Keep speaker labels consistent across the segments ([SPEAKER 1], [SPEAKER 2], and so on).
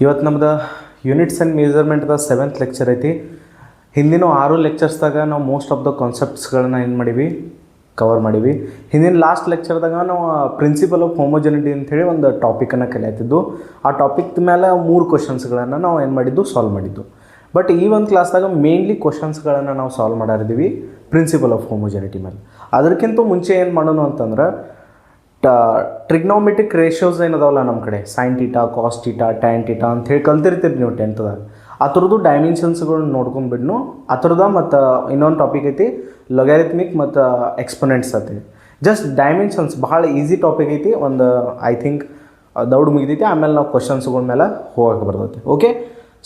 [SPEAKER 1] ಇವತ್ತು ನಮ್ದು units and ಮೆಜರ್ಮೆಂಟ್ದ 7th lecture ಐತಿ. ಹಿಂದಿನ 6 ಲೆಕ್ಚರ್ಸ್ದಾಗ ನಾವು ಮೋಸ್ಟ್ ಆಫ್ ದ ಕಾನ್ಸೆಪ್ಟ್ಸ್ಗಳನ್ನ ಏನು ಮಾಡೀವಿ, ಕವರ್ ಮಾಡೀವಿ. ಹಿಂದಿನ ಲಾಸ್ಟ್ ಲೆಕ್ಚರ್ದಾಗ ನಾವು ಪ್ರಿನ್ಸಿಪಲ್ ಆಫ್ ಹೋಮೋಜೆನಿಟಿ ಅಂಥೇಳಿ ಒಂದು ಟಾಪಿಕನ್ನು ಕಲಿಯತ್ತಿದ್ದು. ಆ ಟಾಪಿಕ್ ಮೇಲೆ 3 ಕ್ವಶನ್ಸ್ಗಳನ್ನು ನಾವು ಏನು ಮಾಡಿದ್ದು, ಸಾಲ್ವ್ ಮಾಡಿದ್ದು. ಬಟ್ ಈ ಒಂದು ಕ್ಲಾಸ್ದಾಗ ಮೇನ್ಲಿ ಕ್ವಶನ್ಸ್ಗಳನ್ನು ನಾವು ಸಾಲ್ವ್ ಮಾಡಿದ್ದೀವಿ ಪ್ರಿನ್ಸಿಪಲ್ ಆಫ್ ಹೋಮೋಜೆನಿಟಿ ಮೇಲೆ. ಅದಕ್ಕಿಂತ ಮುಂಚೆ ಏನು ಮಾಡೋಣ ಅಂತಂದ್ರೆ, ಟ್ರಿಗ್ನೋಮೆಟ್ರಿಕ್ ರೇಷಿಯೋಸ್ ಏನದಾವಲ್ಲ ನಮ್ಮ ಕಡೆ, sine theta, cos theta, tan theta ಅಂಥೇಳಿ ಕಲ್ತಿರ್ತೀರಿ ನೀವು 10th. ಆ ಥರದ್ದು ಡೈಮೆನ್ಷನ್ಸ್ಗಳನ್ನ ನೋಡ್ಕೊಂಡ್ಬಿಡ್ನು. ಆ ಥರದ ಮತ್ತು ಇನ್ನೊಂದು ಟಾಪಿಕ್ ಐತಿ ಲೊಗ್ಯಾರಿಥಮಿಕ್ ಮತ್ತು ಎಕ್ಸ್ಪೊನೆಂಟ್ಸ್ ಐತಿ. ಜಸ್ಟ್ ಡೈಮೆನ್ಷನ್ಸ್ ಭಾಳ ಈಸಿ ಟಾಪಿಕ್ ಐತಿ. ಒಂದು ಐ ಥಿಂಕ್ ದೌಡ್ ಮುಗಿದೈತಿ. ಆಮೇಲೆ ನಾವು ಕ್ವಶನ್ಸ್ಗಳ ಮೇಲೆ ಹೋಗಕ್ಕೆ ಬರ್ತೈತಿ. ಓಕೆ,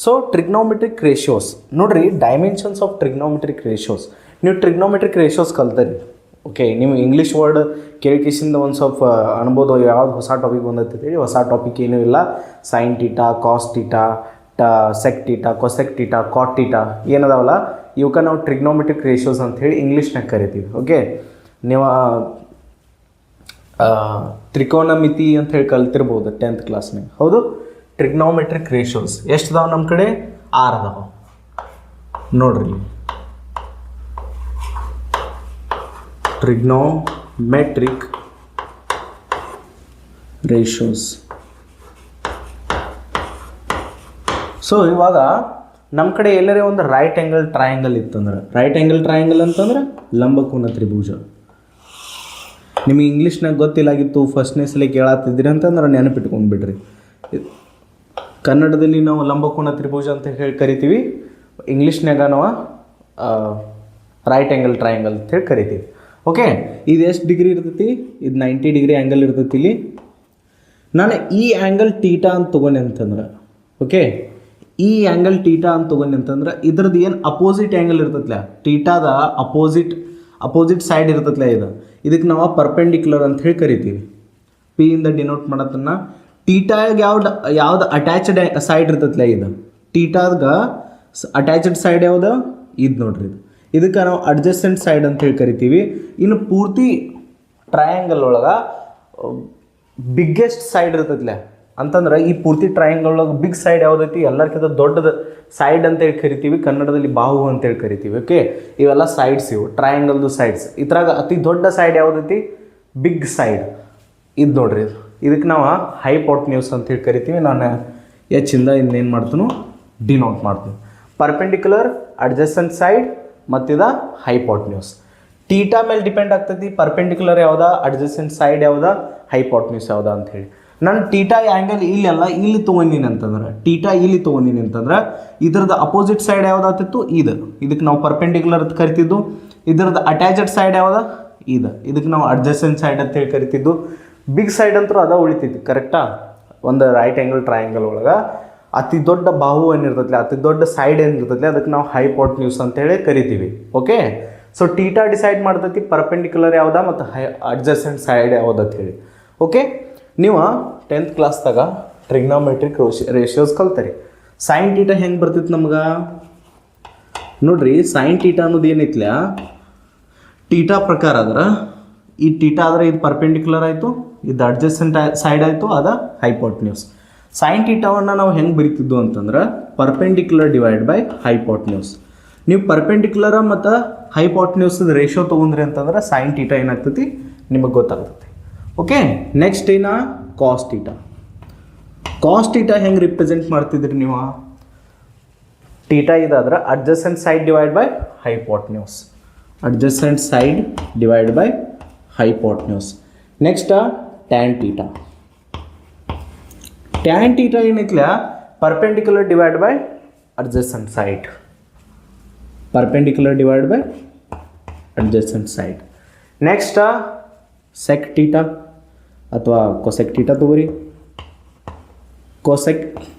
[SPEAKER 1] ಸೊ ಟ್ರಿಗ್ನೋಮೆಟ್ರಿಕ್ ರೇಷಿಯೋಸ್ ನೋಡಿರಿ, ಡೈಮೆನ್ಷನ್ಸ್ ಆಫ್ ಟ್ರಿಗ್ನೋಮೆಟ್ರಿಕ್ ರೇಷಿಯೋಸ್. ನೀವು ಟ್ರಿಗ್ನೋಮೆಟ್ರಿಕ್ ರೇಷಿಯೋಸ್ ಕಲ್ತರಿ. ಓಕೆ, ನೀವು ಇಂಗ್ಲೀಷ್ ವರ್ಡ್ ಕೇಳಿಕಿಸಿಂದ ಒಂದು ಸ್ವಲ್ಪ ಅನ್ಬೋದು ಯಾವ್ದು ಹೊಸ ಟಾಪಿಕ್ ಬಂದೈತಿ. ಹೊಸ ಟಾಪಿಕ್ ಏನೂ ಇಲ್ಲ. Sine theta, cos theta, sec theta, cosec theta, cot theta ಏನದಾವಲ್ಲ, ಇವಕ್ಕೆ ನಾವು ಟ್ರಿಗ್ನೋಮೆಟ್ರಿಕ್ ರೇಷಿಯೋಸ್ ಅಂಥೇಳಿ ಇಂಗ್ಲೀಷ್ನಾಗ ಕರಿತೀವಿ. ಓಕೆ, ನೀವು ತ್ರಿಕೋನಮಿತಿ ಅಂಥೇಳಿ ಕಲ್ತಿರ್ಬೋದು 10th ಕ್ಲಾಸ್ನಾಗ. ಹೌದು, ಟ್ರಿಗ್ನೋಮೆಟ್ರಿಕ್ ರೇಷಿಯೋಸ್ ಎಷ್ಟು ಅದಾವೆ ನಮ್ಮ ಕಡೆ? 6 ಅದಾವೆ ನೋಡ್ರಿ. Trigonometric ratios. ಸೊ ಇವಾಗ ನಮ್ಮ ಕಡೆ ಎಲ್ಲರೇ ಒಂದು ರೈಟ್ ಆ್ಯಂಗಲ್ ಟ್ರಯಾಂಗಲ್ ಇತ್ತಂದ್ರೆ, ರೈಟ್ ಆ್ಯಂಗಲ್ ಟ್ರಯಾಂಗಲ್ ಅಂತಂದ್ರೆ ಲಂಬಕೋನ ತ್ರಿಭುಜ. ನಿಮಗೆ ಇಂಗ್ಲೀಷ್ನಾಗ ಗೊತ್ತಿಲ್ಲಾಗಿತ್ತು, ಫಸ್ಟ್ನೇ ಸಲ ಕೇಳತ್ತಿದ್ದೀರಿ ಅಂತಂದ್ರೆ ನೆನಪಿಟ್ಕೊಂಡ್ಬಿಡ್ರಿ. ಕನ್ನಡದಲ್ಲಿ ನಾವು ಲಂಬಕೋನ ತ್ರಿಭುಜ ಅಂತ ಹೇಳಿ ಕರಿತೀವಿ. ಇಂಗ್ಲೀಷ್ನಾಗ ನಾವು ರೈಟ್ ಆ್ಯಂಗಲ್ ಟ್ರಯಾಂಗಲ್ ಅಂತ ಹೇಳಿ ಕರಿತೀವಿ. ಓಕೆ, ಇದು ಎಷ್ಟು ಡಿಗ್ರಿ ಇರ್ತೈತಿ? ಇದು 90 ಡಿಗ್ರಿ ಆ್ಯಂಗಲ್ ಇರ್ತೈತಿ. ಇಲ್ಲಿ ನಾನು ಈ ಆ್ಯಂಗಲ್ ಟೀಟಾ ಅಂತ ತೊಗೊಂಡೆ ಅಂತಂದ್ರೆ, ಓಕೆ, ಈ ಆ್ಯಂಗಲ್ ಟೀಟಾ ಅಂತ ತೊಗೊಂಡೆ ಅಂತಂದ್ರೆ ಇದ್ರದ್ದು ಏನು ಅಪೋಸಿಟ್ ಆ್ಯಂಗಲ್ ಇರ್ತೈತ್ಲ, ಟೀಟಾದ ಅಪೋಸಿಟ್ ಸೈಡ್ ಇರ್ತೈತ್ಲ, ಇದಕ್ಕೆ ನಾವು ಪರ್ಪೆಂಡಿಕ್ಯುಲರ್ ಅಂತ ಹೇಳಿ ಕರಿತೀವಿ. ಪಿ ಇಂದ ಡಿನೋಟ್ ಮಾಡತ್ತನ್ನ. ಟೀಟಾಗ ಯಾವ್ದು ಅಟ್ಯಾಚ್ಡ್ ಸೈಡ್ ಇರ್ತೈತ್ಲ, ಇದು ಟೀಟಾಗ ಅಟ್ಯಾಚ್ಡ್ ಸೈಡ್ ಯಾವ್ದು? ಇದು ನೋಡ್ರಿ. ಇದಕ್ಕೆ ನಾವು ಅಡ್ಜಸೆಂಟ್ ಸೈಡ್ ಅಂತ ಹೇಳಿ ಕರಿತೀವಿ. ಇನ್ನು ಪೂರ್ತಿ ಟ್ರಯಾಂಗಲ್ ಒಳಗೆ ಬಿಗ್ಗೆಸ್ಟ್ ಸೈಡ್ ಇರ್ತೈತ್ಲೆ ಅಂತಂದ್ರೆ, ಈ ಪೂರ್ತಿ ಟ್ರಯಾಂಗಲ್ ಒಳಗೆ ಬಿಗ್ ಸೈಡ್ ಯಾವುದೈತಿ, ಎಲ್ಲರಿಗಿಂತ ದೊಡ್ಡದ ಸೈಡ್ ಅಂತೇಳಿ ಕರಿತೀವಿ. ಕನ್ನಡದಲ್ಲಿ ಬಾಹು ಅಂತೇಳಿ ಕರಿತೀವಿ. ಓಕೆ, ಇವೆಲ್ಲ ಸೈಡ್ಸ್, ಇವು ಟ್ರಯಾಂಗಲ್ದು ಸೈಡ್ಸ್. ಇದ್ರಾಗ ಅತಿ ದೊಡ್ಡ ಸೈಡ್ ಯಾವುದೈತಿ? Big side. ಇದು ನೋಡ್ರಿ, ಇದಕ್ಕೆ ನಾವು ಹೈಪೋಟೆನ್ಯೂಸ್ ಅಂತೇಳಿ ಕರಿತೀವಿ. ನಾನು ಎಚ್ಚಿಂದ ಇನ್ನೇನು ಮಾಡ್ತೀನಿ, ಡಿನೋಟ್ ಮಾಡ್ತೀನಿ. ಪರ್ಪೆಂಡಿಕ್ಯುಲರ್, ಅಡ್ಜಸೆಂಟ್ ಸೈಡ್ ಮತ್ತಿದ ಹೈಪೋಟೆನ್ಯೂಸ್. ಟೀಟಾ ಮೇಲೆ ಡಿಪೆಂಡ್ ಆಗ್ತೈತಿ. ಪರ್ಪೆಂಡಿಕ್ಯುಲರ್ ಯಾವುದಾ, ಅಡ್ಜಸೆಂಟ್ ಸೈಡ್ ಯಾವುದಾ, ಹೈಪೋಟೆನ್ಯೂಸ್ ಯಾವುದಾ ಅಂಥೇಳಿ. ನಾನು ಟೀಟಾ ಆ್ಯಂಗಲ್ ಇಲ್ಲೆಲ್ಲ ಇಲ್ಲಿ ತೊಗೊಂಡಿನಿ ಅಂತಂದ್ರೆ, ಟೀಟಾ ಇಲ್ಲಿ ತೊಗೊಂಡಿನಿ ಅಂತಂದ್ರೆ ಇದ್ರದ್ದು ಅಪೋಸಿಟ್ ಸೈಡ್ ಯಾವುದಾಗ್ತಿತ್ತು? ಇದಕ್ಕೆ ನಾವು ಪರ್ಪೆಂಡಿಕ್ಯುಲರ್ ಅಂತ ಕರಿತಿದ್ದು. ಇದ್ರದ್ದು ಅಟ್ಯಾಚ್ಡ್ ಸೈಡ್ ಯಾವುದ? ಇದಕ್ಕೆ ನಾವು ಅಡ್ಜಸೆಂಟ್ ಸೈಡ್ ಅಂತ ಹೇಳಿ ಕರಿತಿದ್ದು. ಬಿಗ್ ಸೈಡ್ ಅಂತೂ ಅದ ಉಳಿತೈತಿ. ಕರೆಕ್ಟಾ? ಒಂದು ರೈಟ್ ಆ್ಯಂಗಲ್ ಟ್ರಯಾಂಗಲ್ ಒಳಗೆ ಅತಿ ದೊಡ್ಡ ಬಾಹು ಏನಿರ್ತೈತಿ, ಅತಿ ದೊಡ್ಡ ಸೈಡ್ ಏನಿರ್ತೈತಿ, ಅದಕ್ಕೆ ನಾವು ಹೈಪೋಟೆನ್ಯೂಸ್ ಅಂತೇಳಿ ಕರಿತೀವಿ. ಓಕೆ, ಸೊ ಟೀಟಾ ಡಿಸೈಡ್ ಮಾಡ್ತೈತಿ ಪರ್ಪೆಂಡಿಕ್ಯುಲರ್ ಯಾವುದಾ ಮತ್ತು ಅಡ್ಜಸೆಂಟ್ ಸೈಡ್ ಯಾವುದಂತ ಹೇಳಿ. ಓಕೆ, ನೀವು 10th ಕ್ಲಾಸ್ದಾಗ ಟ್ರಿಗ್ನೋಮೆಟ್ರಿಕ್ ರೇಷಿಯೋಸ್ ಕಲ್ತರಿ. ಸೈನ್ ಟೀಟಾ ಹೆಂಗೆ ಬರ್ತಿತ್ತು ನಮ್ಗೆ ನೋಡ್ರಿ. ಸೈನ್ ಟೀಟಾ ಅನ್ನೋದು ಏನೈತ್ಲ, ಟೀಟಾ ಪ್ರಕಾರ ಆದ್ರೆ ಈ ಟೀಟಾ ಆದರೆ ಇದು ಪರ್ಪೆಂಡಿಕ್ಯುಲರ್ ಆಯಿತು, ಇದು ಅಡ್ಜಸೆಂಟ್ ಸೈಡ್ ಆಯಿತು, ಅದ ಹೈಪೋಟೆನ್ಯೂಸ್. ಸೈನ್ ಟೀಟಾವನ್ನು ನಾವು ಹೆಂಗೆ ಬರೀತಿದ್ದು ಅಂತಂದ್ರೆ, ಪರ್ಪೆಂಡಿಕ್ಯುಲರ್ ಡಿವೈಡ್ ಬೈ ಹೈಪೋಟೆನ್ಯೂಸ್. ನೀವು ಪರ್ಪೆಂಡಿಕ್ಯುಲರ್ ಮತ್ತು ಹೈಪೋಟೆನ್ಯೂಸ್ದ ರೇಷಿಯೋ ತೊಗೊಂಡ್ರಿ ಅಂತಂದ್ರೆ ಸೈನ್ ಟೀಟಾ ಏನಾಗ್ತೈತಿ ನಿಮಗೆ ಗೊತ್ತಾಗ್ತೈತಿ. ಓಕೆ, ನೆಕ್ಸ್ಟ್ ಏನ ಕಾಸ್ ಟೀಟಾ. ಕಾಸ್ ಟೀಟಾ ಹೆಂಗೆ ರಿಪ್ರೆಸೆಂಟ್ ಮಾಡ್ತಿದ್ರಿ ನೀವು? ಟೀಟಾ ಇದಾದ್ರೆ adjacent side divide by hypotenuse. Adjacent side divide by hypotenuse. Next tan theta. Tan theta ಏನೈತ್ಲ, perpendicular divide by adjacent side. Perpendicular divide by adjacent side. Next sec theta ಅಥವಾ cosec theta ತಗೋರಿ. Cosec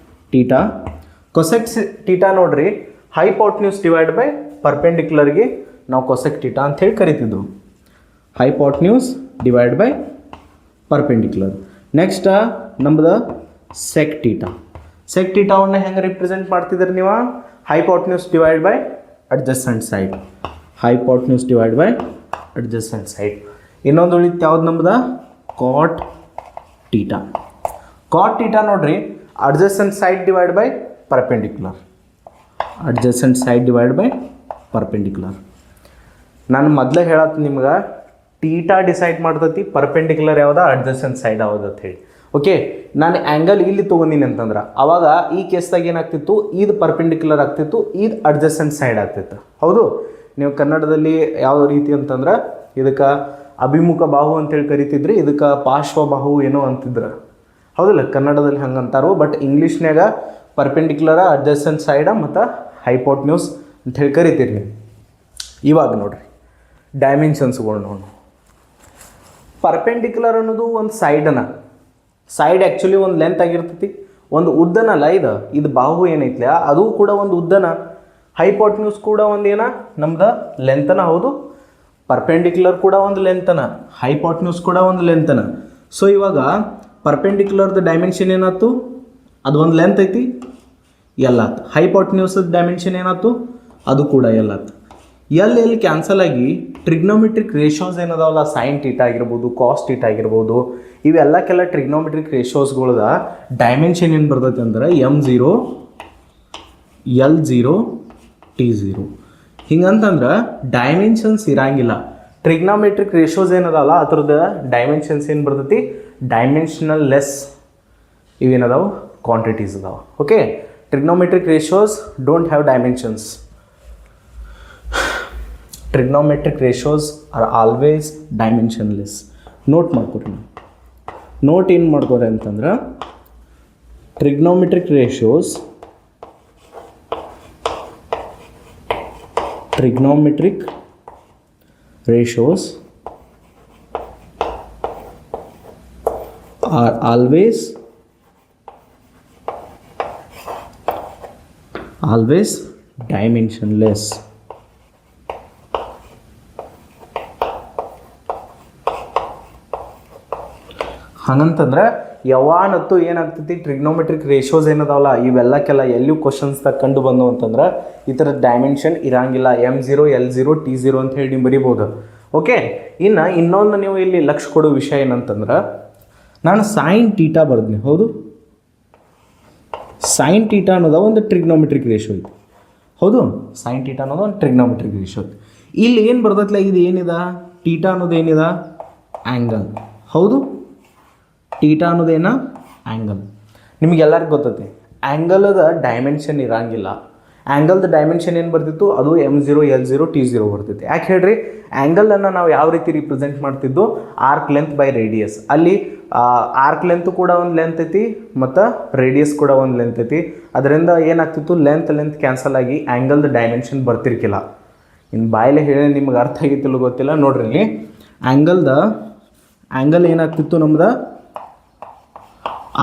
[SPEAKER 1] theta. Cosec theta ನೋಡ್ರಿ, hypotenuse divide by ಪರ್ಪೆಂಡಿಕ್ಯುಲರ್ಗೆ ನಾವು cosec theta ಅಂತ ಹೇಳಿ ಕರಿತಿದ್ದು. Hypotenuse divide by perpendicular. Next ನಮ್ದು ಸೆಕ್ ಟೀಟಾ. ಸೆಕ್ ಟೀಟಾವನ್ನು ಹೆಂಗೆ ರಿಪ್ರೆಸೆಂಟ್ ಮಾಡ್ತಿದ್ರಿ ನೀವು? Hypotenuse divide by adjacent side. Hypotenuse divide by adjacent side. ಇನ್ನೊಂದು ಉಳಿತು ಯಾವ್ದು ನಮ್ದು? Cot theta. ಕಾಟ್ ಟೀಟಾ ನೋಡ್ರಿ, adjacent side divided by perpendicular. Adjacent side divided by perpendicular. ನಾನು ಮೊದಲೇ ಹೇಳತ್ತೆ ನಿಮ್ಗೆ ಟೀಟಾ ಡಿಸೈಡ್ ಮಾಡ್ತೈತಿ ಪರ್ಪೆಂಡಿಕ್ಯುಲರ್ ಯಾವ್ದು ಅಡ್ಜಸೆಂಟ್ ಸೈಡ್ ಯಾವ್ದು ಅಂತ ಹೇಳಿ. ಓಕೆ, ನಾನು ಆ್ಯಂಗಲ್ ಇಲ್ಲಿ ತೊಗೊಂಡಿನಿ ಅಂತಂದ್ರೆ ಅವಾಗ ಈ ಕೇಸ್ದಾಗ ಏನಾಗ್ತಿತ್ತು, ಇದು ಪರ್ಪೆಂಡಿಕ್ಯುಲರ್ ಆಗ್ತಿತ್ತು, ಇದು ಅಡ್ಜಸೆಂಟ್ ಸೈಡ್ ಆಗ್ತಿತ್ತು. ಹೌದು, ನೀವು ಕನ್ನಡದಲ್ಲಿ ಯಾವ ರೀತಿ ಅಂತಂದ್ರೆ ಇದಕ್ಕೆ ಅಭಿಮುಖ ಬಾಹು ಅಂತೇಳಿ ಕರಿತಿದ್ರಿ, ಇದಕ್ಕೆ ಪಾರ್ಶ್ವ ಬಾಹು ಏನೋ ಅಂತಿದ್ರು. ಹೌದಿಲ್ಲ, ಕನ್ನಡದಲ್ಲಿ ಹಂಗೆ ಅಂತಾರೋ. ಬಟ್ ಇಂಗ್ಲೀಷ್ನಾಗ ಪರ್ಪೆಂಡಿಕ್ಯುಲರ, ಅಡ್ಜಸೆಂಟ್ ಸೈಡ ಮತ್ತು ಹೈಪೋಟ್ನ್ಯೂಸ್ ಅಂಥೇಳಿ ಕರಿತೀರಿ ನೀವು. ಇವಾಗ ನೋಡ್ರಿ ಡೈಮೆನ್ಷನ್ಸ್ಗಳು ನೋಡು. ಪರ್ಪೆಂಡಿಕ್ಯುಲರ್ ಅನ್ನೋದು ಒಂದು ಸೈಡನ, ಸೈಡ್ ಆ್ಯಕ್ಚುಲಿ ಒಂದು ಲೆಂತ್ ಆಗಿರ್ತೈತಿ, ಒಂದು ಉದ್ದನಲ್ಲ. ಇದು ಬಾಹು ಏನೈತ್ಲ ಅದು ಕೂಡ ಒಂದು ಉದ್ದನ, ಹೈಪೋಟ್ನ್ಯೂಸ್ ಕೂಡ ಒಂದು ಏನ ನಮ್ದು ಲೆಂತನ. ಹೌದು, ಪರ್ಪೆಂಡಿಕ್ಯುಲರ್ ಕೂಡ ಒಂದು ಲೆಂತನ, ಹೈಪೋಟ್ನ್ಯೂಸ್ ಕೂಡ ಒಂದು ಲೆಂತನ. ಸೊ ಇವಾಗ ಪರ್ಪೆಂಡಿಕ್ಯುಲರ್ದು ಡೈಮೆನ್ಷನ್ ಏನಾಯ್ತು, ಅದು ಒಂದು ಲೆಂತ್ ಐತಿ, ಎಲ್ಲಾತು. ಹೈಪೋಟ್ನ್ಯೂಸ್ದ ಡೈಮೆನ್ಷನ್ ಏನಾಯ್ತು, ಅದು ಕೂಡ ಎಲ್ಲಾತು. ಎಲ್ಲಿ ಕ್ಯಾನ್ಸಲ್ ಆಗಿ ಟ್ರಿಗ್ನೋಮೆಟ್ರಿಕ್ ರೇಷೋಸ್ ಏನದಾವಲ್ಲ, ಸೈನ್ ಟೀಟಾ ಆಗಿರ್ಬೋದು, ಕಾಸ್ ಟೀಟಾ ಆಗಿರ್ಬೋದು, ಇವೆಲ್ಲಕ್ಕೆಲ್ಲ ಟ್ರಿಗ್ನೋಮೆಟ್ರಿಕ್ ರೇಷೋಸ್ಗಳ್ದ ಡೈಮೆನ್ಷನ್ ಏನು ಬರ್ತೈತೆ ಅಂದ್ರೆ M0 L0 T0. ಹಿಂಗಂತಂದ್ರೆ ಡೈಮೆನ್ಷನ್ಸ್ ಇರಂಗಿಲ್ಲ. ಟ್ರಿಗ್ನೋಮೆಟ್ರಿಕ್ ರೇಷೋಸ್ ಏನದಲ್ಲ ಅದ್ರದ್ದು ಡೈಮೆನ್ಷನ್ಸ್ ಏನು ಬರ್ತೈತಿ, ಡೈಮೆನ್ಷನಲ್ ಲೆಸ್ ಇವೇನದಾವು ಕ್ವಾಂಟಿಟೀಸ್ ಅದಾವ. Okay, trigonometric ratios don't have dimensions. Trigonometric ratios are always dimensionless. Note ಮಾಡ್ಕೊರಿ. ನೋಟ್ ಏನು ಮಾಡ್ಕೊರಿ ಅಂತಂದ್ರೆ trigonometric ratios are always dimensionless. ಹಂಗಂತಂದ್ರೆ ಯಾವಾನತ್ತು ಏನಾಗ್ತೈತಿ, ಟ್ರಿಗ್ನೋಮೆಟ್ರಿಕ್ ರೇಷೋಸ್ ಏನದಾವಲ್ಲ ಇವೆಲ್ಲಕ್ಕೆಲ್ಲ ಎಲ್ಲಿಯೂ ಕ್ವಶನ್ಸ್ದಾಗ ಕಂಡು ಬಂದವು ಅಂತಂದ್ರೆ ಈ ಥರ ಡೈಮೆನ್ಷನ್ ಇರಂಗಿಲ್ಲ. M0 L0 T0 ಅಂತ ಹೇಳಿ ನೀವು ಬರಿಬೋದು. ಓಕೆ, ಇನ್ನೊಂದು ನೀವು ಇಲ್ಲಿ ಲಕ್ಷ ಕೊಡೋ ವಿಷಯ ಏನಂತಂದ್ರೆ, ನಾನು ಸೈನ್ ಟೀಟಾ ಬರ್ತೀನಿ. ಹೌದು, ಸೈನ್ ಟೀಟಾ ಅನ್ನೋದು ಒಂದು ಟ್ರಿಗ್ನೋಮೆಟ್ರಿಕ್ ರೇಷೋ ಐತಿ. ಹೌದು, ಸೈನ್ ಟೀಟಾ ಅನ್ನೋದು ಒಂದು ಟ್ರಿಗ್ನೋಮೆಟ್ರಿಕ್ ರೇಷೋ ಐತಿ. ಇಲ್ಲಿ ಏನು ಬರ್ತೈತಲ್ಲ, ಇದು ಏನಿದೆ, ಟೀಟಾ ಅನ್ನೋದು ಏನಿದೆ, ಆ್ಯಂಗಲ್. ಹೌದು, ಟೀಟಾ ಅನ್ನೋದೇನ ಆ್ಯಂಗಲ್. ನಿಮಗೆಲ್ಲರಿಗೂ ಗೊತ್ತೈತಿ ಆ್ಯಂಗಲದ ಡೈಮೆನ್ಷನ್ ಇರಂಗಿಲ್ಲ. ಆ್ಯಂಗಲ್ದ ಡೈಮೆನ್ಷನ್ ಏನು ಬರ್ತಿತ್ತು, ಅದು M0 L0 T0 ಬರ್ತಿತ್ತು. ಯಾಕೆ ಹೇಳ್ರಿ, ಆ್ಯಂಗಲನ್ನು ನಾವು ಯಾವ ರೀತಿ ರಿಪ್ರೆಸೆಂಟ್ ಮಾಡ್ತಿದ್ದು, ಆರ್ಕ್ ಲೆಂತ್ ಬೈ ರೇಡಿಯಸ್. ಅಲ್ಲಿ ಆರ್ಕ್ ಲೆಂತ್ ಕೂಡ ಒಂದು ಲೆಂತ್ ಐತಿ ಮತ್ತು ರೇಡಿಯಸ್ ಕೂಡ ಒಂದು ಲೆಂತ್ ಐತಿ. ಅದರಿಂದ ಏನಾಗ್ತಿತ್ತು, ಲೆಂತ್ ಕ್ಯಾನ್ಸಲ್ ಆಗಿ ಆ್ಯಂಗಲ್ದ ಡೈಮೆನ್ಷನ್ ಬರ್ತಿರ್ಕಿಲ್ಲ. ಇನ್ನು ಬಾಯಲ್ಲಿ ಹೇಳಿ ನಿಮ್ಗೆ ಅರ್ಥ ಆಗಿತ್ತಿಲ್ಲ ಗೊತ್ತಿಲ್ಲ. ನೋಡ್ರಿ, ಇಲ್ಲಿ ಆ್ಯಂಗಲ್ ಏನಾಗ್ತಿತ್ತು ನಮ್ದು,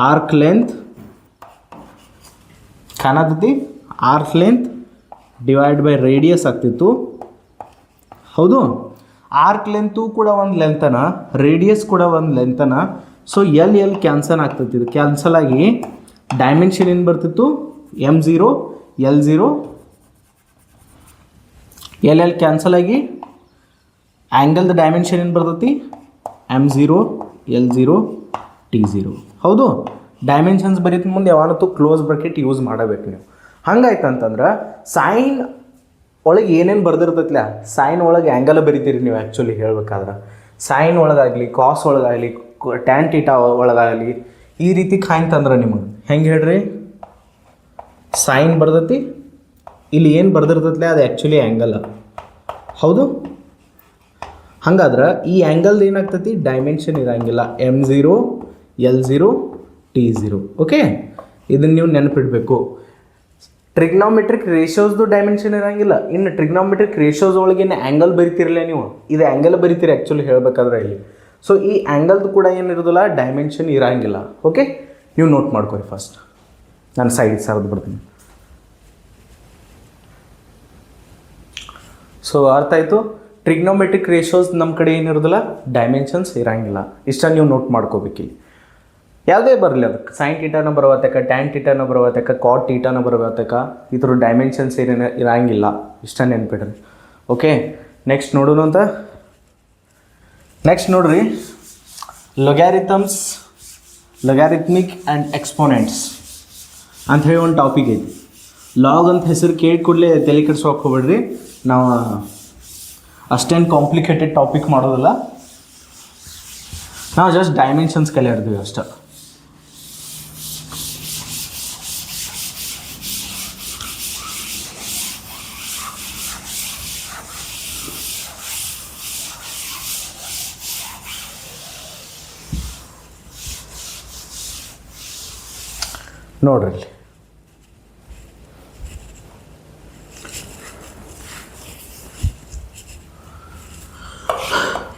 [SPEAKER 1] ಆರ್ಕ್ ಲೆಂತ್ ಕಾಣತೈತಿ, arc length divide by radius ಆಗ್ತಿತ್ತು. ಹೌದು, ಆರ್ಕ್ ಲೆಂತು ಕೂಡ ಒಂದು ಲೆಂತನ, ರೇಡಿಯಸ್ ಕೂಡ ಒಂದು ಲೆಂತನ. ಸೊ ಎಲ್ ಕ್ಯಾನ್ಸಲ್ ಆಗ್ತೈತಿ. ಇದು ಕ್ಯಾನ್ಸಲ್ ಆಗಿ ಡೈಮೆನ್ಷನ್ ಏನು ಬರ್ತಿತ್ತು, M0 L0 ಎಲ್ ಕ್ಯಾನ್ಸಲ್ ಆಗಿ ಆ್ಯಂಗಲ್ದ ಡೈಮೆನ್ಷನ್ ಏನು ಬರ್ತೈತಿ, M0 L0 T0. ಹೌದು, ಡೈಮೆನ್ಷನ್ಸ್ ಬರೀತ ಮುಂದೆ ಯಾವತ್ತೂ ಕ್ಲೋಸ್ ಬ್ರಾಕೆಟ್ ಯೂಸ್ ಮಾಡಬೇಕು ನೀವು. ಹಂಗಾಯ್ತು ಅಂತಂದ್ರೆ ಸೈನ್ ಒಳಗೆ ಏನೇನು ಬರ್ದಿರ್ತೈತಿಲ್ಲ, ಸೈನ್ ಒಳಗೆ ಆ್ಯಂಗಲ್ ಬರಿತೀರಿ ನೀವು. ಆ್ಯಕ್ಚುಲಿ ಹೇಳ್ಬೇಕಾದ್ರೆ ಸೈನ್ ಒಳಗಾಗಲಿ, ಕಾಸ್ ಒಳಗಾಗಲಿ, ಟ್ಯಾನ್ ಟೀಟಾ ಒಳಗಾಗಲಿ, ಈ ರೀತಿ ಕಾಯ್ತಂದ್ರೆ ನಿಮಗೆ ಹೆಂಗೆ ಹೇಳ್ರಿ, ಸೈನ್ ಬರ್ದೈತಿ, ಇಲ್ಲಿ ಏನು ಬರ್ದಿರ್ತೈತಿಲ್ಲ ಅದು ಆ್ಯಕ್ಚುಲಿ ಆ್ಯಂಗಲ್. ಹೌದು, ಹಂಗಾದ್ರೆ ಈ ಆ್ಯಂಗಲ್ದು ಏನಾಗ್ತೈತಿ, ಡೈಮೆನ್ಷನ್ ಇರೋಂಗಿಲ್ಲ. M0 L0 T0. ಓಕೆ, ಇದನ್ನು ನೀವು ನೆನಪಿಡಬೇಕು. ಟ್ರಿಗ್ನೋಮೆಟ್ರಿಕ್ ರೇಷೋಸ್ದು ಡೈಮೆನ್ಷನ್ ಇರೋಂಗಿಲ್ಲ. ಇನ್ನು ಟ್ರಿಗ್ನೋಮೆಟ್ರಿಕ್ ರೇಷೋಸ್ ಒಳಗೇನೆ ಆ್ಯಂಗಲ್ ಬರಿತಿರಲಿಲ್ಲ ನೀವು, ಇದು ಆ್ಯಂಗಲ್ ಬರಿತೀರಿ ಆ್ಯಕ್ಚುಲಿ ಹೇಳಬೇಕಾದ್ರೆ ಇಲ್ಲಿ. ಸೊ ಈ ಆ್ಯಂಗಲ್ದು ಕೂಡ ಏನಿರೋದಿಲ್ಲ, ಡೈಮೆನ್ಷನ್ ಇರೋಂಗಿಲ್ಲ. ಓಕೆ, ನೀವು ನೋಟ್ ಮಾಡ್ಕೊರಿ. ಫಸ್ಟ್ ನಾನು ಸೈಡಿಗೆ ಸರಿದು ಬಿಡ್ತೀನಿ. ಸೊ ಅರ್ಥ ಆಯಿತು. ಟ್ರಿಗ್ನೋಮೆಟ್ರಿಕ್ ರೇಷೋಸ್ ನಮ್ಮ ಕಡೆ ಏನಿರೋದಿಲ್ಲ, ಡೈಮೆನ್ಷನ್ಸ್ ಇರೋಂಗಿಲ್ಲ. ಇಷ್ಟ ನೀವು ನೋಟ್ ಮಾಡ್ಕೋಬೇಕಿಲ್ಲಿ. ಯಾವುದೇ ಬರಲಿ, ಅದಕ್ಕೆ ಸೈನ್ ಟೀಟಾನ ಬರವತ್ತಕ, ಟ್ಯಾನ್ ಟೀಟಾನ ಬರವತ್ತಕ, ಕಾಟ್ ಟೀಟಾನ ಬರವತ್ತಕ, ಇದ್ರ ಡೈಮೆನ್ಷನ್ಸ್ ಇರಂಗಿಲ್ಲ. ಇಷ್ಟ ನೆನ್ಪಿಡ್ರಿ. ಓಕೆ, ನೆಕ್ಸ್ಟ್ ನೋಡೋಣ ಅಂತ. ನೆಕ್ಸ್ಟ್ ನೋಡ್ರಿ, ಲೊಗ್ಯಾರಿಥಮಿಕ್ ಆ್ಯಂಡ್ ಎಕ್ಸ್ಪೋನೆಂಟ್ಸ್. ಅಂಥೇಳಿ ಒಂದು ಟಾಪಿಕ್ ಐತಿ. ಲಾಗ್ ಅಂತ ಹೆಸರು ಕೇಳಿ ಕೂಡಲೇ ತಲೆ ಕೆಡ್ಸೋಕೆ ಹೋಗ್ಬೇಡ್ರಿ, ನಾವು ಅಷ್ಟೇನು ಕಾಂಪ್ಲಿಕೇಟೆಡ್ ಟಾಪಿಕ್ ಮಾಡೋದಿಲ್ಲ, ನಾವು ಜಸ್ಟ್ ಡೈಮೆನ್ಷನ್ಸ್ ಕಲಿಯಾಡ್ತೀವಿ ಅಷ್ಟೇ. ನೋಡ್ರಿ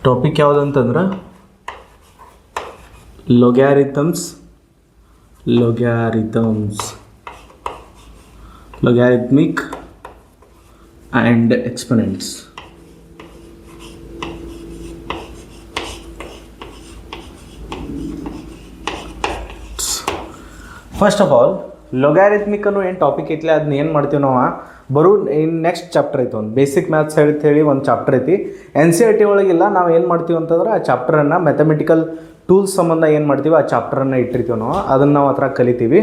[SPEAKER 1] ಟಾಪಿಕ್ ಯಾವುದಂತಂದ್ರೆ logarithms, logarithmic and exponents. First of all logarithmic ಅನ್ನೋ ಏನು ಟಾಪಿಕ್ ಐತಿಲ್ಲ ಅದನ್ನ ಏನು ಮಾಡ್ತೀವಿ ನಾವು ಬರೋ ಇನ್ನು ನೆಕ್ಸ್ಟ್ ಚಾಪ್ಟರ್ ಐತಿ, ಒಂದು ಬೇಸಿಕ್ ಮ್ಯಾಥ್ಸ್ ಹೇಳಿ ಒಂದು ಚಾಪ್ಟರ್ ಐತಿ. NCERT ಒಳಗಿಲ್ಲ, ನಾವು ಏನು ಮಾಡ್ತೀವಿ ಅಂತಂದ್ರೆ ಆ ಚಾಪ್ಟರನ್ನು ಮ್ಯಾಥಮೆಟಿಕಲ್ ಟೂಲ್ಸ್ ಸಂಬಂಧ ಏನು ಮಾಡ್ತೀವಿ ಆ ಚಾಪ್ಟರನ್ನು ಇಟ್ಟಿರ್ತೀವಿ ನಾವು, ಅದನ್ನು ನಾವು ಹತ್ರ ಕಲಿತೀವಿ.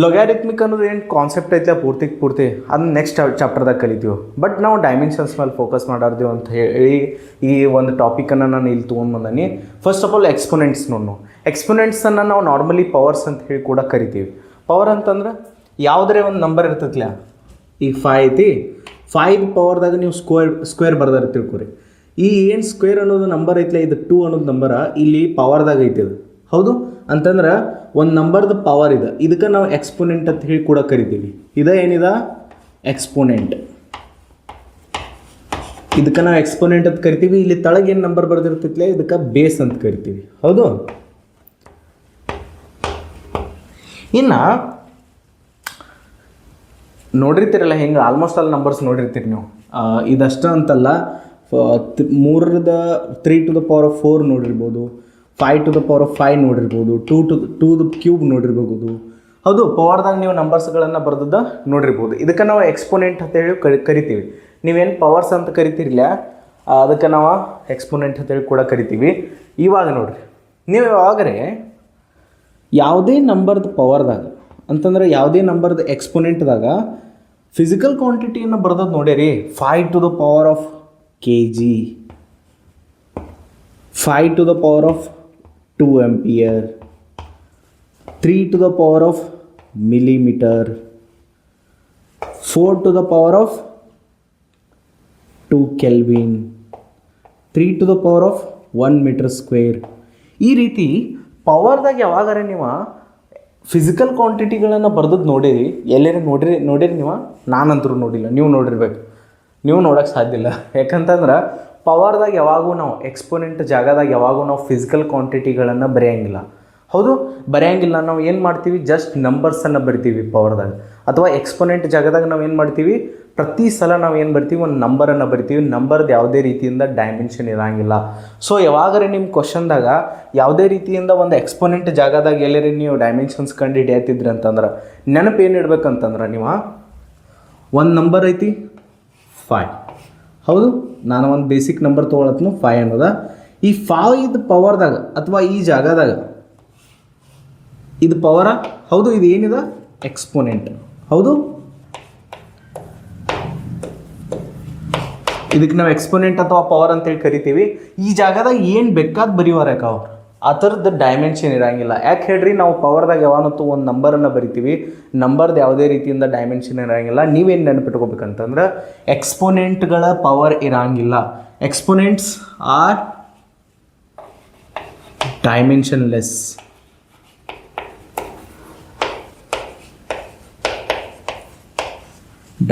[SPEAKER 1] ಲೊಗ್ಯಾರಿಥಮಿಕ್ ಅನ್ನೋದು ಏನು ಕಾನ್ಸೆಪ್ಟ್ ಐತಿಲ್ಲ ಪೂರ್ತಿ ಅದನ್ನ ನೆಕ್ಸ್ಟ್ ಚಾಪ್ಟರ್ದಾಗ ಕಲಿತೀವಿ. ಬಟ್ ನಾವು ಡೈಮೆನ್ಷನ್ಸ್ ಮೇಲೆ ಫೋಕಸ್ ಮಾಡಾರ್ದೀವಿ ಅಂತ ಹೇಳಿ ಈ ಒಂದು ಟಾಪಿಕನ್ನು ನಾನು ಇಲ್ಲಿ ತೊಗೊಂಡು ಬಂದೀನಿ. ಫಸ್ಟ್ ಆಫ್ ಆಲ್ ಎಕ್ಸ್ಪೊನೆಂಟ್ಸ್ ನೋಡು. ಎಕ್ಸ್ಪೊನೆಂಟ್ಸನ್ನು ನಾವು ನಾರ್ಮಲಿ ಪವರ್ಸ್ ಅಂತ ಹೇಳಿ ಕೂಡ ಕರಿತೀವಿ. ಪವರ್ ಅಂತಂದ್ರೆ ಯಾವುದೇ ಒಂದು ನಂಬರ್ ಇರ್ತೈತಿಲ್ಲ, ಈಗ 5 ಐತಿ, 5 ಪವರ್ದಾಗ ನೀವು ಸ್ಕ್ವೇರ್ ಬರ್ದಾರ ತಿಳ್ಕೊರಿ. ಈ ಏನು ಸ್ಕ್ವೇರ್ ಅನ್ನೋದು ನಂಬರ್ ಐತಿಲ್ಲ, ಇದು 2 ಅನ್ನೋದು ನಂಬರ ಇಲ್ಲಿ ಪವರ್ದಾಗ ಐತಿ ಅದು, ಹೌದು ಅಂತಂದ್ರೆ ಒಂದು ನಂಬರ್ದು ಪವರ್ ಇದೆ, ಇದಕ್ಕೆ ನಾವು ಎಕ್ಸ್ಪೊನೆಂಟ್ ಅಂತ ಹೇಳಿ ಕೂಡ ಕರಿತೀವಿ. ಇದು ಏನಿದೆ ಎಕ್ಸ್ಪೊನೆಂಟ್, ಇದಕ್ಕೆ ನಾವು ಎಕ್ಸ್ಪೊನೆಂಟ್ ಅಂತ ಕರಿತೀವಿ. ಇಲ್ಲಿ ತಳಗೆ ಏನು ನಂಬರ್ ಬರ್ದಿರ್ತೈತಿಲ್ಲ ಇದಕ್ಕೆ ಬೇಸ್ ಅಂತ ಕರಿತೀವಿ, ಹೌದು. ಇನ್ನು ನೋಡಿರ್ತೀರಲ್ಲ ಹೆಂಗೆ ಆಲ್ಮೋಸ್ಟ್ ಆಲ್ ನಂಬರ್ಸ್ ನೋಡಿರ್ತೀರಿ ನೀವು. ಇದಷ್ಟ ಅಂತಲ್ಲ, 3 to the power of 4 ನೋಡಿರ್ಬೋದು, 5 to the power of 5 ನೋಡಿರ್ಬೋದು, 2 the cube ನೋಡಿರ್ಬೋದು, ಹೌದು. ಪವರ್ದಾಗ ನೀವು ನಂಬರ್ಸ್ಗಳನ್ನು ಬರ್ದದ ನೋಡಿರ್ಬೋದು. ಇದಕ್ಕೆ ನಾವು ಎಕ್ಸ್ಪೊನೆಂಟ್ ಅಂತೇಳಿ ಕರಿತೀವಿ. ನೀವೇನು ಪವರ್ಸ್ ಅಂತ ಕರಿತೀರಿಲ್ಲ ಅದಕ್ಕೆ ನಾವು ಎಕ್ಸ್ಪೊನೆಂಟ್ ಅಂತೇಳಿ ಕೂಡ ಕರಿತೀವಿ. ಇವಾಗ ನೋಡಿರಿ, ನೀವು ಯಾವಾಗರೆ ಯಾವುದೇ ನಂಬರ್ದು ಪವರ್ದಾಗ ಅಂತಂದ್ರೆ ಯಾವುದೇ ನಂಬರ್ದು ಎಕ್ಸ್ಪೊನೆಂಟ್ದಾಗ physical ಕ್ವಾಂಟಿಟಿಯನ್ನು ಬರ್ದದ್ದು ನೋಡ್ಯಾರಿ. 5 to the power of kg, 5 to the power of 2 ampere, 3 to the power of millimeter, 4 to the power of 2 Kelvin, 3 to the power of 1 meter square. ಈ ರೀತಿ ಪವರ್ದಾಗ ಯಾವಾಗಾರೆ ನೀವು ಫಿಸಿಕಲ್ ಕ್ವಾಂಟಿಟಿಗಳನ್ನು ಬರ್ದದ್ದು ನೋಡಿರಿ, ಎಲ್ಲರೂ ನೋಡಿರಿ ನೀವು. ನಾನಂತರೂ ನೋಡಿಲ್ಲ, ನೀವು ನೋಡಿರ್ಬೇಕು. ನೀವು ನೋಡೋಕ್ಕೆ ಸಾಧ್ಯ ಇಲ್ಲ, ಯಾಕಂತಂದ್ರೆ ಪವರ್ದಾಗ ಯಾವಾಗೂ ನಾವು ಎಕ್ಸ್ಪೊನೆಂಟ್ ಜಾಗದಾಗ ಯಾವಾಗೂ ನಾವು ಫಿಸಿಕಲ್ ಕ್ವಾಂಟಿಟಿಗಳನ್ನು ಬರೆಯೋಂಗಿಲ್ಲ, ಹೌದು. ಬರೆಯೋಂಗಿಲ್ಲ. ನಾವು ಏನು ಮಾಡ್ತೀವಿ, ಜಸ್ಟ್ ನಂಬರ್ಸನ್ನು ಬರಿತೀವಿ ಪವರ್ದಾಗ. ಅಥವಾ ಎಕ್ಸ್ಪೊನೆಂಟ್ ಜಾಗದಾಗ ನಾವು ಏನು ಮಾಡ್ತೀವಿ, ಪ್ರತಿ ಸಲ ನಾವು ಏನು ಬರ್ತೀವಿ, ಒಂದು ನಂಬರನ್ನು ಬರಿತೀವಿ. ನಂಬರ್ದು ಯಾವುದೇ ರೀತಿಯಿಂದ ಡೈಮೆನ್ಷನ್ ಇರೋಂಗಿಲ್ಲ. ಸೊ ಯಾವಾಗರೆ ನಿಮ್ಮ ಕ್ವಶನ್ದಾಗ ಯಾವುದೇ ರೀತಿಯಿಂದ ಒಂದು ಎಕ್ಸ್ಪೊನೆಂಟ್ ಜಾಗದಾಗ ಎಲ್ಲರಿ ನೀವು ಡೈಮೆನ್ಷನ್ಸ್ ಕಂಡು ಹಿಡಿಯತ್ತಿದ್ರಿ ಅಂತಂದ್ರೆ ನೆನಪು ಏನು ಇಡ್ಬೇಕಂತಂದ್ರೆ, ನೀವು ಒಂದು ನಂಬರ್ ಐತಿ 5, ಹೌದು. ನಾನು ಒಂದು ಬೇಸಿಕ್ ನಂಬರ್ ತೊಗೊಳತ್ನು 5 ಅನ್ನೋದ. ಈ 5 ಪವರ್ದಾಗ ಅಥವಾ ಈ ಜಾಗದಾಗ ಇದು ಪವರ, ಹೌದು. ಇದು ಏನಿದೆ ಎಕ್ಸ್ಪೊನೆಂಟ್, ಹೌದು. ಇದಕ್ಕೆ ನಾವು ಎಕ್ಸ್ಪೊನೆಂಟ್ ಅಥವಾ ಪವರ್ ಅಂತೇಳಿ ಕರಿತೀವಿ. ಈ ಜಾಗದಾಗ ಏನು ಬೇಕಾದ ಬರೀವಾರಕ ಅವ್ರು, ಆ ಥರದ್ದು ಡೈಮೆನ್ಷನ್ ಇರೋಂಗಿಲ್ಲ. ಯಾಕೆ ಹೇಳ್ರಿ, ನಾವು ಪವರ್ದಾಗ ಯಾವತ್ತೂ ಒಂದು ನಂಬರನ್ನು ಬರಿತೀವಿ, ನಂಬರ್ದು ಯಾವುದೇ ರೀತಿಯಿಂದ ಡೈಮೆನ್ಷನ್ ಇರೋಂಗಿಲ್ಲ. ನೀವೇನು ನೆನಪಿಟ್ಕೋಬೇಕಂತಂದ್ರೆ ಎಕ್ಸ್ಪೊನೆಂಟ್ಗಳ ಪವರ್ ಇರೋಂಗಿಲ್ಲ. Exponents are dimensionless.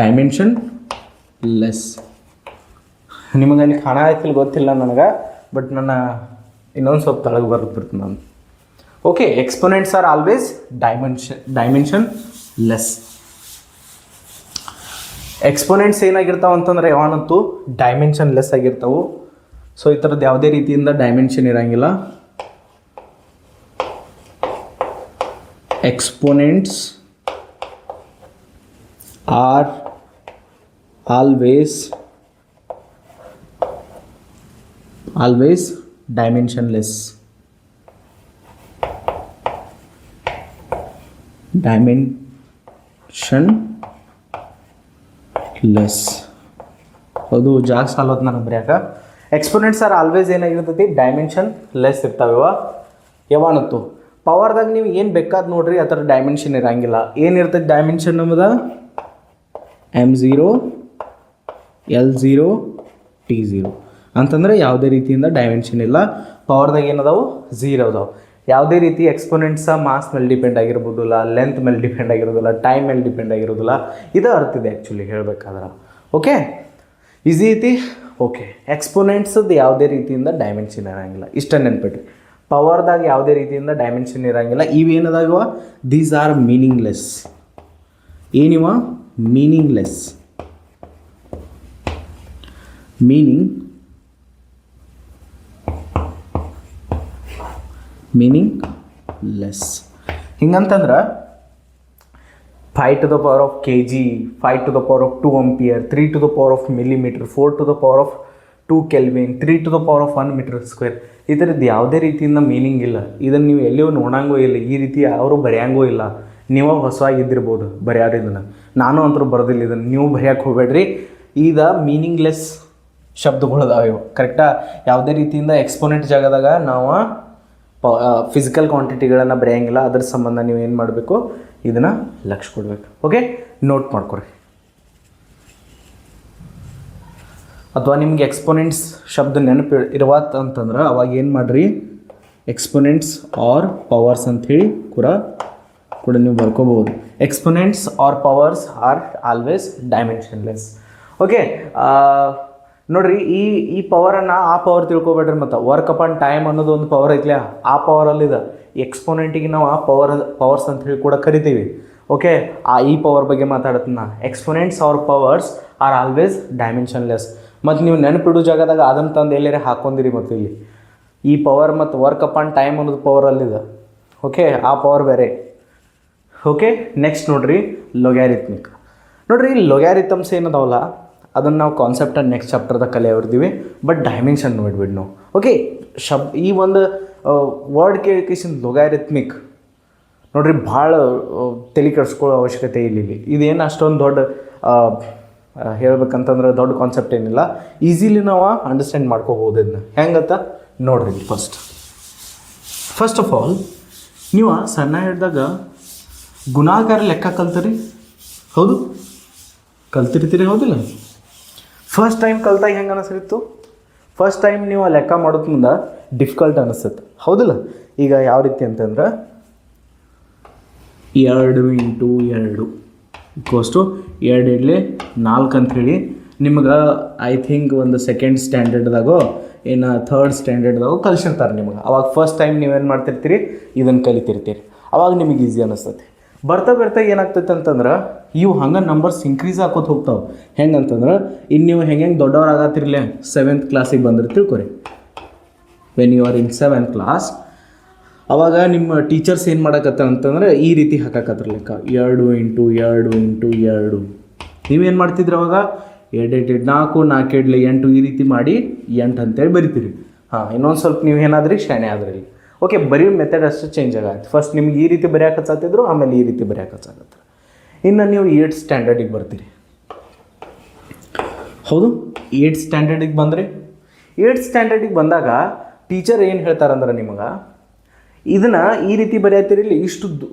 [SPEAKER 1] ಡೈಮೆನ್ಷನ್ಲೆಸ್. ನಿಮಗೆ ಅಲ್ಲಿ ಕಾಣ ಆಯ್ತಿಲ್ಲ ಗೊತ್ತಿಲ್ಲ ನನಗೆ, ಬಟ್ ನನ್ನ ಇನ್ನೊಂದು ಸ್ವಲ್ಪ ತಳಗೆ ಬರ್ತೀನಿ ನಾನು. Okay, exponents are always dimensionless. Exponents ಏನಾಗಿರ್ತಾವೆ ಅಂತಂದ್ರೆ ಯಾವತ್ತೂ ಡೈಮೆನ್ಷನ್ಲೆಸ್ ಆಗಿರ್ತಾವೆ. ಸೊ ಈ ಥರದ್ದು ಯಾವುದೇ ರೀತಿಯಿಂದ ಡೈಮೆನ್ಷನ್ ಇರೋಂಗಿಲ್ಲ. Exponents are always dimensionless. Dimensionless. ಅದು ಜಾಸ್ತಿ ಸಾಲೋದು ನನಗೆ ಬರೆಯಾಕ. ಎಕ್ಸ್ಪೋನೆಂಟ್ಸ್ ಆರ್ ಆಲ್ವೇಸ್ ಏನಾಗಿರ್ತೈತಿ, ಡೈಮೆನ್ಷನ್ ಲೆಸ್ ಇರ್ತಾವ. ಯಾವನತ್ತು ಪವರ್ದಾಗ ನೀವು ಏನು ಬೇಕಾದ ನೋಡ್ರಿ ಆ ಥರ ಡೈಮೆನ್ಷನ್ ಇರೋಂಗಿಲ್ಲ. ಏನಿರ್ತೈತಿ ಡೈಮೆನ್ಷನ್ ನಮ್ಮದು M0 L0 T0 ಅಂತಂದರೆ ಯಾವುದೇ ರೀತಿಯಿಂದ ಡೈಮೆನ್ಷನ್ ಇಲ್ಲ. ಪವರ್ದಾಗ ಏನದಾವು, ಝೀರೋ ಅದಾವೆ. ಯಾವುದೇ ರೀತಿ ಎಕ್ಸ್ಪೋನೆಂಟ್ಸ ಮಾಸ್ ಮೇಲೆ ಡಿಪೆಂಡ್ ಆಗಿರ್ಬೋದಿಲ್ಲ, ಲೆಂತ್ ಮೇಲೆ ಡಿಪೆಂಡ್ ಆಗಿರೋದಿಲ್ಲ, ಟೈಮ್ ಮೇಲೆ ಡಿಪೆಂಡ್ ಆಗಿರೋದಿಲ್ಲ. ಇದು ಅರ್ಥ ಇದೆ ಆ್ಯಕ್ಚುಲಿ ಹೇಳಬೇಕಾದ್ರೆ. ಓಕೆ, ಈಸಿ ಐತಿ. ಓಕೆ, ಎಕ್ಸ್ಪೋನೆಂಟ್ಸದ್ದು ಯಾವುದೇ ರೀತಿಯಿಂದ ಡೈಮೆನ್ಷನ್ ಇರೋಂಗಿಲ್ಲ, ಇಷ್ಟ ನೆನ್ಪಿಟ್ರಿ. ಪವರ್ದಾಗ ಯಾವುದೇ ರೀತಿಯಿಂದ ಡೈಮೆನ್ಷನ್ ಇರೋಂಗಿಲ್ಲ. ಇವೇನದಾವ, ದೀಸ್ ಆರ್ ಮೀನಿಂಗ್ಲೆಸ್. ಏನಿವ, ಮೀನಿಂಗ್ಲೆಸ್. ಮೀನಿಂಗ್ಲೆಸ್ ಹಿಂಗಂತಂದ್ರೆ 5 to the power of kg, 5 to the power of 2 ampere, 3 to the power of millimeter, 4 to the power of 2 Kelvin, 3 to the power of 1 meter square. ಈ ಥರದ್ದು ಯಾವುದೇ ರೀತಿಯಿಂದ meaning ಇಲ್ಲ. ಇದನ್ನು ನೀವು ಎಲ್ಲಿಯೂ ನೋಡಂಗೂ ಇಲ್ಲ, ಈ ರೀತಿ ಅವರು ಬರೆಯಂಗೂ ಇಲ್ಲ. ನೀವು ಹೊಸವಾಗಿದ್ದಿರ್ಬೋದು ಬರೆಯಾರ ಇದನ್ನು, ನಾನು ಅಂತರೂ ಬರೋದಿಲ್ಲ ಇದನ್ನು. ನೀವು ಬರೆಯೋಕೆ ಹೋಗಬೇಡ್ರಿ. ಈಗ ಮೀನಿಂಗ್ಲೆಸ್ ಶಬ್ದಗಳದಾವೆ ಇವು, ಕರೆಕ್ಟಾ? ಯಾವುದೇ ರೀತಿಯಿಂದ ಎಕ್ಸ್ಪೋನೆಂಟ್ ಜಾಗದಾಗ ನಾವು ಫಿಸಿಕಲ್ ಕ್ವಾಂಟಿಟಿಗಳನ್ನು ಬರೆಯಂಗಿಲ್ಲ. ಅದ್ರ ಸಂಬಂಧ ನೀವು ಏನು ಮಾಡಬೇಕು, ಇದನ್ನು ಲಕ್ಷ್ಯ ಕೊಡಬೇಕು. ಓಕೆ, ನೋಟ್ ಮಾಡ್ಕೊರಿ. ಅಥವಾ ನಿಮ್ಗೆ ಎಕ್ಸ್ಪೋನೆಂಟ್ಸ್ ಶಬ್ದ ನೆನಪು ಇರುವತ್ತು ಅಂತಂದ್ರೆ ಅವಾಗ ಏನು ಮಾಡಿರಿ, ಎಕ್ಸ್ಪೋನೆಂಟ್ಸ್ ಆರ್ ಪವರ್ಸ್ ಅಂಥೇಳಿ ಕೂಡ ನೀವು ಬರ್ಕೋಬೋದು. Exponents are powers are always dimensionless. Okay, ನೋಡಿರಿ, ಈ ಪವರನ್ನು ಆ ಪವರ್ ತಿಳ್ಕೊಬೇಡ್ರಿ. ಮತ್ತು ವರ್ಕ್ ಅಪಾನ್ ಟೈಮ್ ಅನ್ನೋದು ಒಂದು ಪವರ್ ಐತ್ಲ, ಆ ಪವರಲ್ಲಿದೆ. ಎಕ್ಸ್ಪೋನೆಂಟಿಗೆ ನಾವು ಆ ಪವರ್ಸ್ ಅಂತ ಹೇಳಿ ಕೂಡ ಕರಿತೀವಿ. ಓಕೆ, ಈ ಪವರ್ ಬಗ್ಗೆ ಮಾತಾಡ್ತೀನಿ ನಾ. Exponents are powers are always dimensionless. ಮತ್ತು ನೀವು ನೆನಪಿಡೋ ಜಾಗದಾಗ ಅದನ್ನು ತಂದು ಎಲ್ಲೇ ಹಾಕ್ಕೊಂಡಿರಿ. ಮತ್ತು ಇಲ್ಲಿ ಈ ಪವರ್ ಮತ್ತು ವರ್ಕ್ ಅಪಾನ್ ಟೈಮ್ ಅನ್ನೋದು ಪವರಲ್ಲಿದೆ. ಓಕೆ, ಆ ಪವರ್ ಬೇರೆ. ಓಕೆ, ನೆಕ್ಸ್ಟ್ ನೋಡಿರಿ, ಲೊಗ್ಯಾರಿಥಮಿಕ್. ನೋಡಿರಿ, ಲೊಗ್ಯಾರಿಥಮ್ಸ್ ಏನದಾವಲ್ಲ ಅದನ್ನು ನಾವು ಕಾನ್ಸೆಪ್ಟನ್ನು ನೆಕ್ಸ್ಟ್ ಚಾಪ್ಟರ್ದಾಗ ಕಲಿಯೋರ್ದೀವಿ. ಬಟ್ ಡೈಮೆನ್ಷನ್ ನೋಡ್ಬಿಡಿ ನಾವು. ಓಕೆ, ಈ ಒಂದು ವರ್ಡ್ ಕೇಳಿಕೇಶನ್ ಲೊಗ್ಯಾರಿಥಮಿಕ್ ನೋಡಿರಿ, ಭಾಳ ತಲೆ ಕೆಡಿಸ್ಕೊಳ್ಳೋ ಅವಶ್ಯಕತೆ ಇಲ್ಲ. ಇದೇನು ಅಷ್ಟೊಂದು ದೊಡ್ಡ ಹೇಳ್ಬೇಕಂತಂದ್ರೆ ದೊಡ್ಡ ಕಾನ್ಸೆಪ್ಟ್ ಏನಿಲ್ಲ. ಈಸಿಲಿ ನಾವು ಅಂಡರ್ಸ್ಟ್ಯಾಂಡ್ ಮಾಡ್ಕೋಬೋದು ಇದನ್ನ. ಹೆಂಗತ್ತ ನೋಡ್ರಿ. ಫಸ್ಟ್ ಆಫ್ ಆಲ್ ನೀವು ಸಣ್ಣ ಹಿಡ್ದಾಗ ಗುಣಾಕಾರ ಲೆಕ್ಕ ಕಲ್ತೀರಿ, ಹೌದು? ಕಲ್ತಿರ್ತೀರಿ, ಹೌದಿಲ್ಲ? ಫಸ್ಟ್ ಟೈಮ್ ಕಲ್ತಾಗ ಹೆಂಗೆ ಅನಿಸ್ತಿತ್ತು? ಫಸ್ಟ್ ಟೈಮ್ ನೀವು ಲೆಕ್ಕ ಮಾಡೋದು ಮುಂದೆ ಡಿಫಿಕಲ್ಟ್ ಅನಿಸುತ್ತೆ, ಹೌದಿಲ್ಲ? ಈಗ ಯಾವ ರೀತಿ ಅಂತಂದ್ರೆ 2 × 2 = 2 ಇಡ್ಲಿ 4 ಅಂಥೇಳಿ ನಿಮ್ಗೆ ಐ ಥಿಂಕ್ ಒಂದು ಸೆಕೆಂಡ್ ಸ್ಟ್ಯಾಂಡರ್ಡ್ದಾಗೋ ಏನು ಥರ್ಡ್ ಸ್ಟ್ಯಾಂಡರ್ಡ್ದಾಗೋ ಕಲಿಸಿರ್ತಾರೆ ನಿಮ್ಗೆ. ಅವಾಗ ಫಸ್ಟ್ ಟೈಮ್ ನೀವೇನು ಮಾಡ್ತಿರ್ತೀರಿ, ಇದನ್ನು ಕಲಿತಿರ್ತೀರಿ. ಅವಾಗ ನಿಮಗೆ ಈಸಿ ಅನಿಸ್ತೈತಿ. ಬರ್ತಾ ಏನಾಗ್ತೈತೆ ಅಂತಂದ್ರೆ ಇವು ಹಂಗೆ ನಂಬರ್ಸ್ ಇನ್ಕ್ರೀಸ್ ಹಾಕೋತ ಹೋಗ್ತಾವೆ. ಹೆಂಗಂತಂದ್ರೆ ಇನ್ನು ನೀವು ಹೆಂಗೆ ದೊಡ್ಡವ್ರು ಆಗತ್ತಿರಲೇ 7th ಕ್ಲಾಸಿಗೆ ಬಂದ್ರೆ ತಿಳ್ಕೊರಿ. When you are in 7th class, ಅವಾಗ ನಿಮ್ಮ ಟೀಚರ್ಸ್ ಏನು ಮಾಡಕತ್ತಾರ ಅಂತಂದ್ರೆ ಈ ರೀತಿ ಹಾಕಕತ್ರ ಲೆಕ್ಕ 2 × 2 × 2. ನೀವೇನು ಮಾಡ್ತಿದ್ರಿ ಅವಾಗ 2 4 4 8 ಈ ರೀತಿ ಮಾಡಿ 8 ಅಂತೇಳಿ ಬರಿತೀರಿ. ಇನ್ನೊಂದು ಸ್ವಲ್ಪ ನೀವು ಏನಾದ್ರಿ ಶಾಣೆ ಆದ್ರಿ. ಓಕೆ, ಬರೀ ಮೆಥಡ್ ಅಷ್ಟು ಚೇಂಜ್ ಆಗತ್ತೆ. ಫಸ್ಟ್ ನಿಮ್ಗೆ ಈ ರೀತಿ ಬರೆಯಕ್ಕೆ ಹಚ್ಚಾತಿದ್ರು, ಆಮೇಲೆ ಈ ರೀತಿ ಬರೆಯಕ್ಕೆ ಹಚ್ಚಾಕತ್ತಾರೆ. ಇನ್ನು ನೀವು 8th ಸ್ಟ್ಯಾಂಡರ್ಡಿಗೆ ಬರ್ತೀರಿ, ಹೌದು? 8th ಸ್ಟ್ಯಾಂಡರ್ಡಿಗೆ ಬಂದರೆ 8th ಸ್ಟ್ಯಾಂಡರ್ಡಿಗೆ ಬಂದಾಗ ಟೀಚರ್ ಏನು ಹೇಳ್ತಾರಂದ್ರೆ ನಿಮಗೆ ಇದನ್ನು ಈ ರೀತಿ ಬರೆಯತ್ತೀರಿ. ಇಲ್ಲಿ ಇಷ್ಟು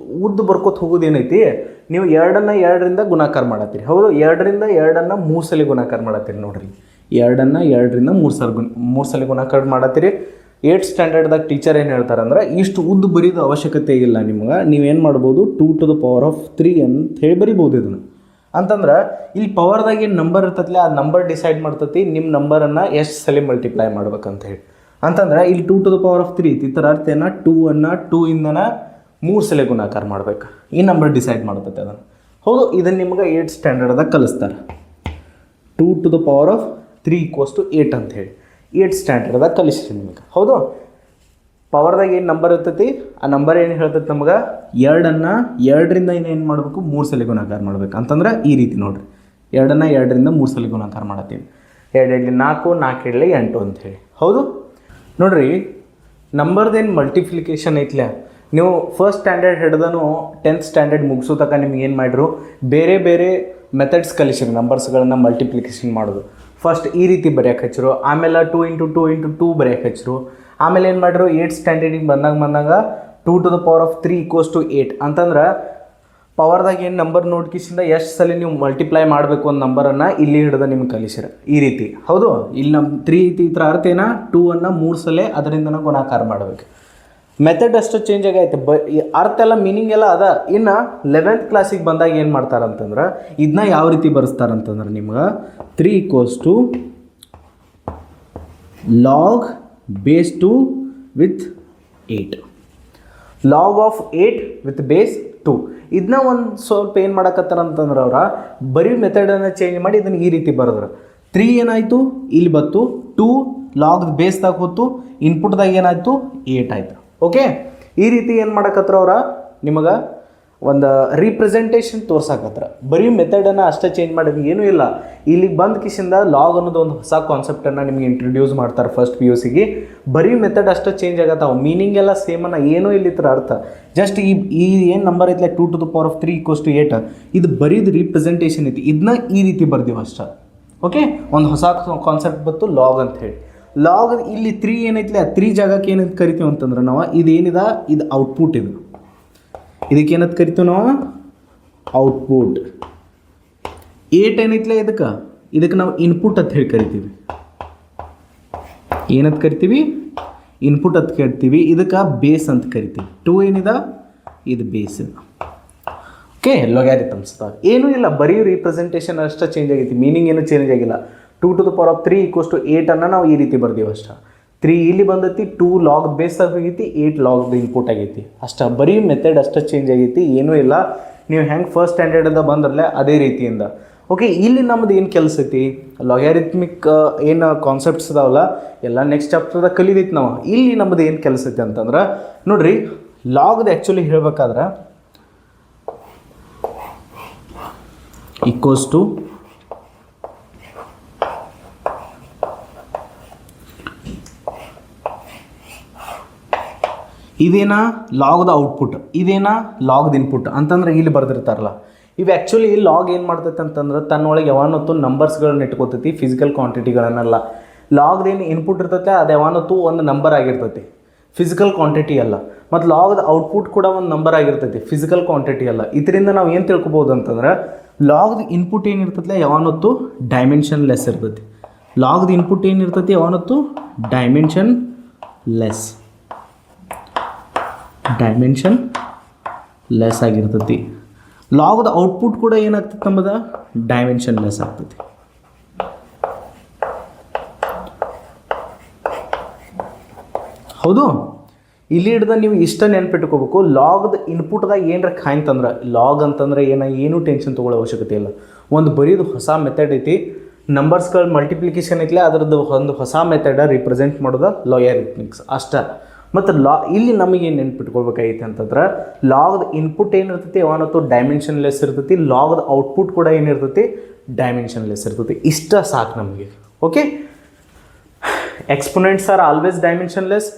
[SPEAKER 1] ಉದ್ದು ಬರ್ಕೋತ ಹೋಗೋದೇನೈತಿ, ನೀವು 2 × 2 ಗುಣಾಕಾರ ಮಾಡತ್ತೀರಿ, ಹೌದು? 2 ರಿಂದ 2 3 ಸಲ ಗುಣಾಕಾರ ಮಾಡತ್ತೀರಿ. ನೋಡಿರಿ, 2 ನ್ನ 2 ರಿಂದ 3 ಸಲ ಗುಣಾಕಾರ ಮಾಡತ್ತೀರಿ. 8th ಸ್ಟ್ಯಾಂಡರ್ಡ್ದಾಗ ಟೀಚರ್ ಏನು ಹೇಳ್ತಾರಂದ್ರೆ ಇಷ್ಟು ಉದ್ದು ಬರೀದು ಅವಶ್ಯಕತೆ ಇಲ್ಲ ನಿಮ್ಗೆ. ನೀವೇನು ಮಾಡ್ಬೋದು, 2 to the power of 3 ಅಂತ ಹೇಳಿ ಬರಿಬೋದು ಇದನ್ನು. ಅಂತಂದ್ರೆ ಇಲ್ಲಿ ಪವರ್ದಾಗ ಏನು ನಂಬರ್ ಇರ್ತೈತಿಲ್ಲ, ಆ ನಂಬರ್ ಡಿಸೈಡ್ ಮಾಡ್ತೈತಿ ನಿಮ್ಮ ನಂಬರನ್ನು ಎಷ್ಟು ಸಲ ಮಲ್ಟಿಪ್ಲೈ ಮಾಡ್ಬೇಕಂತ ಹೇಳಿ. ಅಂತಂದ್ರೆ ಇಲ್ಲಿ 2 to the power of 3 ಐತಿ. ಇದರ ಅರ್ಥ ಏನ, 2 ಇಂದನ 3 ಸಲ ಗುಣಾಕಾರ ಮಾಡ್ಬೇಕು. ಈ ನಂಬರ್ ಡಿಸೈಡ್ ಮಾಡ್ತೈತೆ ಅದನ್ನು, ಹೌದು? ಇದನ್ನು ನಿಮ್ಗೆ 8th ಸ್ಟ್ಯಾಂಡರ್ಡ್ದಾಗ ಕಲಿಸ್ತಾರೆ. 2 to the power of 3 = 8 ಅಂತ ಹೇಳಿ 8th ಸ್ಟ್ಯಾಂಡರ್ಡ್ದಾಗ ಕಲಿಸ್ರಿ ನಿಮಗೆ, ಹೌದು? ಪವರ್ದಾಗ ಏನು ನಂಬರ್ ಇರ್ತೈತಿ, ಆ ನಂಬರ್ ಏನು ಹೇಳ್ತೈತಿ ನಮ್ಗೆ 2 ನ್ನ 2 ರಿಂದ ಏನು ಮಾಡಬೇಕು, 3 ಸಲ ಗುಣಾಕಾರ ಮಾಡ್ಬೇಕು. ಅಂತಂದ್ರೆ ಈ ರೀತಿ ನೋಡಿರಿ, 2 ನ್ನ 2 ರಿಂದ 3 ಸಲ ಗುಣಾಕಾರ ಮಾಡತ್ತೀವಿ. 2 × 4 4 × 8 ಅಂತ ಹೇಳಿ, ಹೌದು? ನೋಡ್ರಿ, ನಂಬರ್ದೇನು ಮಲ್ಟಿಪ್ಲಿಕೇಶನ್ ಐತ್ಲ, ನೀವು ಫಸ್ಟ್ ಸ್ಟ್ಯಾಂಡರ್ಡ್ ಹಿಡ್ದನು 10th ಸ್ಟ್ಯಾಂಡರ್ಡ್ ಮುಗಿಸೋ ತನಕ ನಿಮ್ಗೆ ಏನು ಮಾಡಿದ್ರು ಬೇರೆ ಬೇರೆ ಮೆಥಡ್ಸ್ ಕಲಿಸಿರು ನಂಬರ್ಸ್ಗಳನ್ನು ಮಲ್ಟಿಪ್ಲಿಕೇಶನ್ ಮಾಡೋದು. ಫಸ್ಟ್ ಈ ರೀತಿ ಬರೆಯೋಕೆ ಹಚ್ಚಿರು, ಆಮೇಲೆ 2 × 2 × 2 ಬರೆಯೋಕೆ ಹಚ್ಚಿರು. ಆಮೇಲೆ ಏನು ಮಾಡಿದ್ರು 8th ಸ್ಟ್ಯಾಂಡರ್ಡಿಗೆ ಬಂದಾಗ 2⁻³ = 8 ಅಂತಂದ್ರೆ ಪವರ್ದಾಗ ಏನು ನಂಬರ್ ನೋಡ್ಕಿಸಿಂದ ಎಷ್ಟು ಸಲ ನೀವು ಮಲ್ಟಿಪ್ಲೈ ಮಾಡಬೇಕು ಒಂದು ನಂಬರನ್ನು ಇಲ್ಲಿ ಹಿಡ್ದು ನಿಮ್ಗೆ ಕಲಿಸಿರ ಈ ರೀತಿ. ಹೌದು, ಇಲ್ಲಿ ನಮ್ಮ 3 ಐತಿ, ಈ ಥರ ಅರ್ಥ ಏನ 2ಅನ್ನು 3 ಸಲ ಅದರಿಂದನೇ ಗುಣಾಕಾರ ಮಾಡಬೇಕು. ಮೆಥಡ್ ಅಷ್ಟು ಚೇಂಜ್ ಆಗೈತೆ, ಅರ್ಥ ಎಲ್ಲ ಮೀನಿಂಗ್ ಎಲ್ಲ ಅದ. ಇನ್ನು 11th ಕ್ಲಾಸಿಗೆ ಬಂದಾಗ ಏನು ಮಾಡ್ತಾರಂತಂದ್ರೆ ಇದನ್ನ ಯಾವ ರೀತಿ ಬರೆಸ್ತಾರಂತಂದ್ರೆ ನಿಮ್ಗೆ 3 = log base 2 with 8. log of 8 with base 2 ಇದನ್ನ ಒಂದು ಸ್ವಲ್ಪ ಏನು ಮಾಡಕತ್ತಾರಂತಂದ್ರೆ ಅವರ ಬರೀ ಮೆಥಡನ್ನು ಚೇಂಜ್ ಮಾಡಿ ಇದನ್ನು ಈ ರೀತಿ ಬರೆದ್ರು. 3 ಏನಾಯಿತು ಇಲ್ಲಿ ಬತ್ತು, 2 ಲಾಗ್ ಬೇಸ್ದಾಗ ಹೋತು, ಇನ್ಪುಟ್ದಾಗ ಏನಾಯಿತು 8 ಆಯಿತು. ಓಕೆ, ಈ ರೀತಿ ಏನು ಮಾಡಕತ್ರ ಅವ್ರ ನಿಮಗೆ ಒಂದು ರೀಪ್ರೆಸೆಂಟೇಷನ್ ತೋರ್ಸಾಕತ್ರ. ಬರೀ ಮೆಥಡನ್ನು ಅಷ್ಟೇ ಚೇಂಜ್ ಮಾಡಿದ್ವಿ, ಏನೂ ಇಲ್ಲ. ಇಲ್ಲಿಗೆ ಬಂದ ಕಿಸಿಂದ ಲಾಗ್ ಅನ್ನೋದು ಒಂದು ಹೊಸ ಕಾನ್ಸೆಪ್ಟನ್ನು ನಿಮಗೆ ಇಂಟ್ರೊಡ್ಯೂಸ್ ಮಾಡ್ತಾರೆ ಫಸ್ಟ್ PUCಗೆ. ಬರೀ ಮೆಥಡ್ ಅಷ್ಟೇ ಚೇಂಜ್ ಆಗತ್ತಾವ, ಮೀನಿಂಗ್ ಎಲ್ಲ ಸೇಮನ್ನ, ಏನೂ ಇಲ್ಲಿ ಥರ ಅರ್ಥ. ಜಸ್ಟ್ ಈ ಏನು ನಂಬರ್ ಐತ್ಲೆ 2⁻³ = 8 ಇದು ಬರೀದು ರೀಪ್ರೆಸೆಂಟೇಷನ್ ಐತಿ, ಇದನ್ನ ಈ ರೀತಿ ಬರ್ದೀವಿ ಅಷ್ಟೇ. ಓಕೆ, ಒಂದು ಹೊಸ ಕಾನ್ಸೆಪ್ಟ್ ಬಂತು ಲಾಗ್ ಅಂತ ಹೇಳಿ. ಲಾಗ್ ಇಲ್ಲಿ 3 ಏನೈತಿಲ್ಲ 3 ಜಾಗಕ್ಕೆ ಏನಂತ ಕರಿತೀವಿ ಅಂತಂದ್ರೆ ನಾವು ಇದೇನಿದೆ ಇದು ಔಟ್ಪುಟ್, ಇದಕ್ಕೆ ಏನಂತ ಕರಿತೀವಿ ನಾವು ಔಟ್ಪುಟ್. 8 ಏನೈತಿಲ್ಲ ಇದಕ್ಕೆ ನಾವು ಇನ್ಪುಟ್ ಅಂತ ಹೇಳಿ ಕರಿತೀವಿ. ಏನಂತ ಕರಿತೀವಿ? ಇನ್ಪುಟ್ ಅಂತ ಕರಿತೀವಿ. ಇದಕ್ಕೆ ಬೇಸ್ ಅಂತ ಕರಿತೀವಿ. 2 ಏನಿದೆ ಇದು ಬೇಸ್. ಓಕೆ, ಲೊಗ್ಯಾರಿಥಮ್ಸ್ದಾಗ ಏನೂ ಇಲ್ಲ, ಬರೀ ರೀಪ್ರೆಸೆಂಟೇಷನ್ ಅಷ್ಟೇ ಚೇಂಜ್ ಆಗೈತಿ, ಮೀನಿಂಗ್ ಏನೂ ಚೇಂಜ್ ಆಗಿಲ್ಲ. 2⁻³ = 8 ಅನ್ನು ನಾವು ಈ ರೀತಿ ಬರ್ದೀವಿ ಅಷ್ಟೇ. 3 ಇಲ್ಲಿ ಬಂದೈತಿ, 2 ಲಾಗ್ ಬೇಸ್ದಾಗ ಹೋಗೈತಿ, 8 ಲಾಗ್ ಇನ್ಪುಟ್ ಆಗೈತಿ ಅಷ್ಟೇ. ಬರೀ ಮೆಥಡ್ ಅಷ್ಟೇ ಚೇಂಜ್ ಆಗೈತಿ, ಏನೂ ಇಲ್ಲ. ನೀವು ಹೆಂಗೆ ಫಸ್ಟ್ ಸ್ಟ್ಯಾಂಡರ್ಡಿಂದ ಬಂದ್ರಲ್ಲ ಅದೇ ರೀತಿಯಿಂದ. ಓಕೆ, ಇಲ್ಲಿ ನಮ್ಮದು ಏನು ಕೆಲಸ ಐತಿ, ಲಾಗ್ಯಾರಿಥಮಿಕ್ ಏನು ಕಾನ್ಸೆಪ್ಟ್ಸ್ ಅದಾವಲ್ಲ ಎಲ್ಲ ನೆಕ್ಸ್ಟ್ ಚಾಪ್ಟರ್ದಾಗ ಕಲಿದೈತಿ ನಾವು. ಇಲ್ಲಿ ನಮ್ಮದು ಏನು ಕೆಲಸ ಐತಿ ಅಂತಂದ್ರೆ ನೋಡಿರಿ, ಲಾಗ್ದು ಆ್ಯಕ್ಚುಲಿ ಹೇಳ್ಬೇಕಾದ್ರೆ = ಇದೇನಾ ಲಾಗ್ದ ಔಟ್ಪುಟ್, ಇದೇನಾ ಲಾಗ್ದ ಇನ್ಪುಟ್ ಅಂತಂದ್ರೆ ಇಲ್ಲಿ ಬರೆದಿರ್ತಾರಲ್ಲ. ಇವು ಆ್ಯಕ್ಚುಲಿ ಲಾಗ್ ಏನು ಮಾಡ್ತೈತೆ ಅಂತಂದ್ರೆ ತನ್ನೊಳಗೆ ಯಾವತ್ತೂ ನಂಬರ್ಸ್ಗಳನ್ನ ಇಟ್ಕೋತೈತಿ, ಫಿಸಿಕಲ್ ಕ್ವಾಂಟಿಟಿಗಳನ್ನೆಲ್ಲ. ಲಾಗ್ದೇನು ಇನ್ಪುಟ್ ಇರ್ತೈತೆ ಅದು ಯಾವತ್ತೂ ಒಂದು ನಂಬರ್ ಆಗಿರ್ತೈತಿ, ಫಿಸಿಕಲ್ ಕ್ವಾಂಟಿಟಿ ಅಲ್ಲ. ಮತ್ತು ಲಾಗ್ದ ಔಟ್ಪುಟ್ ಕೂಡ ಒಂದು ನಂಬರ್ ಆಗಿರ್ತೈತಿ, ಫಿಸಿಕಲ್ ಕ್ವಾಂಟಿಟಿ ಅಲ್ಲ. ಇದರಿಂದ ನಾವು ಏನು ತಿಳ್ಕೊಬೋದು ಅಂತಂದ್ರೆ ಲಾಗ್ದ ಇನ್ಪುಟ್ ಏನಿರ್ತೈತೆ ಯಾವತ್ತೂ ಡೈಮೆನ್ಷನ್ ಲೆಸ್ ಇರ್ತೈತಿ. ಲಾಗ್ದ ಇನ್ಪುಟ್ ಏನಿರ್ತೈತಿ ಯಾವತ್ತೂ ಡೈಮೆನ್ಷನ್ ಲೆಸ್ ಆಗಿರ್ತೈತಿ. ಲಾಗ್ದ ಔಟ್ಪುಟ್ ಕೂಡ ಏನಾಗ್ತೈತೆ ನಮ್ಮದು ಡೈಮೆನ್ಷನ್ ಲೆಸ್ ಆಗ್ತೈತಿ. ಹೌದು, ಇಲ್ಲಿ ಹಿಡ್ದ ನೀವು ಇಷ್ಟ ನೆನ್ಪಿಟ್ಕೋಬೇಕು. ಲಾಗ್ದ ಇನ್ಪುಟ್ದಾಗ ಏನರ ಕಾಯ್ತಂದ್ರೆ ಲಾಗ್ ಅಂತಂದ್ರೆ ಏನೂ ಟೆನ್ಷನ್ ತೊಗೊಳ್ಳೋ ಅವಶ್ಯಕತೆ ಇಲ್ಲ. ಒಂದು ಬರೀದು ಹೊಸ ಮೆಥಡ್ ಐತಿ, ನಂಬರ್ಸ್ಗಳು ಮಲ್ಟಿಪ್ಲಿಕೇಶನ್ ಐತ್ಲೆ ಅದರದ್ದು ಒಂದು ಹೊಸ ಮೆಥಡ ರಿಪ್ರೆಸೆಂಟ್ ಮಾಡೋದು ಲಾಗ್ಯಾರಿಥಮಿಕ್ಸ್ ಅಷ್ಟೇ. ಮತ್ತು ಇಲ್ಲಿ ನಮಗೇನು ನೆನ್ಪಿಟ್ಕೊಳ್ಬೇಕಾಗೈತೆ ಅಂತಂದ್ರೆ ಲಾಗ್ದ ಇನ್ಪುಟ್ ಏನಿರ್ತೈತಿ ಯಾವತ್ತೂ ಡೈಮೆನ್ಷನ್ ಲೆಸ್ ಇರ್ತೈತಿ, ಲಾಗ್ದ ಔಟ್ಪುಟ್ ಕೂಡ ಏನಿರ್ತೈತಿ ಡೈಮೆನ್ಷನ್ ಲೆಸ್ ಇರ್ತೈತಿ. ಇಷ್ಟ ಸಾಕು ನಮಗೆ. Okay, exponents are always dimensionless.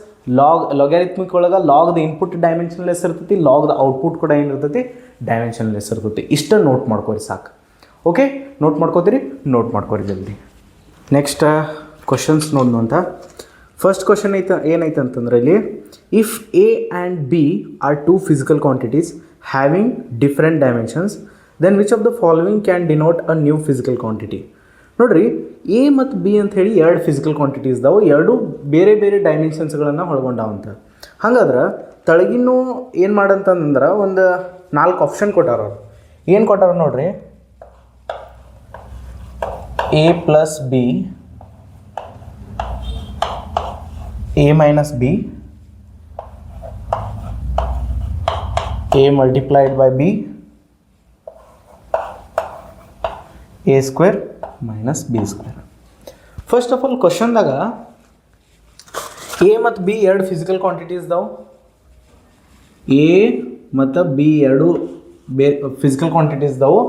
[SPEAKER 1] Logarithmic ಒಳಗೆ ಲಾಗ್ದ ಇನ್ಪುಟ್ ಡೈಮೆನ್ಷನ್ ಲೆಸ್ ಇರ್ತೈತಿ, ಲಾಗ್ದ ಔಟ್ಪುಟ್ ಕೂಡ ಏನಿರ್ತೈತಿ ಡೈಮೆನ್ಷನ್ ಲೆಸ್ ಇರ್ತೈತಿ. ಇಷ್ಟ ನೋಟ್ ಮಾಡ್ಕೊರಿ ಸಾಕು. ಓಕೆ, ನೋಟ್ ಮಾಡ್ಕೊರಿ ಜಲ್ದಿ. ನೆಕ್ಸ್ಟ್ ಕ್ವಶನ್ಸ್ ನೋಡೋಣ ಅಂತ. ಫಸ್ಟ್ ಕ್ವಶನ್ ಏನೈತೆ ಅಂತಂದ್ರೆ ಇಲ್ಲಿ, if A and B are two physical quantities having different dimensions, then which of the following can denote a new physical quantity? ನೋಡ್ರಿ, A ಮತ್ತು B ಅಂತ ಹೇಳಿ 2 ಫಿಸಿಕಲ್ ಕ್ವಾಂಟಿಟೀಸ್ ಇದಾವೆ, 2 ಬೇರೆ ಬೇರೆ ಡೈಮೆನ್ಷನ್ಸ್ಗಳನ್ನು ಒಳಗೊಂಡಾವಂತ. ಹಂಗಾದ್ರೆ ತಳಗಿನ್ನೂ ಏನು ಮಾಡಂತಂದ್ರೆ ಒಂದು 4 ಆಪ್ಷನ್ ಕೊಟ್ಟಾರ. ಅವ್ರು ಏನು ಕೊಟ್ಟಾರ ನೋಡ್ರಿ, A + B, A - B, A multiplied by B, A² - B². First of all ಕ್ವಶನ್ದಾಗ A ಮತ್ತು B 2 ಫಿಸಿಕಲ್ ಕ್ವಾಂಟಿಟೀಸ್ ಇದಾವೆ. A ಮತ್ತು B 2 ಫಿಸಿಕಲ್ ಕ್ವಾಂಟಿಟೀಸ್ ಇದಾವೆ.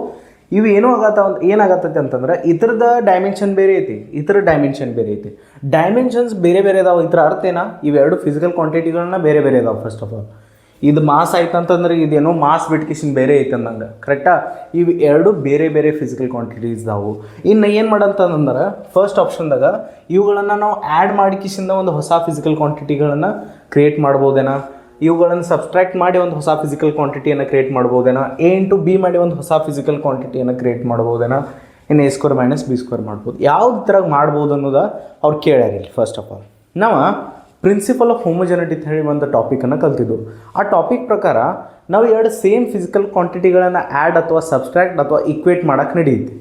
[SPEAKER 1] ಇವು ಏನಾಗತ್ತೈತೆ ಅಂತಂದ್ರೆ ಇದ್ರದ ಡೈಮೆನ್ಷನ್ ಬೇರೆ ಐತಿ, ಇತರ ಡೈಮೆನ್ಷನ್ ಬೇರೆ ಐತಿ. ಡೈಮೆನ್ಷನ್ಸ್ ಬೇರೆ ಬೇರೆ ಇದಾವೆ. ಇದ್ರ ಅರ್ಥ ಏನ, ಇವೆರಡು ಫಿಸಿಕಲ್ ಕ್ವಾಂಟಿಟಿಗಳನ್ನ ಬೇರೆ ಬೇರೆ ಇದಾವೆ. ಫಸ್ಟ್ ಆಫ್ ಆಲ್ ಇದು ಮಾಸ್ ಆಯ್ತಂತಂದ್ರೆ ಇದೇನೋ ಮಾಸ್ ಬಿಟ್ಕಿಶನ್ ಬೇರೆ ಐತಂದಂಗೆ ಕರೆಕ್ಟಾ. ಇವು ಎರಡು ಬೇರೆ ಬೇರೆ ಫಿಸಿಕಲ್ ಕ್ವಾಂಟಿಟೀಸ್ ಇದಾವು. ಇನ್ನು ಏನು ಮಾಡಂತಂದ್ರೆ ಫಸ್ಟ್ ಆಪ್ಷನ್ದಾಗ ಇವುಗಳನ್ನು ನಾವು ಆ್ಯಡ್ ಮಾಡಿಕಿಸಿಂದ ಒಂದು ಹೊಸ ಫಿಸಿಕಲ್ ಕ್ವಾಂಟಿಟಿಗಳನ್ನು ಕ್ರಿಯೇಟ್ ಮಾಡ್ಬೋದೇನಾ, ಇವುಗಳನ್ನು ಸಬ್ಸ್ಟ್ರಾಕ್ಟ್ ಮಾಡಿ ಒಂದು ಹೊಸ ಫಿಸಿಕಲ್ ಕ್ವಾಂಟಿಟಿಯನ್ನು ಕ್ರಿಯೇಟ್ ಮಾಡ್ಬೋದೇನಾ, ಎ ಇಂಟು ಬಿ ಮಾಡಿ ಒಂದು ಹೊಸ ಫಿಸಿಕಲ್ ಕ್ವಾಂಟಿಟಿಯನ್ನು ಕ್ರಿಯೇಟ್ ಮಾಡ್ಬೋದೇನಾ, ಇನ್ನು a square minus B square ಮಾಡ್ಬೋದು. ಯಾವ್ದು ಥರ ಮಾಡ್ಬೋದು ಅನ್ನೋದು ಅವ್ರು ಕೇಳ್ಯಾರಿಲ್ಲ. ಫಸ್ಟ್ ಆಫ್ ಆಲ್ ನಾವು ಪ್ರಿನ್ಸಿಪಲ್ ಆಫ್ ಹೋಮೋಜೆನಿಟಿ ಅಂತ ಹೇಳಿ ಒಂದು ಟಾಪಿಕನ್ನು ಕಲ್ತಿದ್ದು. ಆ ಟಾಪಿಕ್ ಪ್ರಕಾರ ನಾವು ಎರಡು ಸೇಮ್ ಫಿಸಿಕಲ್ ಕ್ವಾಂಟಿಟಿಗಳನ್ನು ಆ್ಯಡ್ ಅಥವಾ ಸಬ್ಸ್ಟ್ರಾಕ್ಟ್ ಅಥವಾ ಇಕ್ವೇಟ್ ಮಾಡೋಕ್ಕೆ ನಡೆಯುತ್ತೆ.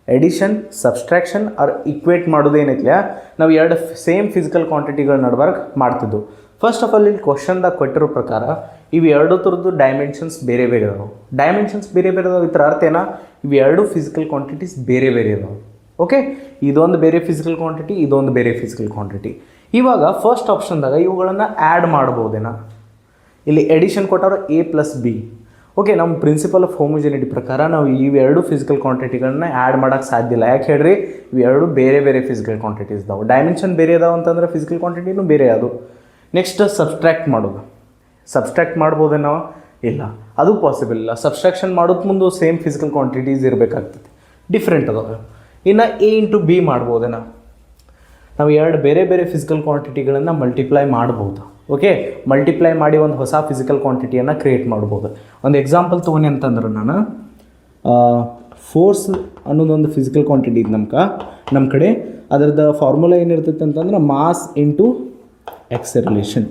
[SPEAKER 1] ಎಡಿಷನ್, ಸಬ್ಸ್ಟ್ರಾಕ್ಷನ್ ಆರ್ ಇಕ್ವೇಟ್ ಮಾಡೋದು ಏನೈತಿಲ್ಲ, ನಾವು ಎರಡು ಸೇಮ್ ಫಿಸಿಕಲ್ ಕ್ವಾಂಟಿಟಿಗಳ ನಡ್ಬರ್ಕ್ ಮಾಡ್ತಿದ್ದು. ಫಸ್ಟ್ ಆಫ್ ಆಲ್ ಇಲ್ಲಿ ಕ್ವಶನ್ದಾಗ ಕೊಟ್ಟಿರೋ ಪ್ರಕಾರ ಇವು ಎರಡು ಥರದ್ದು ಡೈಮೆನ್ಷನ್ಸ್ ಬೇರೆ ಬೇರೆ ಇದಾವೆ. ಡೈಮೆನ್ಷನ್ಸ್ ಬೇರೆ ಬೇರೆ ಇದಾವೆ, ಇದ್ರ ಅರ್ಥ ಏನ, ಇವು ಎರಡು ಫಿಸಿಕಲ್ ಕ್ವಾಂಟಿಟೀಸ್ ಬೇರೆ ಬೇರೆ ಇದಾವೆ. ಓಕೆ, ಇದೊಂದು ಬೇರೆ ಫಿಸಿಕಲ್ ಕ್ವಾಂಟಿಟಿ, ಇದೊಂದು ಬೇರೆ ಫಿಸಿಕಲ್ ಕ್ವಾಂಟಿಟಿ. ಇವಾಗ ಫಸ್ಟ್ ಆಪ್ಷನ್ದಾಗ ಇವುಗಳನ್ನು ಆ್ಯಡ್ ಮಾಡ್ಬೋದೇನಾ, ಇಲ್ಲಿ ಎಡಿಷನ್ ಕೊಟ್ಟವ್ರು a ಪ್ಲಸ್ ಬಿ. ಓಕೆ, ನಮ್ಮ ಪ್ರಿನ್ಸಿಪಲ್ ಆಫ್ ಹೋಮೋಜೆನಿಟಿ ಪ್ರಕಾರ ನಾವು ಇವೆರಡು ಫಿಸಿಕಲ್ ಕ್ವಾಂಟಿಟಿಗಳನ್ನ ಆ್ಯಡ್ ಮಾಡೋಕ್ಕೆ ಸಾಧ್ಯ ಇಲ್ಲ. ಯಾಕೆ ಹೇಳ್ರಿ, ಇವೆರಡು ಬೇರೆ ಬೇರೆ ಫಿಸಿಕಲ್ ಕ್ವಾಂಟಿಟೀಸ್ ಇದಾವೆ. ಡೈಮೆನ್ಷನ್ ಬೇರೆ ಇದಾವೆ ಅಂತಂದ್ರೆ ಫಿಸಿಕಲ್ ಕ್ವಾಂಟಿಟಿನೂ ಬೇರೆ ಅದು. ನೆಕ್ಸ್ಟ್ ಸಬ್ಸ್ಟ್ರಾಕ್ಟ್ ಮಾಡೋದು, ಸಬ್ಸ್ಟ್ರಾಕ್ಟ್ ಮಾಡ್ಬೋದೇನೋ, ಇಲ್ಲ ಅದು ಪಾಸಿಬಲ್ ಇಲ್ಲ. ಸಬ್ಸ್ಟ್ರಾಕ್ಷನ್ ಮಾಡೋದು ಮುಂದೆ ಸೇಮ್ ಫಿಸಿಕಲ್ ಕ್ವಾಂಟಿಟೀಸ್ ಇರಬೇಕಾಗ್ತದೆ, ಡಿಫ್ರೆಂಟ್ ಅದಾವೆ. ಇನ್ನು a ಇಂಟು ಬಿ ಮಾಡ್ಬೋದೇನೋ, ನಾವು ಎರಡು ಬೇರೆ ಬೇರೆ ಫಿಸಿಕಲ್ ಕ್ವಾಂಟಿಟಿಗಳನ್ನು ಮಲ್ಟಿಪ್ಲೈ ಮಾಡ್ಬೋದು. ಓಕೆ, ಮಲ್ಟಿಪ್ಲೈ ಮಾಡಿ ಒಂದು ಹೊಸ ಫಿಸಿಕಲ್ ಕ್ವಾಂಟಿಟಿಯನ್ನು ಕ್ರಿಯೇಟ್ ಮಾಡ್ಬೋದು. ಒಂದು ಎಕ್ಸಾಂಪಲ್ ತೊಗೊಂಡು ಅಂತಂದ್ರೆ ನಾನು ಫೋರ್ಸ್ ಅನ್ನೋದೊಂದು ಫಿಸಿಕಲ್ ಕ್ವಾಂಟಿಟಿ ಇದೆ ನಮ್ಮ ಕಡೆ. ಅದರದ್ದು ಫಾರ್ಮುಲಾ ಏನಿರ್ತೈತೆ ಅಂತಂದ್ರೆ ಮಾಸ್ ಇಂಟು ಎಕ್ಸೆಲರೇಷನ್.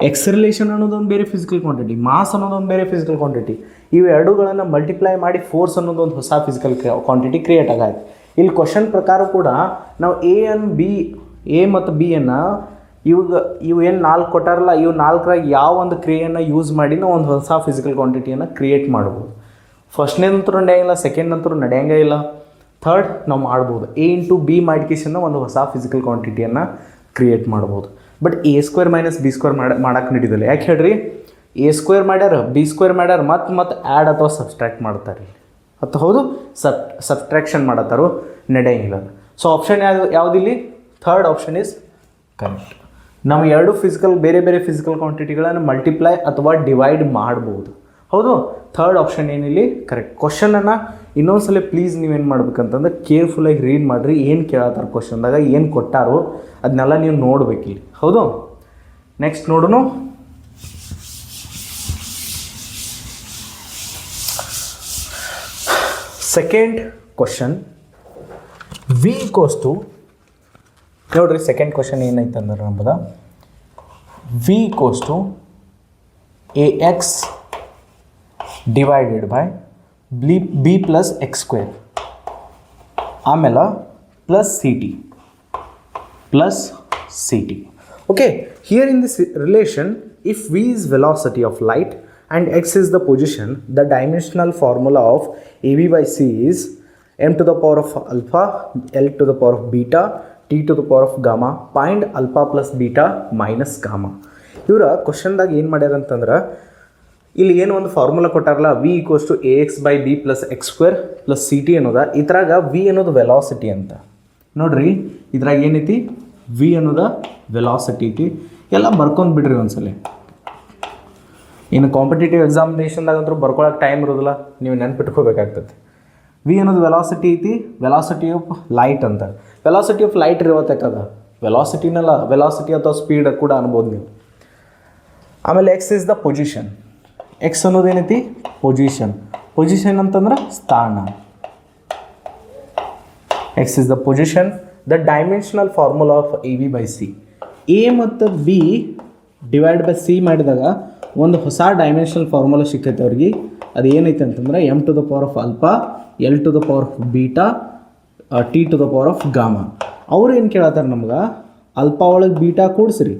[SPEAKER 1] ಎಕ್ಸೆಲರೇಷನ್ ಅನ್ನೋದೊಂದು ಬೇರೆ ಫಿಸಿಕಲ್ ಕ್ವಾಂಟಿಟಿ, ಮಾಸ್ ಅನ್ನೋದೊಂದು ಬೇರೆ ಫಿಸಿಕಲ್ ಕ್ವಾಂಟಿಟಿ. ಇವು ಎರಡುಗಳನ್ನು ಮಲ್ಟಿಪ್ಲೈ ಮಾಡಿ ಫೋರ್ಸ್ ಅನ್ನೋದೊಂದು ಹೊಸ ಫಿಸಿಕಲ್ ಕ್ವಾಂಟಿಟಿ ಕ್ರಿಯೇಟ್ ಆಗೈತೆ. ಇಲ್ಲಿ ಕ್ವಶನ್ ಪ್ರಕಾರ ಕೂಡ ನಾವು ಎ ಮತ್ತು ಬಿಯನ್ನು ಇವು ಏನು 4 ಕೊಟ್ಟಾರಲ್ಲ, ಇವು 4ರಾಗ ಯಾವ ಒಂದು ಕ್ರಿಯೆಯನ್ನು ಯೂಸ್ ಮಾಡಿ ನಾವು ಒಂದು ಹೊಸ ಫಿಸಿಕಲ್ ಕ್ವಾಂಟಿಟಿಯನ್ನು ಕ್ರಿಯೇಟ್ ಮಾಡ್ಬೋದು. ಫಸ್ಟ್ನೇದಂತರೂ ನಡೆಯಂಗಿಲ್ಲ, ಸೆಕೆಂಡ್ನಂತರೂ ನಡೆಯಂಗೇ ಇಲ್ಲ, ಥರ್ಡ್ ನಾವು ಮಾಡ್ಬೋದು. a ಇಂಟು ಬಿ ಮಾಡಿಕೇಶನ್ನ ಒಂದು ಹೊಸ ಫಿಸಿಕಲ್ ಕ್ವಾಂಟಿಟಿಯನ್ನು ಕ್ರಿಯೇಟ್ ಮಾಡ್ಬೋದು. But a square minus B square ಮಾಡೋಕ್ಕೆ ನಡೀದಿಲ್ಲ. ಯಾಕೆ ಹೇಳ್ರಿ, a ಸ್ಕ್ವೇರ್ ಮಾಡ್ಯಾರ, ಬಿ ಸ್ಕ್ವೇರ್ ಮಾಡ್ಯಾರ, ಮತ್ತು ಆ್ಯಡ್ ಅಥವಾ ಸಬ್ಸ್ಟ್ರಾಕ್ಟ್ ಮಾಡ್ತಾರೆ. ಅಥವಾ ಹೌದು, ಸಬ್ಸ್ಟ್ರಾಕ್ಷನ್ ಮಾಡತ್ತಾರೋ, ನಡೆಯಂಗಿಲ್ಲ. ಸೊ ಆಪ್ಷನ್ ಯಾವುದಿಲ್ಲಿ, ಥರ್ಡ್ ಆಪ್ಷನ್ ಈಸ್ ಕರೆಕ್ಟ್. ನಾವು ಎರಡು ಬೇರೆ ಬೇರೆ ಫಿಸಿಕಲ್ ಕ್ವಾಂಟಿಟಿಗಳನ್ನು ಮಲ್ಟಿಪ್ಲೈ ಅಥವಾ ಡಿವೈಡ್ ಮಾಡ್ಬೋದು. ಹೌದು, ಥರ್ಡ್ ಆಪ್ಷನ್ ಏನಿಲ್ಲಿ ಕರೆಕ್ಟ್. ಕ್ವಶನನ್ನು ಇನ್ನೊಂದ್ಸಲ ಪ್ಲೀಸ್ ನೀವೇನು ಮಾಡ್ಬೇಕಂತಂದ್ರೆ ಕೇರ್ಫುಲ್ಲಾಗಿ ರೀಡ್ ಮಾಡಿರಿ. ಏನು ಕೇಳತ್ತಾರ ಕ್ವಶನ್ದಾಗ, ಏನು ಕೊಟ್ಟಾರೋ ಅದನ್ನೆಲ್ಲ ನೀವು ನೋಡ್ಬೇಕಿಲ್ಲಿ. ಹೌದು, ನೆಕ್ಸ್ಟ್ ನೋಡೋಣ. Second question, V equals to, ನೋಡ್ರಿ ಸೆಕೆಂಡ್ ಕ್ವಶನ್ ಏನೈತೆ ಅಂದ್ರೆ ನಮ್ಮದ V equals to ax divided by B plus X square, ಆಮೇಲೆ plus C T. Okay, here in this relation if V is velocity of light and x is the position, the dimensional formula of AB by C is m to the power of alpha, L to the power of beta, T to the power of gamma. Find alpha plus beta minus gamma. ಇವರ ಕ್ವಶನ್ದಾಗ ಏನು ಮಾಡ್ಯಾರ ಅಂತಂದ್ರೆ ಇಲ್ಲಿ ಏನು ಒಂದು formula ಕೊಟ್ಟಾರಲ್ಲ, V equals to ax by b plus X square plus C T ಅನ್ನೋದ. ಇದ್ರಾಗ ವಿ ಅನ್ನೋದು ವೆಲಾಸಿಟಿ ಅಂತ ನೋಡ್ರಿ. ಇದ್ರಾಗ ಏನೈತಿ, ವಿ ಅನ್ನೋದ ವೆಲಾಸಿಟಿ ಐತಿ. ಎಲ್ಲ ಬರ್ಕೊಂಡು ಬಿಡ್ರಿ ಒಂದ್ಸಲ. ಇನ್ನು ಕಾಂಪಿಟೇಟಿವ್ ಎಕ್ಸಾಮಿನೇಷನ್ದಾಗ ಅಂತೂ ಬರ್ಕೊಳಕ್ಕೆ ಟೈಮ್ ಇರೋದಿಲ್ಲ, ನೀವು ನೆನ್ಪಿಟ್ಕೋಬೇಕಾಗ್ತದೆ. ವಿ ಅನ್ನೋದು ವೆಲಾಸಿಟಿ ಐತಿ, ವೆಲಾಸಿಟಿ ಆಫ್ ಲೈಟ್ ಅಂತ. ವೆಲಾಸಿಟಿ ಆಫ್ ಲೈಟ್ ಇರೋತಕ್ಕದ ವೆಲಾಸಿಟಿನಲ್ಲ, ವೆಲಾಸಿಟಿ ಅಥವಾ ಸ್ಪೀಡ್ ಕೂಡ ಅನ್ಬೋದು ನೀವು. ಆಮೇಲೆ X is the position. X ಅನ್ನೋದೇನೈತಿ, ಪೊಸಿಷನ್ ಅಂತಂದ್ರೆ ಸ್ಥಾನ. X is the position. The dimensional formula of A B by C. A ಮತ್ತು ಬಿ ಡಿವೈಡ್ ಬೈ ಸಿ ಮಾಡಿದಾಗ ಒಂದು ಹೊಸ ಡೈಮೆನ್ಷನಲ್ ಫಾರ್ಮುಲಾ ಸಿಕ್ಕೈತೆ ಅವ್ರಿಗೆ. ಅದು ಏನೈತೆ ಅಂತಂದ್ರೆ m to the power of alpha, l to the power of beta, t to the power of gamma. ಅವ್ರು ಏನು ಕೇಳತ್ತಾರೆ ನಮ್ಗೆ, ಅಲ್ಫಾ ಒಳಗೆ ಬೀಟಾ ಕೂಡಿಸ್ರಿ,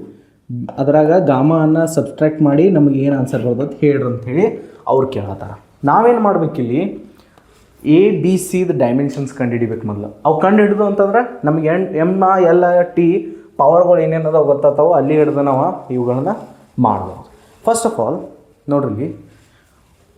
[SPEAKER 1] ಅದ್ರಾಗ ಗಾಮಾನ ಸಬ್ಸ್ಟ್ರಾಕ್ಟ್ ಮಾಡಿ ನಮಗೆ ಏನು ಆನ್ಸರ್ ಬರ್ತದೆ ಹೇಳ್ರಿ ಅಂಥೇಳಿ ಅವ್ರು ಕೇಳತ್ತಾರೆ. ನಾವೇನು ಮಾಡ್ಬೇಕಿಲ್ಲಿ, ಎ ಬಿ ಸಿದ ಡೈಮೆನ್ಷನ್ಸ್ ಕಂಡುಹಿಡಿಬೇಕು ಮೊದಲು. ಅವು ಕಂಡು ಹಿಡಿದು ಅಂತಂದ್ರೆ ನಮಗೆ ಎಮ್ ಎಲ್ ಟಿ ಪವರ್ಗಳು ಏನೇನದ ಗೊತ್ತಾಗ್ತಾವೆ, ಅಲ್ಲಿ ಹಿಡ್ದು ನಾವು ಇವುಗಳನ್ನ ಮಾಡ್ಬೋದು. ಫಸ್ಟ್ ಆಫ್ ಆಲ್ ನೋಡ್ರಿ,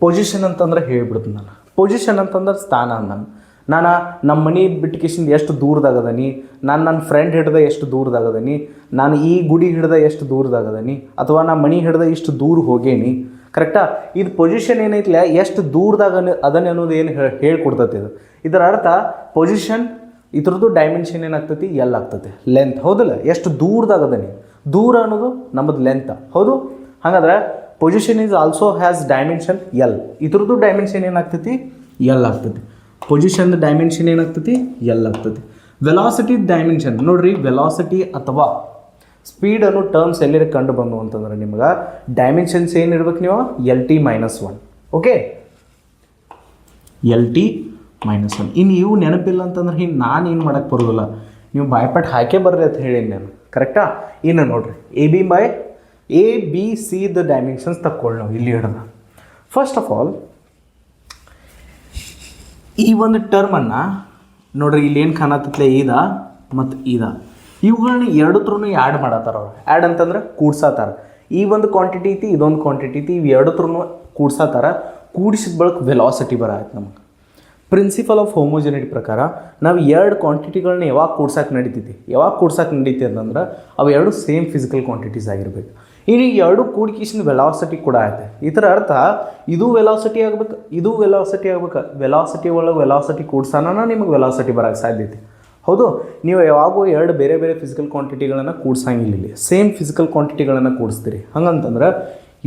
[SPEAKER 1] ಪೊಸಿಷನ್ ಅಂತಂದ್ರೆ ಹೇಳ್ಬಿಡ್ತೀನಿ ನಾನು. ಪೊಸಿಷನ್ ಅಂತಂದ್ರೆ ಸ್ಥಾನ ಅಂದಂಗೆ. ನಾನು ನಮ್ಮ ಮನೆ ಬಿಟ್ಟಿಕಿಸಿಂದ ಎಷ್ಟು ದೂರದಾಗದನಿ, ನಾನು ನನ್ನ ಫ್ರೆಂಡ್ ಹಿಡ್ದ ಎಷ್ಟು ದೂರದಾಗದನಿ, ನಾನು ಈ ಗುಡಿ ಹಿಡ್ದ ಎಷ್ಟು ದೂರದಾಗದನಿ, ಅಥವಾ ನಾ ಮನೆ ಹಿಡ್ದ ಇಷ್ಟು ದೂರ ಹೋಗೇನಿ. ಕರೆಕ್ಟಾ? ಇದು ಪೊಸಿಷನ್ ಏನೈತಿಲ್ಲ ಎಷ್ಟು ದೂರದಾಗ ಅದನ್ನ ಅನ್ನೋದು ಏನು ಹೇಳ್ಕೊಡ್ತೈತಿ ಇದು. ಇದರ ಅರ್ಥ ಪೊಸಿಷನ್ ಇದ್ರದ್ದು ಡೈಮೆನ್ಷನ್ ಏನಾಗ್ತೈತಿ ಎಲ್ ಆಗ್ತೈತಿ, ಲೆಂತ್. ಹೌದಲ್ಲ? ಎಷ್ಟು ದೂರದಾಗದನಿ, ದೂರ ಅನ್ನೋದು ನಮ್ಮದು ಲೆಂತ್. ಹೌದು? ಹಾಗಾದ್ರೆ position is also has dimension L. ಇದ್ರದ್ದು ಡೈಮೆನ್ಷನ್ ಏನಾಗ್ತೈತಿ ಎಲ್ ಆಗ್ತೈತಿ. ಪೊಸಿಷನ್ ಡೈಮೆನ್ಷನ್ ಏನಾಗ್ತೈತಿ ಎಲ್ ಆಗ್ತೈತಿ. ವೆಲಾಸಿಟಿ ಡೈಮೆನ್ಷನ್ ನೋಡ್ರಿ, ವೆಲಾಸಿಟಿ ಅಥವಾ ಸ್ಪೀಡ್ ಅನ್ನೋ ಟರ್ಮ್ಸ್ ಎಲ್ಲರ ಕಂಡು ಬಂದು ಅಂತಂದ್ರೆ ನಿಮ್ಗೆ ಡೈಮೆನ್ಷನ್ಸ್ ಏನು ಇರ್ಬೇಕು ನೀವು LT-1. Okay, LT-1. ಇನ್ನು ಇವು ನೆನಪಿಲ್ಲ ಅಂತಂದ್ರೆ ಹಿಂಗೆ ನಾನು ಏನು ಮಾಡೋಕ್ಕೆ ಬರೋದಿಲ್ಲ, ನೀವು ಬಾಯ್ಪಾಟ್ ಹಾಕೇ ಬರ್ರಿ ಅಂತ ಹೇಳೀನಿ ನಾನು. ಕರೆಕ್ಟಾ? ಇನ್ನು ನೋಡ್ರಿ ಎ ಬಿ ಸಿ ದ ಡೈಮೆನ್ಷನ್ಸ್ ತಕ್ಕೊಳ್ಳಿ ನಾವು ಇಲ್ಲಿ ಹಿಡ್ದು. ಫಸ್ಟ್ ಆಫ್ ಆಲ್ ಈ ಒಂದು ಟರ್ಮನ್ನು ನೋಡ್ರಿ, ಇಲ್ಲಿ ಏನು ಕಾಣತ್ತಲೆ ಇದ ಮತ್ತು ಇದ, ಇವುಗಳನ್ನ ಎರಡು ಥರೂ ಆ್ಯಡ್ ಮಾಡತ್ತಾರ ಅವ್ರು. ಆ್ಯಡ್ ಅಂತಂದ್ರೆ ಕೂಡ್ಸತ್ತಾರ. ಈ ಒಂದು ಕ್ವಾಂಟಿಟಿ ಐತಿ, ಇದೊಂದು ಕ್ವಾಂಟಿಟಿ ಐತಿ, ಇವು ಎರಡು ಥರೂ ಕೂಡ್ಸತ್ತಾರ. ಕೂಡಿಸಿದ ಬಳಕ ವೆಲಾಸಿಟಿ ಬರತ್ತೆ ನಮಗೆ. ಪ್ರಿನ್ಸಿಪಲ್ ಆಫ್ ಹೋಮೋಜೆನಿಟಿ ಪ್ರಕಾರ ನಾವು ಎರಡು ಕ್ವಾಂಟಿಟಿಗಳನ್ನ ಯಾವಾಗ ಕೂಡ್ಸಕ್ಕೆ ನಡೀತೈತಿ ಅಂತಂದ್ರೆ ಅವು ಎರಡು ಸೇಮ್ ಫಿಸಿಕಲ್ ಕ್ವಾಂಟಿಟೀಸ್ ಆಗಿರ್ಬೇಕು. ಇನ್ನು ಎರಡು ಕೂಡಿಕಿಸಿದ ವೆಲಾಸಿಟಿ ಕೂಡ ಆಯ್ತು. ಇದರ ಅರ್ಥ ಇದು ವೆಲಾಸಿಟಿ ಆಗ್ಬೇಕು, ಇದು ವೆಲಾಸಿಟಿ ಆಗ್ಬೇಕು. ವೆಲಾಸಿಟಿ ಒಳಗೆ ವೆಲಾಸಿಟಿ ಕೂಡ್ಸಾನ ನಿಮಗೆ ವೆಲಾಸಿಟಿ ಬರೋಕ್ಕೆ ಸಾಧ್ಯತೆ. ಹೌದು? ನೀವು ಯಾವಾಗೂ ಎರಡು ಬೇರೆ ಬೇರೆ ಫಿಸಿಕಲ್ ಕ್ವಾಂಟಿಟಿಗಳನ್ನು ಕೂಡ್ಸಂಗಿಲ್ಲ. ಇಲ್ಲಿ ಸೇಮ್ ಫಿಸಿಕಲ್ ಕ್ವಾಂಟಿಟಿಗಳನ್ನು ಕೂಡಿಸ್ತೀರಿ. ಹಂಗಂತಂದ್ರೆ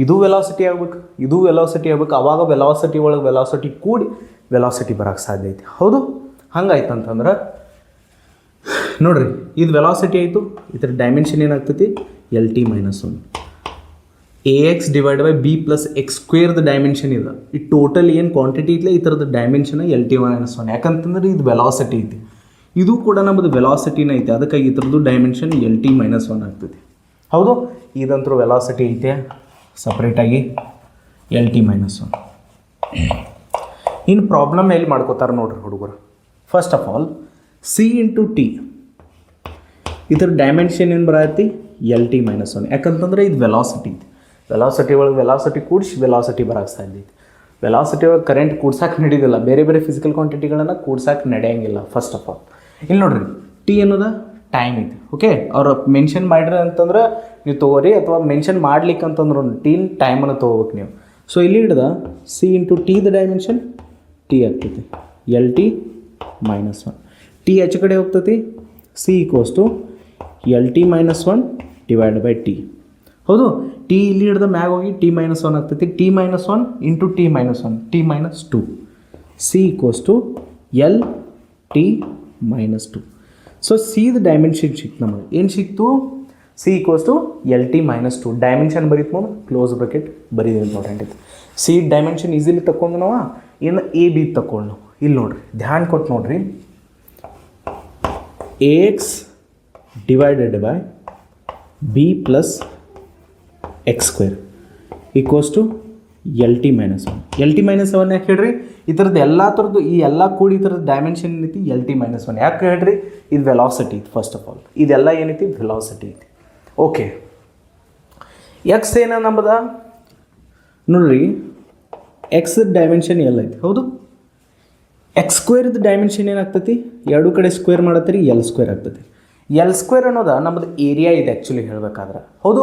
[SPEAKER 1] ಇದು ವೆಲಾಸಿಟಿ ಆಗ್ಬೇಕು, ಇದು ವೆಲಾಸಿಟಿ ಆಗ್ಬೇಕು. ಆವಾಗ ವೆಲಾಸಿಟಿ ಒಳಗೆ ವೆಲಾಸಿಟಿ ಕೂಡಿ ವೆಲಾಸಿಟಿ ಬರೋಕ್ಕೆ ಸಾಧ್ಯ ಐತಿ. ಹೌದು? ಹಂಗಾಯ್ತು ಅಂತಂದ್ರೆ ನೋಡಿರಿ, ಇದು ವೆಲಾಸಿಟಿ ಆಯಿತು, ಇದರ ಡೈಮೆನ್ಷನ್ ಏನಾಗ್ತೈತಿ LT-1. AX / B + x² dimension ಇದೆ. ಈ ಟೋಟಲ್ ಏನು ಕ್ವಾಂಟಿಟಿ ಐತಿಲ್ಲ ಈ ಥರದ ಡೈಮೆನ್ಷನ್ LT-1. ಯಾಕಂತಂದ್ರೆ ಇದು ವೆಲಾಸಿಟಿ ಐತಿ, ಇದು ಕೂಡ ನಮ್ಮದು ವೆಲಾಸಿಟಿನ ಐತೆ. ಅದಕ್ಕಾಗಿ ಈ ಥರದ್ದು ಡೈಮೆನ್ಷನ್ LT-1 ಆಗ್ತೈತಿ. ಹೌದು? ಇದಂತರೂ ವೆಲಾಸಿಟಿ ಐತೆ ಸಪ್ರೇಟಾಗಿ LT-1. ಇನ್ನು ಪ್ರಾಬ್ಲಮ್ ಎಲ್ಲಿ ಮಾಡ್ಕೋತಾರೆ ನೋಡ್ರಿ ಹುಡುಗರು. First of all C × T ಇದರ ಡೈಮೆನ್ಷನ್ ಏನು ಬರತ್ತಿ LT-1. ಯಾಕಂತಂದ್ರೆ ಇದು ವೆಲಾಸಿಟಿ ಐತಿ. ವೆಲಾಸಿಟಿ ಒಳಗೆ ವೆಲಾಸಿಟಿ ಕೂಡಿಸಿ ವೆಲಾಸಿಟಿ ಬರೋಕ್ಕೆ ಸಾಧ್ಯ ಐತಿ. ವೆಲಾಸಿಟಿ ಒಳಗೆ ಕರೆಂಟ್ ಕೂಡ್ಸಕ್ಕೆ ನಡೆಯೋದಿಲ್ಲ, ಬೇರೆ ಬೇರೆ ಫಿಸಿಕಲ್ ಕ್ವಾಂಟಿಟಿಗಳನ್ನು ಕೂಡ್ಸಕ್ಕೆ ನಡೆಯಂಗಿಲ್ಲ. ಫಸ್ಟ್ ಆಫ್ ಆಲ್ ಇಲ್ಲಿ ನೋಡ್ರಿ, ಟಿ ಅನ್ನೋದು ಟೈಮ್ ಐತಿ. ಓಕೆ, ಅವ್ರು ಮೆನ್ಷನ್ ಮಾಡಿರಿ ಅಂತಂದ್ರೆ ನೀವು ತೊಗೋರಿ, ಅಥವಾ ಮೆನ್ಷನ್ ಮಾಡ್ಲಿಕ್ಕೆ ಅಂತಂದ್ರೆ ಟೀನ್ ಟೈಮನ್ನು ತೊಗೋಬೇಕು ನೀವು. ಸೊ ಇಲ್ಲಿ ಹಿಡ್ದ C × T the dimension T ಆಗ್ತೈತಿ LT-1. T ಆಚೆ ಕಡೆ ಹೋಗ್ತೈತಿ, C = LT-1 / T. ಹೌದು? T ಇಲ್ಲಿ ಹಿಡ್ದ ಮ್ಯಾಗ ಹೋಗಿ T-1 ಆಗ್ತೈತಿ. T-1 × T-1 T-2. C = LT-2. So ಸಿದ dimension ಸಿಕ್ತು ನಮಗೆ. ಏನು ಸಿಕ್ತು? C = LT-2. ಡೈಮೆನ್ಷನ್ ಬರೀತು ನೋಡಿ, ಕ್ಲೋಸ್ ಬ್ರಾಕೆಟ್ ಬರೀದು ಇಂಪಾರ್ಟೆಂಟ್ ಐತಿ. ಸಿ ಡೈಮೆನ್ಷನ್ ಈಸಿಲಿ ತಗೊಂಡು ನಾವು ಇನ್ನು AB ತಗೊಂಡು ನಾವು ಇಲ್ಲಿ ನೋಡ್ರಿ, ಧ್ಯಾನ ಕೊಟ್ಟು ನೋಡ್ರಿ. AX / B + x² = LT-1. LT-1 ಯಾಕೆ ಹೇಳ್ರಿ? ಈ ಥರದ್ದು ಎಲ್ಲ ಥರದ್ದು ಈ ಎಲ್ಲ ಕೂಡಿ ಈ ಥರದ್ದು ಡೈಮೆನ್ಷನ್ ಏನೈತಿ LT-1. ಯಾಕೆ ಹೇಳ್ರಿ? ಇದು ವೆಲಾಸಿಟಿ ಐತಿ. ಫಸ್ಟ್ ಆಫ್ ಆಲ್ ಇದೆಲ್ಲ ಏನೈತಿ ವೆಲಾಸಿಟಿ ಐತಿ. ಓಕೆ, ಎಕ್ಸ್ ಏನ ನಮ್ಮದ ನೋಡ್ರಿ, ಎಕ್ಸ್ ಡೈಮೆನ್ಷನ್ ಎಲ್ಲ ಐತಿ. ಹೌದು? x² ಡೈಮೆನ್ಷನ್ ಏನಾಗ್ತೈತಿ? ಎರಡು ಕಡೆ ಸ್ಕ್ವೇರ್ ಮಾಡತ್ತೀರಿ L² ಆಗ್ತೈತಿ. L² ಅನ್ನೋದು ನಮ್ಮದು ಏರಿಯಾ ಇದೆ ಆ್ಯಕ್ಚುಲಿ ಹೇಳ್ಬೇಕಾದ್ರೆ. ಹೌದು?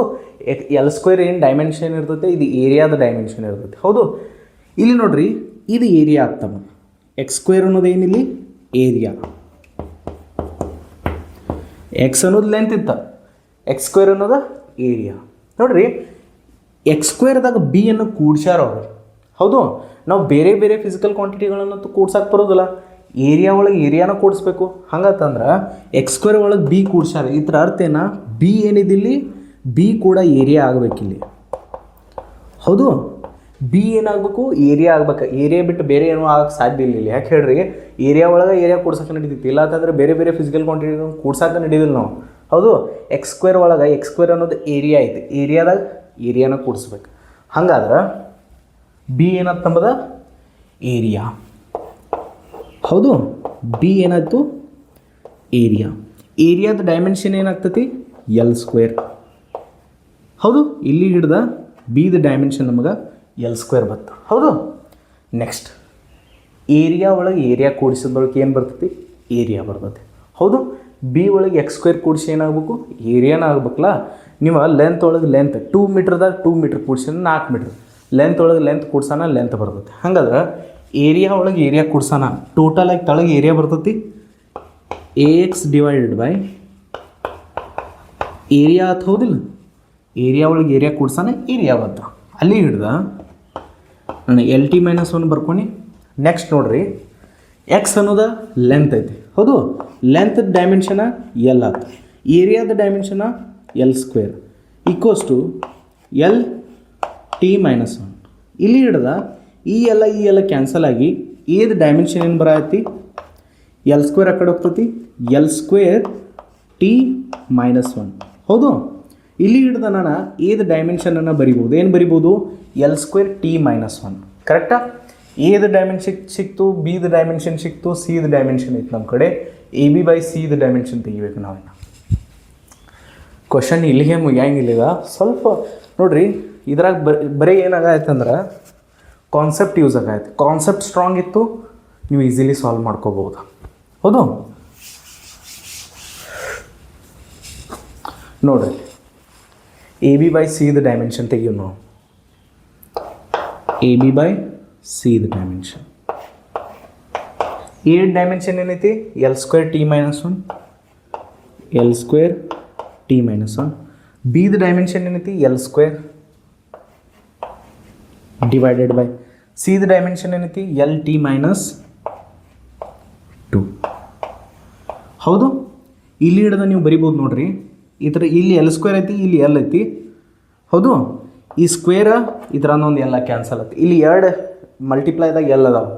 [SPEAKER 1] L² ಏನು ಡೈಮೆನ್ಷನ್ ಇರ್ತೈತೆ, ಇದು ಏರಿಯಾದ ಡೈಮೆನ್ಷನ್ ಇರ್ತೈತೆ. ಹೌದು? ಇಲ್ಲಿ ನೋಡ್ರಿ, ಇದು ಏರಿಯಾ ಆಗ್ತಮ್ಮ. x² ಅನ್ನೋದು ಏನಿಲ್ಲಿ ಏರಿಯಾ, ಎಕ್ಸ್ ಅನ್ನೋದು ಲೆಂತ್ ಇತ್ತ, x² ಅನ್ನೋದು ಏರಿಯಾ. ನೋಡ್ರಿ, x² B ಅನ್ನು ಕೂಡ್ಸ್ಯಾರ ಅವರು. ಹೌದು? ನಾವು ಬೇರೆ ಬೇರೆ ಫಿಸಿಕಲ್ ಕ್ವಾಂಟಿಟಿಗಳನ್ನು ಕೂಡ್ಸಕ್ಕೆ ಬರೋದಿಲ್ಲ, ಏರಿಯಾ ಒಳಗೆ ಏರಿಯಾನ ಕೂಡಿಸ್ಬೇಕು. ಹಂಗಂತಂದ್ರೆ x² ಒಳಗೆ B ಕೂಡ್ಸ್ಯಾರ. ಇದ್ರ ಅರ್ಥ ಏನ? B ಏನಿದಿಲ್ಲಿ B ಕೂಡ ಏರಿಯಾ ಆಗಬೇಕಿಲ್ಲಿ. ಹೌದು? B ಏನಾಗಬೇಕು? ಏರಿಯಾ ಆಗ್ಬೇಕು. ಏರಿಯಾ ಬಿಟ್ಟು ಬೇರೆ ಏನೂ ಆಗಕ್ಕೆ ಸಾಧ್ಯ ಇಲ್ಲ ಇಲ್ಲಿ. ಯಾಕೆ ಹೇಳ್ರಿ? ಏರಿಯಾ ಒಳಗೆ ಏರಿಯಾ ಕೂಡ್ಸಕ್ಕೆ ನಡೀತೈತಿ, ಇಲ್ಲ ಅಂತಂದ್ರೆ ಬೇರೆ ಬೇರೆ ಫಿಸಿಕಲ್ ಕ್ವಾಂಟಿಟಿ ಕೂಡ್ಸಕ್ಕೆ ನಡೀದಿಲ್ಲ ನಾವು. ಹೌದು? x² ಒಳಗೆ x² ಅನ್ನೋದು ಏರಿಯಾ ಐತಿ, ಏರಿಯಾದಾಗ ಏರಿಯಾನ ಕೂಡಿಸ್ಬೇಕು. ಹಂಗಾದ್ರೆ B ಏನತ್ತಂಬದ ಏರಿಯಾ. ಹೌದು? B ಏನಾಯ್ತು? ಏರಿಯಾ. ಏರಿಯಾದ ಡೈಮೆನ್ಷನ್ ಏನಾಗ್ತೈತಿ L². ಹೌದು? ಇಲ್ಲಿ ಹಿಡ್ದ B ದ ಡೈಮೆನ್ಷನ್ ನಮಗೆ L² ಬತ್ತು. ಹೌದು? ನೆಕ್ಸ್ಟ್ ಏರಿಯಾ ಒಳಗೆ ಏರಿಯಾ ಕೂಡಿಸಿದ ಬಳಿಕ ಏನು ಬರ್ತೈತಿ? ಏರಿಯಾ ಬರ್ತೈತಿ. ಹೌದು. ಬಿ ಒಳಗೆ ಎಕ್ಸ್ ಸ್ಕ್ವೇರ್ ಕೂಡಿಸಿ ಏನಾಗಬೇಕು? ಏರಿಯಾನ ಆಗ್ಬೇಕಲ್ಲ. ನೀವು ಲೆಂತ್ ಒಳಗೆ ಲೆಂತ್ 2 ಮೀಟ್ರ್ದಾಗ 2 ಮೀಟ್ರ್ ಕೂಡ್ಸಿನ 4 ಮೀಟ್ರ್, ಲೆಂತ್ ಒಳಗೆ ಲೆಂತ್ ಕೂಡ್ಸೋಣ ಲೆಂತ್ ಬರ್ತೈತಿ. ಹಂಗಾದ್ರೆ ಏರಿಯಾ ಒಳಗೆ ಏರಿಯಾ ಕೂಡ್ಸೋಣ ಟೋಟಲ್ ಆಗಿ ತಳಗೆ ಏರಿಯಾ ಬರ್ತೈತಿ AX ಡಿವೈಡೆಡ್ ಬೈ ಏರಿಯಾ ಅಂತ. ಹೌದಿಲ್ಲ? ಏರಿಯಾ ಒಳಗೆ ಏರಿಯಾ ಕೂಡ್ಸೋಣ ಏರಿಯಾ ಬಂತು. ಅಲ್ಲಿ ಹಿಡ್ದ ನಾನು LT - 1 ಬರ್ಕೊನಿ. ನೆಕ್ಸ್ಟ್ ನೋಡ್ರಿ, ಎಕ್ಸ್ ಅನ್ನೋದು ಲೆಂತ್ ಐತಿ. ಹೌದು. ಲೆಂತ್ ಡೈಮೆನ್ಷನ ಎಲ್ ಆಯ್ತು, ಏರಿಯಾದ ಡೈಮೆನ್ಷನ L² ಈಕ್ವಲ್ಸ್ ಟು LT - 1. ಇಲ್ಲಿ ಹಿಡ್ದ ಈ ಎಲ್ಲ ಕ್ಯಾನ್ಸಲ್ ಆಗಿ ಏದು ಡೈಮೆನ್ಷನ್ ಏನು ಬರತ್ತಿ? L² ಆ ಕಡೆ ಹೋಗ್ತೈತಿ, L² T - 1. ಹೌದು. ಇಲ್ಲಿ ಹಿಡ್ದ ನಾನು ಏದು ಡೈಮೆನ್ಷನನ್ನು ಬರಿಬೋದು? ಏನು ಬರಿಬೋದು? L² T - 1. ಕರೆಕ್ಟಾ? ಎದು ಡೈಮೆನ್ಷನ್ ಸಿಕ್ತು, ಬಿದ ಡೈಮೆನ್ಷನ್ ಸಿಕ್ತು, ಸಿದ ಡೈಮೆನ್ಷನ್ ಐತೆ ನಮ್ಮ ಕಡೆ. AB/C ಡೈಮೆನ್ಷನ್ ತೆಗಿಬೇಕು ನಾವಿನ್ನು. ಕ್ವಶನ್ ಇಲ್ಲಿಗೆ ಮುಗಿಯಂಗಿಲ್ಲ. ಸ್ವಲ್ಪ ನೋಡ್ರಿ, ಇದ್ರಾಗ ಬರೀ ಏನಾಗತ್ತಂದ್ರೆ ಕಾನ್ಸೆಪ್ಟ್ ಯೂಸ್ ಆಗೈತೆ. ಕಾನ್ಸೆಪ್ಟ್ ಸ್ಟ್ರಾಂಗ್ ಇತ್ತು, ನೀವು ಈಸಿಲಿ ಸಾಲ್ವ್ ಮಾಡ್ಕೋಬೋದು. ಹೌದು. ನೋಡ್ರಿ, AB/C ಡೈಮೆನ್ಷನ್ ತೆಗಿಯೋ ನಾವು. AB/C ಡೈಮೆನ್ಷನ್, A ಡೈಮೆನ್ಷನ್ ಏನೈತಿ? L² T - 1, L² T - 1. B dimension ಏನೈತಿ? L² divided by C dimension ಏನೈತಿ? LT - 2. ಹೌದು. ಇಲ್ಲಿ ಹಿಡ್ದು ನೀವು ಬರಿಬೋದು ನೋಡ್ರಿ, ಈ ಥರ. ಇಲ್ಲಿ L² ಐತಿ, ಇಲ್ಲಿ L ಐತಿ. ಹೌದು. ಈ ಸ್ಕ್ವೇರ ಇದ್ರನ್ನೊಂದು ಎಲ್ಲ ಕ್ಯಾನ್ಸಲ್ ಆಯ್ತು. ಇಲ್ಲಿ 2 ಮಲ್ಟಿಪ್ಲೈದಾಗ L ಅದಾವೆ,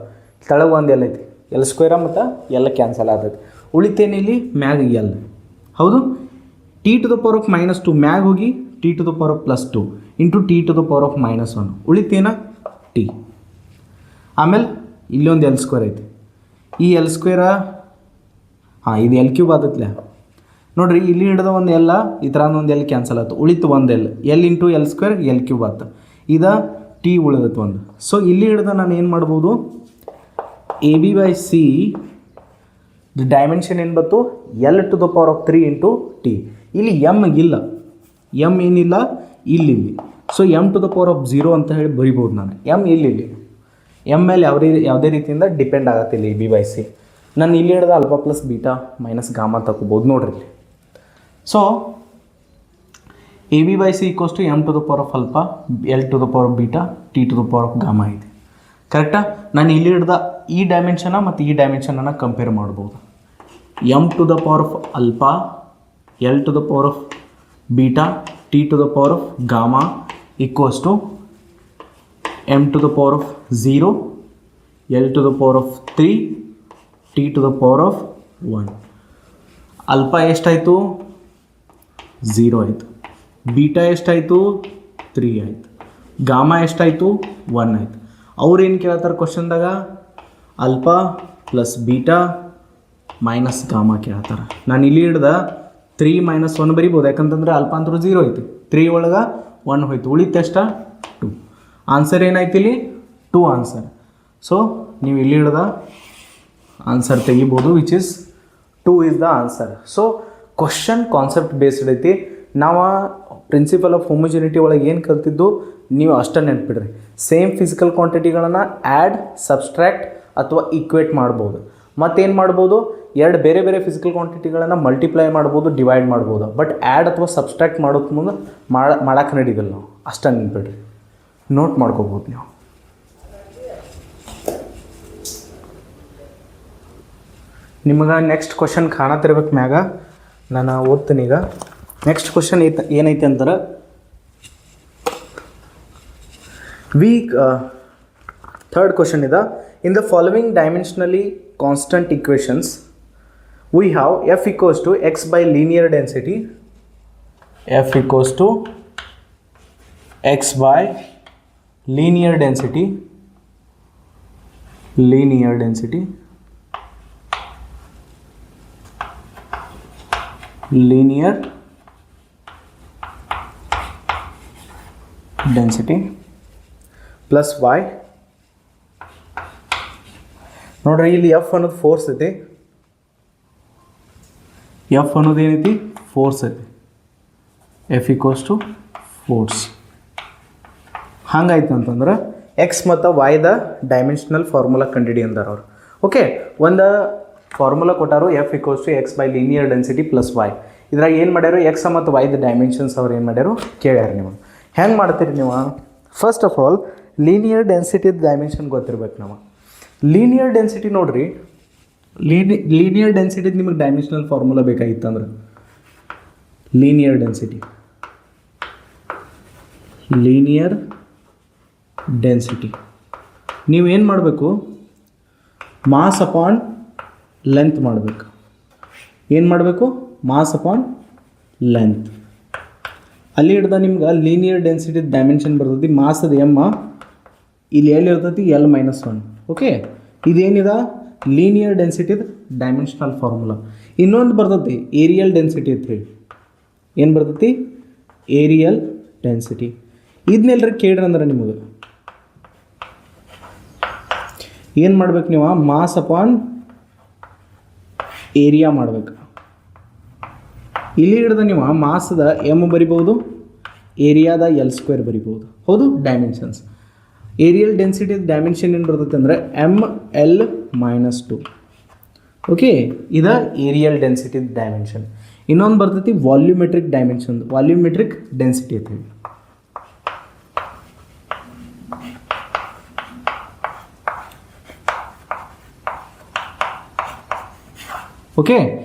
[SPEAKER 1] ಕೆಳಗೆ ಒಂದು L ಐತಿ. L² ಮತ್ತು ಎಲ್ಲ ಕ್ಯಾನ್ಸಲ್ ಆಗ್ತೈತಿ. ಉಳಿತೇನೆ ಇಲ್ಲಿ ಮ್ಯಾಗ L. ಹೌದು. T⁻² -2 ಮ್ಯಾಗ ಹೋಗಿ T⁻² +2 ಇಂಟು T⁻² -1 ಉಳಿತೇನ T. ಆಮೇಲೆ ಇಲ್ಲೊಂದು L² ಐತಿ. ಈ L² ಇದು L³ ಆದತ್ಲೆ. ನೋಡ್ರಿ, ಇಲ್ಲಿ ಹಿಡ್ದ ಒಂದು ಎಲ್ಲ ಈ ಥರ ಒಂದು L ಕ್ಯಾನ್ಸಲ್ ಆಯ್ತು, ಉಳಿತು ಒಂದು L ಇಂಟು L² L³ ಆಯ್ತು. ಇದು T ಉಳಿದೈತೆ ಒಂದು. ಸೊ ಇಲ್ಲಿ ಹಿಡ್ದ ನಾನು ಏನು ಮಾಡ್ಬೋದು? AB/C ಡೈಮೆನ್ಷನ್ ಏನು ಬಂತು? L⁻³ into T. ಇಲ್ಲಿ M ಇಲ್ಲ, M ಏನಿಲ್ಲ ಇಲ್ಲಿ. ಸೊ M⁻0 ಅಂತ ಹೇಳಿ ಬರಿಬೋದು ನಾನು. M ಇಲ್ಲಿ M ಮೇಲೆ ಯಾವುದೇ ರೀತಿಯಿಂದ ಡಿಪೆಂಡ್ ಆಗತ್ತಿಲ್ಲ AB/C. ನಾನು ಇಲ್ಲಿ ಹಿಡ್ದ α + β - ಗಾಮಾ ತಗೋಬೋದು ನೋಡ್ರಿ. So AB/C = M⁻α L⁻β T⁻γ ಇದೆ. ಕರೆಕ್ಟಾ? ನಾನು ಇಲ್ಲಿ ಹಿಡ್ದ ಈ ಡೈಮೆನ್ಷನ ಮತ್ತು ಈ ಡೈಮೆನ್ಷನನ್ನು ಕಂಪೇರ್ ಮಾಡ್ಬೋದು. M⁻α L⁻β T⁻γ equals to M⁻0 L⁻3 T⁻1. ಅಲ್ಪ ಎಷ್ಟಾಯಿತು? 0 ಆಯಿತು. ಬೀಟಾ ಎಷ್ಟಾಯಿತು? 3 ಆಯಿತು. ಗಾಮಾ ಎಷ್ಟಾಯಿತು? 1 ಆಯಿತು. ಅವ್ರೇನು ಕೇಳ್ತಾರೆ ಕ್ವಶನ್ದಾಗ? Alpha plus beta minus gamma ಕೇಳ್ತಾರೆ. ನಾನು ಇಲ್ಲಿ ಹಿಡ್ದ 3 - 1 ಬರಿಬೋದು, ಯಾಕಂತಂದ್ರೆ ಅಲ್ಫಾ ಅಂತರೂ 0 ಐತಿ. 3 ಒಳಗೆ 1 ಹೋಯ್ತು, ಉಳಿತು ಎಷ್ಟ? 2. ಆನ್ಸರ್ ಏನಾಯ್ತು ಇಲ್ಲಿ? 2 ಆನ್ಸರ್. ಸೊ ನೀವು ಇಲ್ಲಿ ಹಿಡ್ದ ಆನ್ಸರ್ ತೆಗಿಬೋದು, which is 2 is the answer. So question concept based ಐತಿ. ನಾವು ಪ್ರಿನ್ಸಿಪಲ್ ಆಫ್ ಹೋಮೋಜಿನಿಟಿ ಒಳಗೆ ಏನು ಕಲ್ತಿದ್ದು ನೀವು ಅಷ್ಟೇ ನೆನ್ಪಿಡ್ರಿ. ಸೇಮ್ ಫಿಸಿಕಲ್ ಕ್ವಾಂಟಿಟಿಗಳನ್ನು ಆ್ಯಡ್, ಸಬ್ಸ್ಟ್ರ್ಯಾಕ್ಟ್ ಅಥವಾ ಈಕ್ವೇಟ್ ಮಾಡ್ಬೋದು. ಮತ್ತೇನು ಮಾಡ್ಬೋದು? 2 ಬೇರೆ ಬೇರೆ ಫಿಸಿಕಲ್ ಕ್ವಾಂಟಿಟಿಗಳನ್ನು ಮಲ್ಟಿಪ್ಲೈ ಮಾಡ್ಬೋದು, ಡಿವೈಡ್ ಮಾಡ್ಬೋದು. ಬಟ್ ಆ್ಯಡ್ ಅಥವಾ ಸಬ್ಸ್ಟ್ರ್ಯಾಕ್ಟ್ ಮಾಡೋಕ್ಕೆ ಮುಂದೆ ಮಾಡೋಕ್ಕೆ ನಡೀದಿಲ್ಲ ನಾವು. ಅಷ್ಟೇ ನೆನ್ಪಿಡ್ರಿ, ನೋಟ್ ಮಾಡ್ಕೋಬೋದು ನೀವು. ನಿಮಗೆ ನೆಕ್ಸ್ಟ್ ಕ್ವಶನ್ ಕಾಣತಿರ್ಬೇಕು ಮ್ಯಾಗ, ನಾನು ಓದ್ತೀನಿ ಈಗ. ನೆಕ್ಸ್ಟ್ ಕ್ವಶನ್ ಏನೈತೆ ಅಂತಾರೆ, ಥರ್ಡ್ ಕ್ವಶನ್ ಇದೆ. In the following dimensionally constant equations we have F equals to x by linear density, F equals to x by linear density, linear density plus y ನೋಡ್ರಿ ಇಲ್ಲಿ F ಅನ್ನೋದು force ಐತಿ, F ಅನ್ನೋದು ಏನೈತಿ force ಐತಿ, F equals to force. ಹಂಗಾಯ್ತು ಅಂತಂದ್ರೆ X ಮತ್ತು ವೈದ dimensional formula ಕಂಡಿಡಿ ಅಂದಾರ ಅವ್ರು. ಓಕೆ, ಒಂದು ಫಾರ್ಮುಲಾ ಕೊಟ್ಟಾರು F equals to X by linear density plus Y. ಇದ್ರಾಗ ಏನು ಮಾಡ್ಯಾರು ಎಕ್ಸ್ ಮತ್ತು ವೈದ ಡೈಮೆನ್ಷನ್ಸ್ ಅವ್ರು ಏನು ಮಾಡ್ಯಾರು ಕೇಳ್ಯಾರ. ನೀವು ಹೆಂಗೆ ಮಾಡ್ತೀರಿ ನೀವು? ಫಸ್ಟ್ ಆಫ್ ಆಲ್ ಲೀನಿಯರ್ ಡೆನ್ಸಿಟಿದ ಡೈಮೆನ್ಷನ್ ಗೊತ್ತಿರ್ಬೇಕು. ನಾವು ಲೀನಿಯರ್ ಡೆನ್ಸಿಟಿ ನೋಡ್ರಿ, ಲೀನಿಯರ್ ಡೆನ್ಸಿಟಿದು ನಿಮಗೆ ಡೈಮೆನ್ಷನಲ್ ಫಾರ್ಮುಲಾ ಬೇಕಾಗಿತ್ತಂದ್ರೆ ಲೀನಿಯರ್ ಡೆನ್ಸಿಟಿ ನೀವೇನು ಮಾಡಬೇಕು, ಮಾಸ್ ಅಪಾನ್ ಲೆಂತ್ ಮಾಡಬೇಕು. ಏನು ಮಾಡಬೇಕು? Mass upon length. ಅಲ್ಲಿ ಹಿಡ್ದ ನಿಮ್ಗೆ ಲೀನಿಯರ್ ಡೆನ್ಸಿಟಿ ಡೈಮೆನ್ಷನ್ ಬರ್ತೈತಿ. ಮಾಸದ ಎಮ್ಮ ಇಲ್ಲಿ ಎಲ್ಲಿ ಇರ್ತೈತಿ L-1. ಓಕೆ, ಇದೇನಿದೆ ಲೀನಿಯರ್ ಡೆನ್ಸಿಟಿದ ಡೈಮೆನ್ಷನಲ್ ಫಾರ್ಮುಲಾ. ಇನ್ನೊಂದು ಬರ್ತೈತಿ ಏರಿಯಲ್ ಡೆನ್ಸಿಟಿ ಅಂತ ಹೇಳಿ. ಏನು ಬರ್ತೈತಿ? Aerial density. ಇದನ್ನೆಲ್ಲರೂ ಕೇಳ್ರಿ ಅಂದ್ರೆ ನಿಮಗೆ ಏನು ಮಾಡ್ಬೇಕು ನೀವು? ಮಾಸ್ ಅಪಾನ್ ಏರಿಯಾ ಮಾಡ್ಬೇಕು. ಇಲ್ಲಿ ಹಿಡ್ದ ನೀವು ಮಾಸದ ಎಮ್ ಬರಿಬೋದು, ಏರಿಯಾದ L² ಬರಿಬೋದು. ಹೌದು, ಡೈಮೆನ್ಷನ್ಸ್. ಏರಿಯಲ್ ಡೆನ್ಸಿಟಿ ಡೈಮೆನ್ಷನ್ ಏನು ಬರ್ತೈತೆ ಅಂದರೆ ML-2. ಓಕೆ, ಇದು ಏರಿಯಲ್ ಡೆನ್ಸಿಟಿ ಡೈಮೆನ್ಷನ್. ಇನ್ನೊಂದು ಬರ್ತೈತಿ ವಾಲ್ಯೂಮೆಟ್ರಿಕ್ ಡೈಮೆನ್ಷನ್, ವಾಲ್ಯೂಮೆಟ್ರಿಕ್ ಡೆನ್ಸಿಟಿ ಅಂತ ಹೇಳಿ. ಓಕೆ,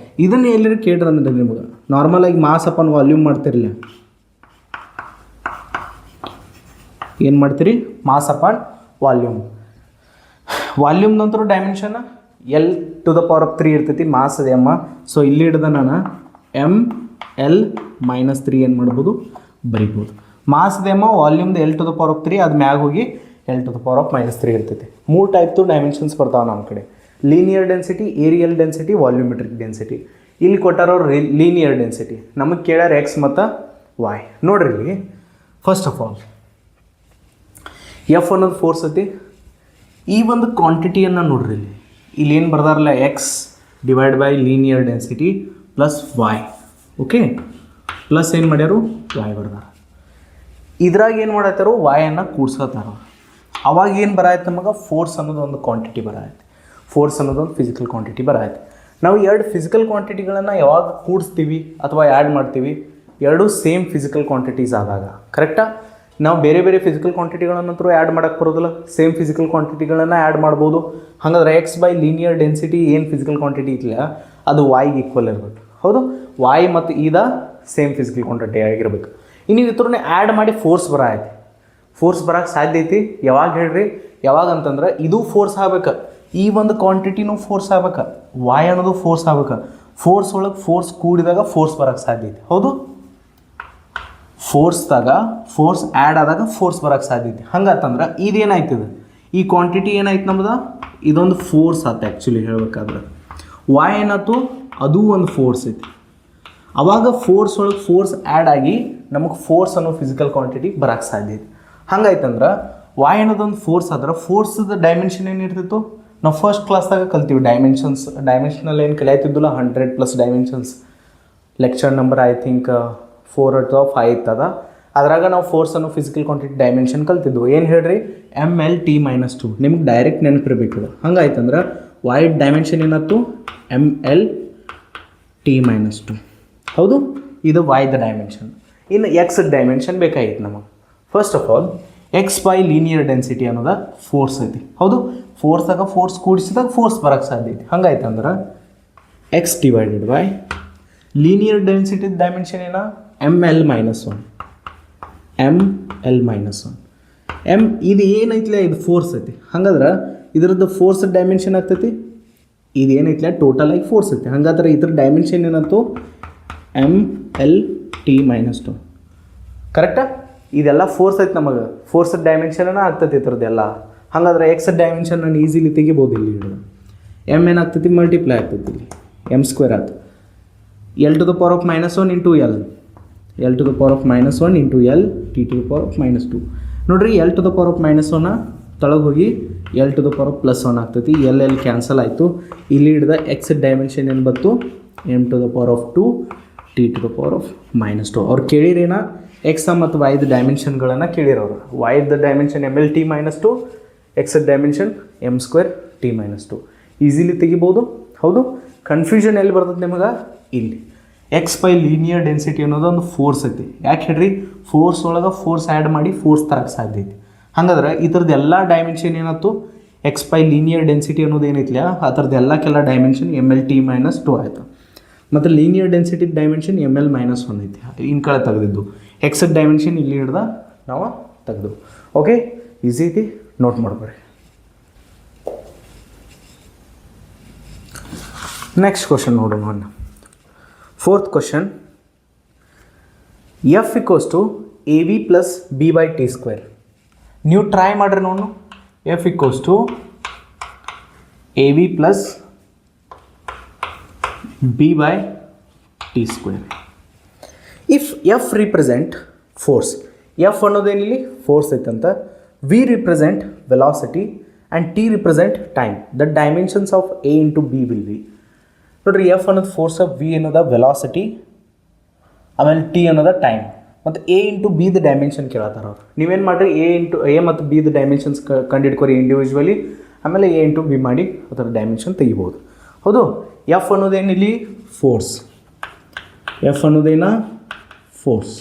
[SPEAKER 1] ಇದನ್ನು ಎಲ್ಲರೂ ಕೇಳ್ರಿ ಅಂದ್ರೆ ನಿಮಗೆ ನಾರ್ಮಲಾಗಿ ಮಾಸ್ ಅಪಾನ್ ವಾಲ್ಯೂಮ್ ಮಾಡ್ತಿರಲಿಲ್ಲ. ಏನು ಮಾಡ್ತೀರಿ? ಮಾಸ್ ಅಪಾನ್ ವಾಲ್ಯೂಮ್ ನಂತರ ಡೈಮೆನ್ಷನ್ L⁻³ ಇರ್ತೈತಿ, ಮಾಸದ ಎಮ್ಮ. ಸೊ ಇಲ್ಲಿ ಹಿಡ್ದ ನಾನು ML-3 ಏನು ಮಾಡ್ಬೋದು ಬರಿಬೋದು. ಮಾಸದ ಎಮ್ಮ ವಾಲ್ಯೂಮ್ದು L⁻³ ಅದು ಮ್ಯಾಗ ಹೋಗಿ L⁻³ ಇರ್ತೈತಿ. 3 ಟೈಪ್ದು ಡೈಮೆನ್ಷನ್ಸ್ ಬರ್ತಾವೆ ನಮ್ಮ ಕಡೆ: linear density, areal density, volumetric density. ಇಲ್ಲಿ ಕೊಟ್ಟಾರವ್ರು ಲೀನಿಯರ್ ಡೆನ್ಸಿಟಿ. ನಮಗೆ ಕೇಳ್ಯಾರ ಎಕ್ಸ್ ಮತ್ತು ವೈ. ನೋಡ್ರಿ ಇಲ್ಲಿ ಫಸ್ಟ್ ಆಫ್ ಆಲ್ ಎಫ್ ಅನ್ನೋದು ಫೋರ್ಸ್ ಐತಿ. ಈ ಒಂದು ಕ್ವಾಂಟಿಟಿಯನ್ನು ನೋಡ್ರಿ ಇಲ್ಲಿ ಏನು ಬರ್ದಾರಲ್ಲ, X divide by linear density plus Y. Okay, plus ಏನು ಮಾಡ್ಯಾರು ವೈ ಬರ್ದಾರ. ಇದ್ರಾಗ ಏನು ಮಾಡತ್ತಾರೋ ವಾಯನ್ನು ಕೂಡ್ಸತ್ತಾರ. ಅವಾಗ ಏನು ಬರಾಯ್ತು ನಮಗೆ? ಫೋರ್ಸ್ ಅನ್ನೋದು ಒಂದು ಕ್ವಾಂಟಿಟಿ ಬರಾಯ್ತು. ಫೋರ್ಸ್ ಅನ್ನೋದು ಒಂದು ಫಿಸಿಕಲ್ ಕ್ವಾಂಟಿಟಿ ಬರಾಯ್ತು. ನಾವು ಎರಡು ಫಿಸಿಕಲ್ ಕ್ವಾಂಟಿಟಿಗಳನ್ನು ಯಾವಾಗ ಕೂಡಿಸ್ತೀವಿ ಅಥವಾ ಆ್ಯಡ್ ಮಾಡ್ತೀವಿ? ಎರಡೂ ಸೇಮ್ ಫಿಸಿಕಲ್ ಕ್ವಾಂಟಿಟೀಸ್ ಆದಾಗ. ಕರೆಕ್ಟಾ? ನಾವು ಬೇರೆ ಬೇರೆ ಫಿಸಿಕಲ್ ಕ್ವಾಂಟಿಟಿಗಳನ್ನಂತರೂ ಆ್ಯಡ್ ಮಾಡೋಕ್ಕೆ ಬರೋದಿಲ್ಲ, ಸೇಮ್ ಫಿಸಿಕಲ್ ಕ್ವಾಂಟಿಟಿಗಳನ್ನು ಆ್ಯಡ್ ಮಾಡ್ಬೋದು. ಹಾಗಾದ್ರೆ ಎಕ್ಸ್ ಬೈ ಲೀನಿಯರ್ ಡೆನ್ಸಿಟಿ ಏನು ಫಿಸಿಕಲ್ ಕ್ವಾಂಟಿಟಿ ಇದೆಯಲ್ಲ ಅದು ವಾಯ್ಗೆ ಈಕ್ವಲ್ ಇರಬೇಕು. ಹೌದು, ವಾಯ್ ಮತ್ತು ಈದ ಸೇಮ್ ಫಿಸಿಕಲ್ ಕ್ವಾಂಟಿಟಿ ಆಗಿರ್ಬೇಕು. ಇನ್ನು ಇದ್ರನ್ನೇ ಆ್ಯಡ್ ಮಾಡಿ ಫೋರ್ಸ್ ಬರಾಯ್ತು. ಫೋರ್ಸ್ ಬರೋಕ್ಕೆ ಸಾಧ್ಯ ಐತಿ. ಯಾವಾಗ ಹೇಳ್ರಿ? ಯಾವಾಗ ಅಂತಂದ್ರೆ ಇದು ಫೋರ್ಸ್ ಆಗ್ಬೇಕು, ಈ ಒಂದು ಕ್ವಾಂಟಿಟಿನೂ ಫೋರ್ಸ್ ಆಗ್ಬೇಕು, ವಾಯ್ ಅನ್ನೋದು ಫೋರ್ಸ್ ಆಗ್ಬೇಕು. ಫೋರ್ಸ್ ಒಳಗೆ ಫೋರ್ಸ್ ಕೂಡಿದಾಗ ಫೋರ್ಸ್ ಬರೋಕ್ಕೆ ಸಾಧ್ಯ ಐತಿ. ಹೌದು, ಫೋರ್ಸ್ದಾಗ ಫೋರ್ಸ್ ಆ್ಯಡ್ ಆದಾಗ ಫೋರ್ಸ್ ಬರೋಕ್ಕೆ ಸಾಧ್ಯ ಐತಿ. ಹಂಗತ್ತಂದ್ರೆ ಇದೇನಾಯ್ತದ? ಈ ಕ್ವಾಂಟಿಟಿ ಏನಾಯ್ತು ನಮ್ದು? ಇದೊಂದು ಫೋರ್ಸ್ ಆಯ್ತು. ಆ್ಯಕ್ಚುಲಿ ಹೇಳ್ಬೇಕಾದ್ರೆ ವಾಯ್ ಏನಾಯ್ತು? ಅದು ಒಂದು ಫೋರ್ಸ್ ಐತಿ. ಅವಾಗ ಫೋರ್ಸ್ ಒಳಗೆ ಫೋರ್ಸ್ ಆ್ಯಡ್ ಆಗಿ ನಮಗೆ ಫೋರ್ಸ್ ಅನ್ನೋ ಫಿಸಿಕಲ್ ಕ್ವಾಂಟಿಟಿ ಬರೋಕ್ಕೆ ಸಾಧ್ಯ ಐತಿ. ಹಂಗಾಯ್ತಂದ್ರೆ ವಾಯ್ ಅನ್ನೋದೊಂದು ಫೋರ್ಸ್ ಆದ್ರೆ ಫೋರ್ಸ್ದ ಡೈಮೆನ್ಷನ್ ಏನಿರ್ತಿತ್ತು? ನಾವು ಫಸ್ಟ್ ಕ್ಲಾಸ್ದಾಗ ಕಲ್ತೀವಿ ಡೈಮೆನ್ಷನಲ್ಲಿ ಏನು ಕಲಿಯಾತಿದ್ದಿಲ್ಲ. 100+ dimensions lecture number I think 4 ಅಥವಾ 5 ಇತ್ತದ. ಅದ್ರಾಗ ನಾವು ಫೋರ್ಸ್ ಅನ್ನೋ ಫಿಸಿಕಲ್ ಕ್ವಾಂಟಿಟಿ ಡೈಮೆನ್ಷನ್ ಕಲ್ತಿದ್ವು. ಏನು ಹೇಳ್ರಿ? ML-T-2. ನಿಮ್ಗೆ ಡೈರೆಕ್ಟ್ ನೆನಪಿರ್ಬೇಕಿದೆ. ಹಂಗಾಯ್ತಂದ್ರೆ ವಾಯ್ಡ್ ಡೈಮೆನ್ಷನ್ ಏನಾಯ್ತು? ML-T-2. ಹೌದು, ಇದು ವಾಯ್ದ ಡೈಮೆನ್ಷನ್. ಇನ್ನು ಎಕ್ಸ್ ಡೈಮೆನ್ಷನ್ ಬೇಕಾಗಿತ್ತು ನಮಗೆ. First of all X by linear density ಅನ್ನೋದು ಫೋರ್ಸ್ ಐತಿ. ಹೌದು, ಫೋರ್ಸ್ದಾಗ ಫೋರ್ಸ್ ಕೂಡಿಸಿದಾಗ ಫೋರ್ಸ್ ಬರೋಕ್ಕೆ ಸಾಧ್ಯ ಐತಿ. ಹಂಗಾಯ್ತಂದ್ರೆ X divided by linear density dimension ಏನ? ML-1. ಇದು ಏನೈತಿಲ್ಲ, ಇದು ಫೋರ್ಸ್ ಐತಿ. ಹಂಗಾದ್ರೆ ಇದ್ರದ್ದು ಫೋರ್ಸ್ ಡೈಮೆನ್ಷನ್ ಆಗ್ತೈತಿ. ಇದು ಏನೈತಿಲ್ಲ ಟೋಟಲ್ ಆಗಿ ಫೋರ್ಸ್ ಐತಿ. ಹಂಗಾದ್ರೆ ಇದ್ರ ಡೈಮೆನ್ಷನ್ ಏನಂತು? ML-T-2. ಕರೆಕ್ಟಾ? ಇದೆಲ್ಲ ಫೋರ್ಸ್ ಐತಿ. ನಮಗೆ ಫೋರ್ಸ್ ಡೈಮೆನ್ಷನ್ ಆಗ್ತೈತಿ ಇದ್ರದ್ದೆಲ್ಲ. ಹಾಗಾದ್ರೆ ಎಕ್ಸ್ ಡೈಮೆನ್ಷನ್ ನಾನು ಈಸಿಲಿ ತೆಗಿಬೋದು. ಇಲ್ಲಿ ಎಮ್ ಏನಾಗ್ತೈತಿ? ಮಲ್ಟಿಪ್ಲೈ ಆಗ್ತೈತಿ. ಇಲ್ಲಿ M² ಆಯ್ತು. L⁻⁻1 into L, L⁻⁻1 into L, T⁻⁻2. ನೋಡಿರಿ, L⁻⁻1 ತಳಗೆ ಹೋಗಿ L to the power plus one ಆಗ್ತೈತಿ. ಎಲ್ ಕ್ಯಾನ್ಸಲ್ ಆಯಿತು. ಇಲ್ಲಿ ಹಿಡ್ದ ಎಕ್ಸ್ ಡೈಮೆನ್ಷನ್ ಏನು ಬಂತು, M to the power of 2 T to the power of -2. ಅವ್ರು ಕೇಳಿರೇನ ಎಕ್ಸ್ ಮತ್ತು ವೈದ ಡೈಮೆನ್ಷನ್ಗಳನ್ನು ಕೇಳಿರೋರು. ವೈದ dimension M L T -2, X dimension M square T -2. Easily ತೆಗಿಬೋದು. ಹೌದು, ಕನ್ಫ್ಯೂಷನ್ ಎಲ್ಲಿ ಬರ್ತದೆ ನಿಮಗೆ, ಇಲ್ಲಿ ಎಕ್ಸ್ ಬೈ ಲೀನಿಯರ್ ಡೆನ್ಸಿಟಿ ಅನ್ನೋದು ಒಂದು ಫೋರ್ಸ್ ಐತಿ. ಯಾಕೆ ಹೇಳ್ರಿ, ಫೋರ್ಸ್ ಒಳಗೆ ಫೋರ್ಸ್ ಆ್ಯಡ್ ಮಾಡಿ ಫೋರ್ಸ್ ತರಕ್ಕೆ ಸಾಧ್ಯ ಐತಿ. ಹಾಗಾದ್ರೆ ಇದ್ರದ್ದು ಎಲ್ಲ ಡೈಮೆನ್ಷನ್ ಏನಾಯ್ತು, ಎಕ್ಸ್ ಬೈ ಲೀನಿಯರ್ ಡೆನ್ಸಿಟಿ ಅನ್ನೋದು ಏನೈತಿಲ್ಲ ಅದರದ್ದು ಎಲ್ಲಕ್ಕೆಲ್ಲ ಡೈಮೆನ್ಷನ್ ಎಮ್ ಎಲ್ ಟಿ -2 ಆಯಿತು. ಮತ್ತು linear density dimension M L -1 ಐತಿ. ಇನ್ ಕಡೆ ತೆಗೆದಿದ್ದು ಎಕ್ಸ್ ಡೈಮೆನ್ಷನ್ ಇಲ್ಲಿ ಹಿಡ್ದ ನಾವು ತೆಗೆದು. ಓಕೆ, ಈಸಿ ಐತಿ, ನೋಟ್ ಮಾಡ್ಕೊರಿ. ನೆಕ್ಸ್ಟ್ ಕ್ವಶನ್ ನೋಡೋಣ. 4th question, F equals to A B plus B by T square. ನೀವು ಟ್ರೈ ಮಾಡ್ರಿ ನೋಡು. F equals to A B plus B by T square. If F represent force, F ಅನ್ನೋದೇನಿಲ್ಲಿ force ಐತಂತ, V represent velocity and T represent time, the dimensions of A into B will be. ನೋಡ್ರಿ, F ಅನ್ನೋದು force, V ಅನ್ನೋದ velocity, ಆಮೇಲೆ T ಅನ್ನೋದ time, ಮತ್ತು A into B ದ dimension ಕೇಳತ್ತಾರ ಅವ್ರು. ನೀವೇನು ಮಾಡಿರಿ, ಎ ಮತ್ತು ಬಿ ದ ಡೈಮೆನ್ಷನ್ಸ್ ಕಂಡಿಡ್ಕೊರಿ ಇಂಡಿವಿಜುವಲಿ, ಆಮೇಲೆ ಎ ಇಂಟು ಬಿ ಮಾಡಿ ಅದರ ಡೈಮೆನ್ಷನ್ ತೆಗಿಬೋದು. ಹೌದು, ಎಫ್ ಅನ್ನೋದೇನಿಲ್ಲಿ ಫೋರ್ಸ್, ಎಫ್ ಅನ್ನೋದೇನ ಫೋರ್ಸ್.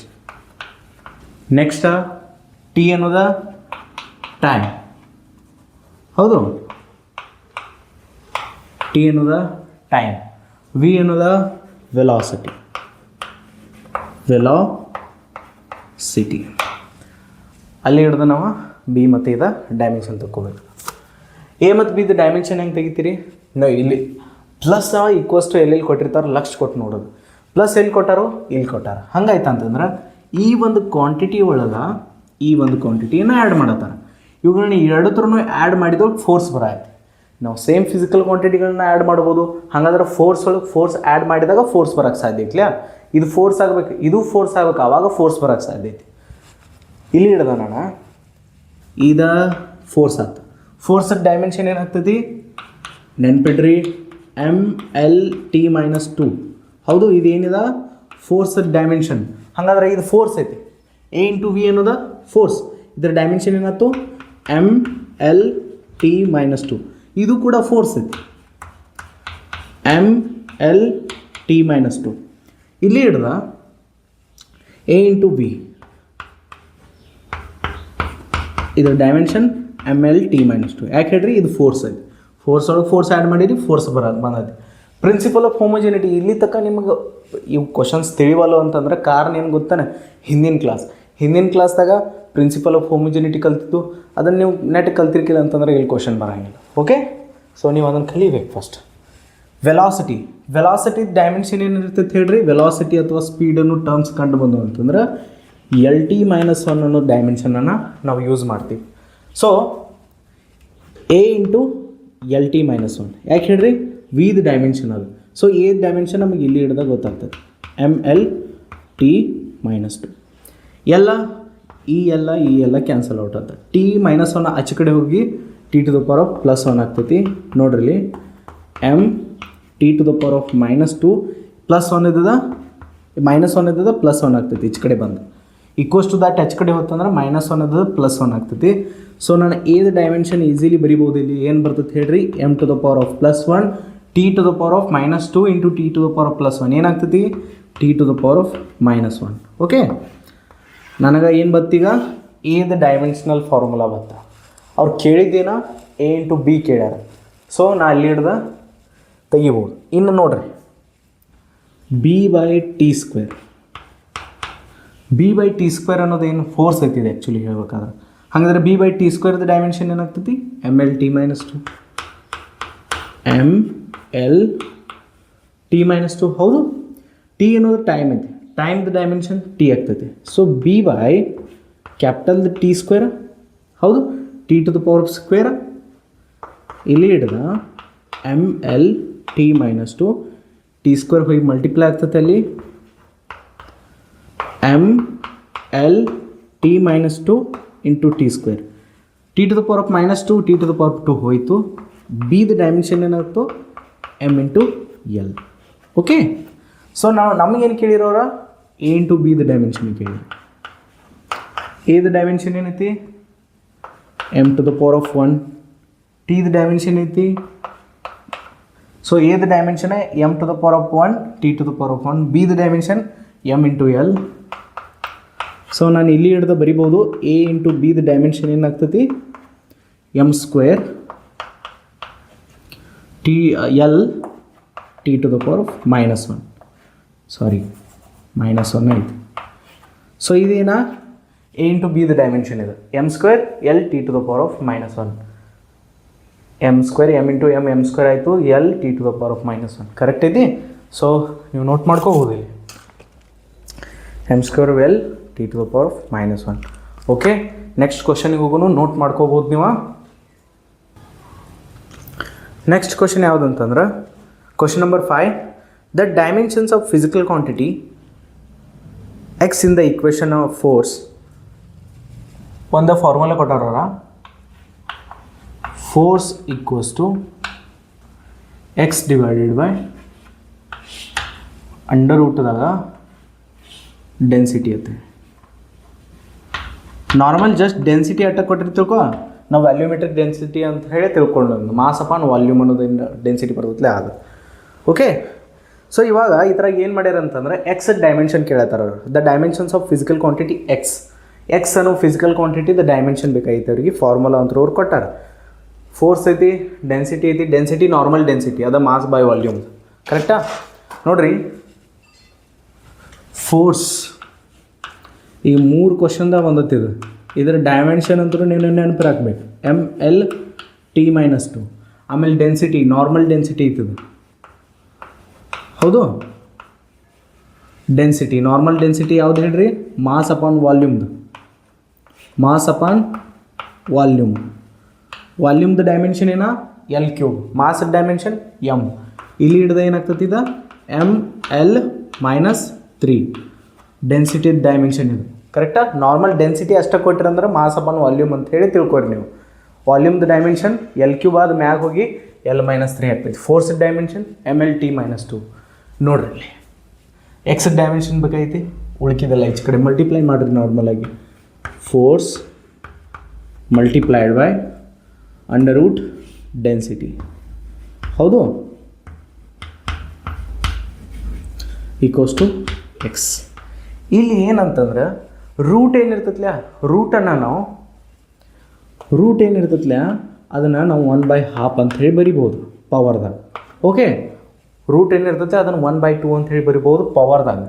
[SPEAKER 1] ನೆಕ್ಸ್ಟ್ ಟಿ ಅನ್ನೋದ ಟೈಮ್. ಹೌದು, ಟಿ ಅನ್ನೋದ ಟೈಮ್. ವಿ ಅನ್ನೋದ ವೆಲಾಸಿಟಿ, ವೆಲಾಸಿಟಿ. ಅಲ್ಲಿ ಹಿಡ್ದು ನಾವು ಬಿ ಮತ್ತು ಇದ ಡೈಮೆನ್ಷನ್ ತಗೋಬೇಕು. ಎ ಮತ್ತು ಬಿ ದ ಡೈಮೆನ್ಷನ್ ಹೆಂಗೆ ತೆಗಿತೀರಿ, ನಾವು ಇಲ್ಲಿ ಪ್ಲಸ್ ಈಕ್ವಲ್ಸ್ ಟು ಎಲ್ಲೆಲ್ಲಿ ಕೊಟ್ಟಿರ್ತಾರೆ ಲಕ್ಷ ಕೊಟ್ಟು ನೋಡೋದು. ಪ್ಲಸ್ ಎಲ್ಲಿ ಕೊಟ್ಟಾರೋ ಇಲ್ಲಿ ಕೊಟ್ಟಾರ. ಹಂಗಾಯ್ತು ಅಂತಂದ್ರೆ ಈ ಒಂದು ಕ್ವಾಂಟಿಟಿ ಒಳಗೆ ಈ ಒಂದು ಕ್ವಾಂಟಿಟಿಯನ್ನು ಆ್ಯಡ್ ಮಾಡತ್ತಾರೆ. ಇವುಗಳನ್ನ ಎರಡತ್ರನೂ ಆ್ಯಡ್ ಮಾಡಿದವಾಗ ಫೋರ್ಸ್ ಬರಾಯ್ತು. ನಾವು ಸೇಮ್ ಫಿಸಿಕಲ್ ಕ್ವಾಂಟಿಟಿಗಳನ್ನ ಆ್ಯಡ್ ಮಾಡ್ಬೋದು. ಹಾಗಾದ್ರೆ ಫೋರ್ಸ್ ಒಳಗೆ ಫೋರ್ಸ್ ಆ್ಯಡ್ ಮಾಡಿದಾಗ ಫೋರ್ಸ್ ಬರೋಕ್ಕೆ ಸಾಧ್ಯ ಐತಿಲ್ಲ. ಇದು ಫೋರ್ಸ್ ಆಗಬೇಕು, ಇದು ಫೋರ್ಸ್ ಆಗಬೇಕು, ಆವಾಗ ಫೋರ್ಸ್ ಬರೋಕ್ಕೆ ಸಾಧ್ಯ ಐತಿ. ಇಲ್ಲಿ ಹಿಡ್ದ ನಾನು ಇದ ಫೋರ್ಸ್ ಆಯ್ತು. ಫೋರ್ಸದ ಡೈಮೆನ್ಷನ್ ಏನಾಗ್ತದೆ ನೆನ್ಪಿಡ್ರಿ, ಎಮ್ ಎಲ್ ಟಿ -2. ಹೌದು, ಇದೇನಿದೆ ಫೋರ್ಸದ ಡೈಮೆನ್ಷನ್. ಹಾಗಾದ್ರೆ ಇದು ಫೋರ್ಸ್ ಐತಿ. ಎ ಇಂಟು ವಿ ಅನ್ನೋದ ಫೋರ್ಸ್, ಇದರ ಡೈಮೆನ್ಷನ್ ಏನಾಯ್ತು ಎಮ್ ಎಲ್ ಟಿ -2. ಇದು ಕೂಡ ಫೋರ್ಸ್ ಐತಿ, ಎಮ್ ಎಲ್ ಟಿ -2. ಇಲ್ಲಿ ಹಿಡ್ದ ಎ ಇಂಟು ಬಿ, ಇದರ ಡೈಮೆನ್ಷನ್ ಎಮ್ ಎಲ್ ಟಿ -2. ಯಾಕೆ ಹೇಳ್ರಿ, ಇದು ಫೋರ್ಸ್ ಐತಿ. ಫೋರ್ಸ್ ಒಳಗೆ ಫೋರ್ಸ್ ಆ್ಯಡ್ ಮಾಡಿರಿ, ಫೋರ್ಸ್ ಬಂದೈತಿ. Principle of homogeneity. ಇಲ್ಲಿ ತನಕ ನಿಮಗೆ ಇವು ಕ್ವಶನ್ಸ್ ತಿಳಿವಲ್ಲ ಅಂತಂದ್ರೆ ಕಾರಣ ಏನು ಗೊತ್ತಾನೆ, ಹಿಂದಿನ ಕ್ಲಾಸ್ದಾಗ ಪ್ರಿನ್ಸಿಪಲ್ ಆಫ್ ಹೋಮೋಜಿನಿಟಿ ಕಲ್ತಿದ್ದು, ಅದನ್ನು ನೀವು ನೆಟ್ ಕಲ್ತಿರ್ಕಿಲ್ಲ ಅಂತಂದ್ರೆ ಇಲ್ಲಿ ಕ್ವಶನ್ ಬರೋಂಗಿಲ್ಲ. ಓಕೆ, ಸೊ ನೀವು ಅದನ್ನು ಕಲಿಬೇಕು. ಫಸ್ಟ್ ವೆಲಾಸಿಟಿ ಡೈಮೆನ್ಷನ್ ಏನಿರ್ತೈತೆ ಹೇಳ್ರಿ, ವೆಲಾಸಿಟಿ ಅಥವಾ ಸ್ಪೀಡನ್ನು ಟರ್ಮ್ಸ್ ಕಂಡು ಬಂದು ಅಂತಂದ್ರೆ ಎಲ್ ಟಿ -1 ಅನ್ನೋ ಡೈಮೆನ್ಷನನ್ನು ನಾವು ಯೂಸ್ ಮಾಡ್ತೀವಿ. So A into L T -1. ಯಾಕೆ ಹೇಳ್ರಿ, ವಿದ್ ಡೈಮೆನ್ಷನ್ ಅದು. ಸೊ ಎ ಡೈಮೆನ್ಷನ್ ನಮಗೆ ಇಲ್ಲಿ ಹಿಡ್ದಾಗ ಗೊತ್ತಾಗ್ತದೆ, ಎಮ್ ಎಲ್ ಟಿ -2. ಈ ಎಲ್ಲ ಕ್ಯಾನ್ಸಲ್ ಔಟ್ ಆಗ್ತದೆ. ಟಿ -1 ಆಚೆ ಕಡೆ ಹೋಗಿ T to the power of +1 ಆಗ್ತೈತಿ. ನೋಡ್ರಿ, M T to the power of -2 +1 ಇದ್ದದ -1 ಇದ್ದದ +1 ಆಗ್ತೈತಿ. ಈಚೆ ಕಡೆ ಬಂದು ಈಕ್ವಲ್ಸ್ ಟು ದಟ್ ಆಚೆ ಕಡೆ ಹೋಗ್ತಂದ್ರೆ -1 ಇದ್ದದ +1 ಆಗ್ತೈತಿ. ಸೊ ನಾನು ಎದ ಡೈಮೆನ್ಷನ್ ಈಸಿಲಿ ಬರಿಬೋದು. ಇಲ್ಲಿ ಏನು ಬರ್ತೈತೆ ಹೇಳ್ರಿ, M to the power of +1 T to the power of -2 into T to the power of +1 ಏನಾಗ್ತೈತಿ, T to the power of -1. Okay, ನನಗೆ ಏನು ಬತ್ತೀಗ ಎದ ಡೈಮೆನ್ಷನಲ್ ಫಾರ್ಮುಲಾ ಬತ್ತ. ಅವ್ರು ಕೇಳಿದ್ದೇನ ಎ ಇಂಟು ಬಿ ಕೇಳ್ಯಾರ. ಸೊ ನಾ ಅಲ್ಲಿ ಹಿಡ್ದ ತೆಗಿಬೋದು. ಇನ್ನು ನೋಡ್ರಿ, B by T square. B by T square ಅನ್ನೋದೇನು ಫೋರ್ಸ್ ಐತಿದೆ ಆ್ಯಕ್ಚುಲಿ ಹೇಳ್ಬೇಕಾದ್ರೆ. ಹಾಗಾದ್ರೆ ಬಿ ಬೈ ಟಿ ಸ್ಕ್ವೇರ್ದ ಡೈಮೆನ್ಷನ್ ಏನಾಗ್ತೈತಿ, M L T -2. M L T -2. ಹೌದು, ಟಿ ಅನ್ನೋದು ಟೈಮ್ ಐತಿ, ಟೈಮ್ದು ಡೈಮೆನ್ಷನ್ ಟಿ ಆಗ್ತೈತಿ. So B by capital T square. ಹೌದು, T to the power of square. ಇಲ್ಲಿ ಹಿಡ್ದ M L T -2 T square ಹೋಗಿ ಮಲ್ಟಿಪ್ಲೈ ಆಗ್ತೈತೆ ಅಲ್ಲಿ M L T -2 into T square. T to the power of -2 T to the power of 2 ಹೋಯಿತು. ಬಿದ dimension ಏನಾಯ್ತು M into L. Okay, so ನಾವು ನಮಗೇನು ಕೇಳಿರೋರ ಎ ಇಂಟು ಬಿದ ಡೈಮೆನ್ಷನ್ ಕೇಳಿ. ಎದ ಡೈಮೆನ್ಷನ್ ಏನೈತಿ M to the power of 1. ಟಿದ ಡೈಮೆನ್ಷನ್ ಐತಿ, ಸೊ ಎದ dimension M to the power of 1 T to the power of 1. ಬಿದ dimension M into L. So ನಾನು ಇಲ್ಲಿ ಹಿಡ್ದು ಬರಿಬೋದು ಎ ಇಂಟು ಬಿದ ಡೈಮೆನ್ಷನ್ ಏನಾಗ್ತೈತಿ M square T L T to the power of -1. Sorry -1 ಐತಿ. ಸೊ ಇದೇನಾ ಎ ಇಂಟು ಬಿದ ಡೈಮೆನ್ಷನ್ ಇದು M square L T to the power of -1. M square M into M square ಆಯಿತು, L T to the power of -1. Correct ಐತಿ. So ನೀವು note ಮಾಡ್ಕೋಬೋದು ಇಲ್ಲಿ M square L T to the power of -1. Okay, next ಕ್ವಶನಿಗೆ ಹೋಗೋನು, note ಮಾಡ್ಕೋಬೋದು ನೀವು. Next question ಯಾವುದಂತಂದ್ರೆ question number 5. The dimensions of physical quantity X in the equation of force. ಒಂದು ಫಾರ್ಮುಲಾ ಕೊಟ್ಟಾರ, force equals to X divided by under ರೂಟ್ದಾಗ density ಐತೆ. Normal just density ಅಟ್ಟ ಕೊಟ್ಟಿರ್ತಿಳ್ಕೊ, ನಾವು ವ್ಯಾಲ್ಯೂಮೆಟ್ರಿಕ್ ಡೆನ್ಸಿಟಿ ಅಂತ ಹೇಳಿ ತಿಳ್ಕೊಂಡು ಮಾಸ್ ಅಪಾನ್ ವಾಲ್ಯೂಮ್ ಅನ್ನೋದನ್ನ ಡೆನ್ಸಿಟಿ ಬರೋದ್ಲೆ ಅದು. ಓಕೆ, ಸೊ ಇವಾಗ ಈ ಥರ ಏನು ಮಾಡ್ಯಾರ ಅಂತಂದ್ರೆ ಎಕ್ಸ್ ಡೈಮೆನ್ಷನ್ ಕೇಳತ್ತಾರ. The dimensions of physical quantity X ಅನ್ನೋ ಫಿಸಿಕಲ್ ಕ್ವಾಂಟಿಟಿ ದ ಡೈಮೆನ್ಷನ್ ಬೇಕಾಗಿತ್ತು ಅವ್ರಿಗೆ. ಫಾರ್ಮುಲಾ ಅಂತ ಅವ್ರು ಕೊಟ್ಟಾರ. ಫೋರ್ಸ್ ಐತಿ, ಡೆನ್ಸಿಟಿ ಐತಿ. ಡೆನ್ಸಿಟಿ ನಾರ್ಮಲ್ ಡೆನ್ಸಿಟಿ, ಅದು ಮಾಸ್ ಬೈ ವಾಲ್ಯೂಮ್. ಕರೆಕ್ಟಾ? ನೋಡ್ರಿ, ಫೋರ್ಸ್ ಈ 3 ಕ್ವಶನ್ದಾಗ ಬಂದತ್ತಿದು. ಇದರ ಡೈಮೆನ್ಷನ್ ಅಂತೂ ನೀವು ನೆನಪು ಹಾಕ್ಬೇಕು, ಎಮ್ ಎಲ್ ಟಿ -2. ಆಮೇಲೆ ಡೆನ್ಸಿಟಿ ನಾರ್ಮಲ್ ಡೆನ್ಸಿಟಿ ಐತದು. ಹೌದು, ಡೆನ್ಸಿಟಿ ನಾರ್ಮಲ್ ಡೆನ್ಸಿಟಿ ಯಾವ್ದು ಹೇಳ್ರಿ? ಮಾಸ್ ಅಪಾನ್ ವಾಲ್ಯೂಮ್ದು. Mass upon volume. ವಾಲ್ಯೂಮ್ದು ಡೈಮೆನ್ಷನ್ ಏನ L cube. Mass dimension M. ಇಲ್ಲಿ ಹಿಡ್ದ ಏನಾಗ್ತದೆ ಇದು ಎಮ್ ಎಲ್ -3. ಡೆನ್ಸಿಟಿ ಡೈಮೆನ್ಷನ್ ಇದು. ಕರೆಕ್ಟಾ? ನಾರ್ಮಲ್ ಡೆನ್ಸಿಟಿ ಅಷ್ಟೇ ಕೊಟ್ಟಿರಂದ್ರೆ ಮಾಸ್ ಅಪಾನ್ ವಾಲ್ಯೂಮ್ ಅಂತ ಹೇಳಿ ತಿಳ್ಕೊರಿ ನೀವು. ವಾಲ್ಯೂಮ್ದು ಡೈಮೆನ್ಷನ್ ಎಲ್ ಕ್ಯೂಬ್ ಆದ ಮ್ಯಾಗ ಹೋಗಿ ಎಲ್ -3 ಆಗ್ತೈತಿ. Force dimension M L T -2. ನೋಡ್ರಿ ಇಲ್ಲಿ ಎಕ್ಸ್ ಡೈಮೆನ್ಷನ್ ಬೇಕಾಗೈತಿ, ಉಳ್ಕಿದೆಲ್ಲ ಈಚೆ ಕಡೆ ಮಲ್ಟಿಪ್ಲೈ ಮಾಡಿರಿ. ನಾರ್ಮಲಾಗಿ force multiplied by under root density. ಹೌದು, ಈಕ್ವಲ್ಸ್ ಟು ಎಕ್ಸ್. ಇಲ್ಲಿ ಏನಂತಂದ್ರೆ ರೂಟ್ ಏನಿರ್ತೈತ್ಲ, ರೂಟ್ ಏನಿರ್ತೈತ್ಲ ಅದನ್ನು ನಾವು 1/2 ಅಂತ ಹೇಳಿ ಬರಿಬೋದು ಪವರ್ದಾಗ. ಓಕೆ, ರೂಟ್ ಏನಿರ್ತೈತೆ ಅದನ್ನು 1/2 ಅಂತ ಹೇಳಿ ಬರಿಬೋದು ಪವರ್ದಾಗ.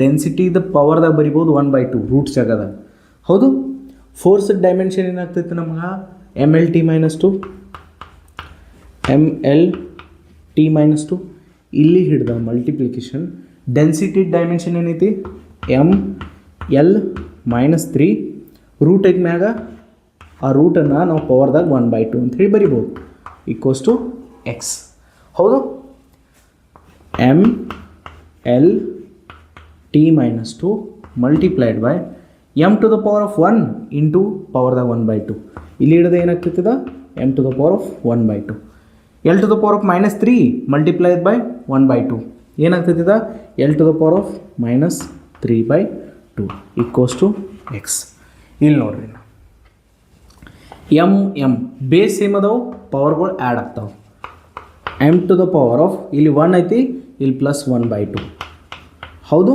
[SPEAKER 1] ಡೆನ್ಸಿಟಿದ ಪವರ್ದಾಗ ಬರಿಬೋದು 1/2 ರೂಟ್ ಜಾಗದಾಗ. ಹೌದು, ಫೋರ್ಸ್ ಡೈಮೆನ್ಷನ್ ಏನಾಗ್ತೈತೆ ನಮ್ಗೆ M L T -2. M L T -2 ಇಲ್ಲಿ ಹಿಡ್ದ ಮಲ್ಟಿಪ್ಲಿಕೇಶನ್. ಡೆನ್ಸಿಟಿ ಡೈಮೆನ್ಷನ್ ಏನೈತಿ ಎಮ್ ಎಲ್ -3. ರೂಟ್ ಐತೆ ಮ್ಯಾಗ, ಆ ರೂಟನ್ನು ನಾವು ಪವರ್ದಾಗ 1/2 ಅಂತ ಹೇಳಿ ಬರಿಬೋದು. Equals to X. ಹೌದು, M L T -2 multiplied by M to the power of 1 into ಪವರ್ದಾಗ 1/2. ಇಲ್ಲಿ ಹಿಡಿದ ಏನಾಗ್ತೈತದ M to the power of 1/2. L to the power of -3 multiplied by 1/2 ಏನಾಗ್ತೈತದ L to the power of -3/2 equals to X. ಇಲ್ಲಿ ನೋಡ್ರಿ, M base same ಅದಾವು, ಪವರ್ಗಳು add ಆಗ್ತಾವೆ. M to the power of ಇಲ್ಲಿ 1 ಐತಿ, ಇಲ್ಲಿ +1/2. ಹೌದು,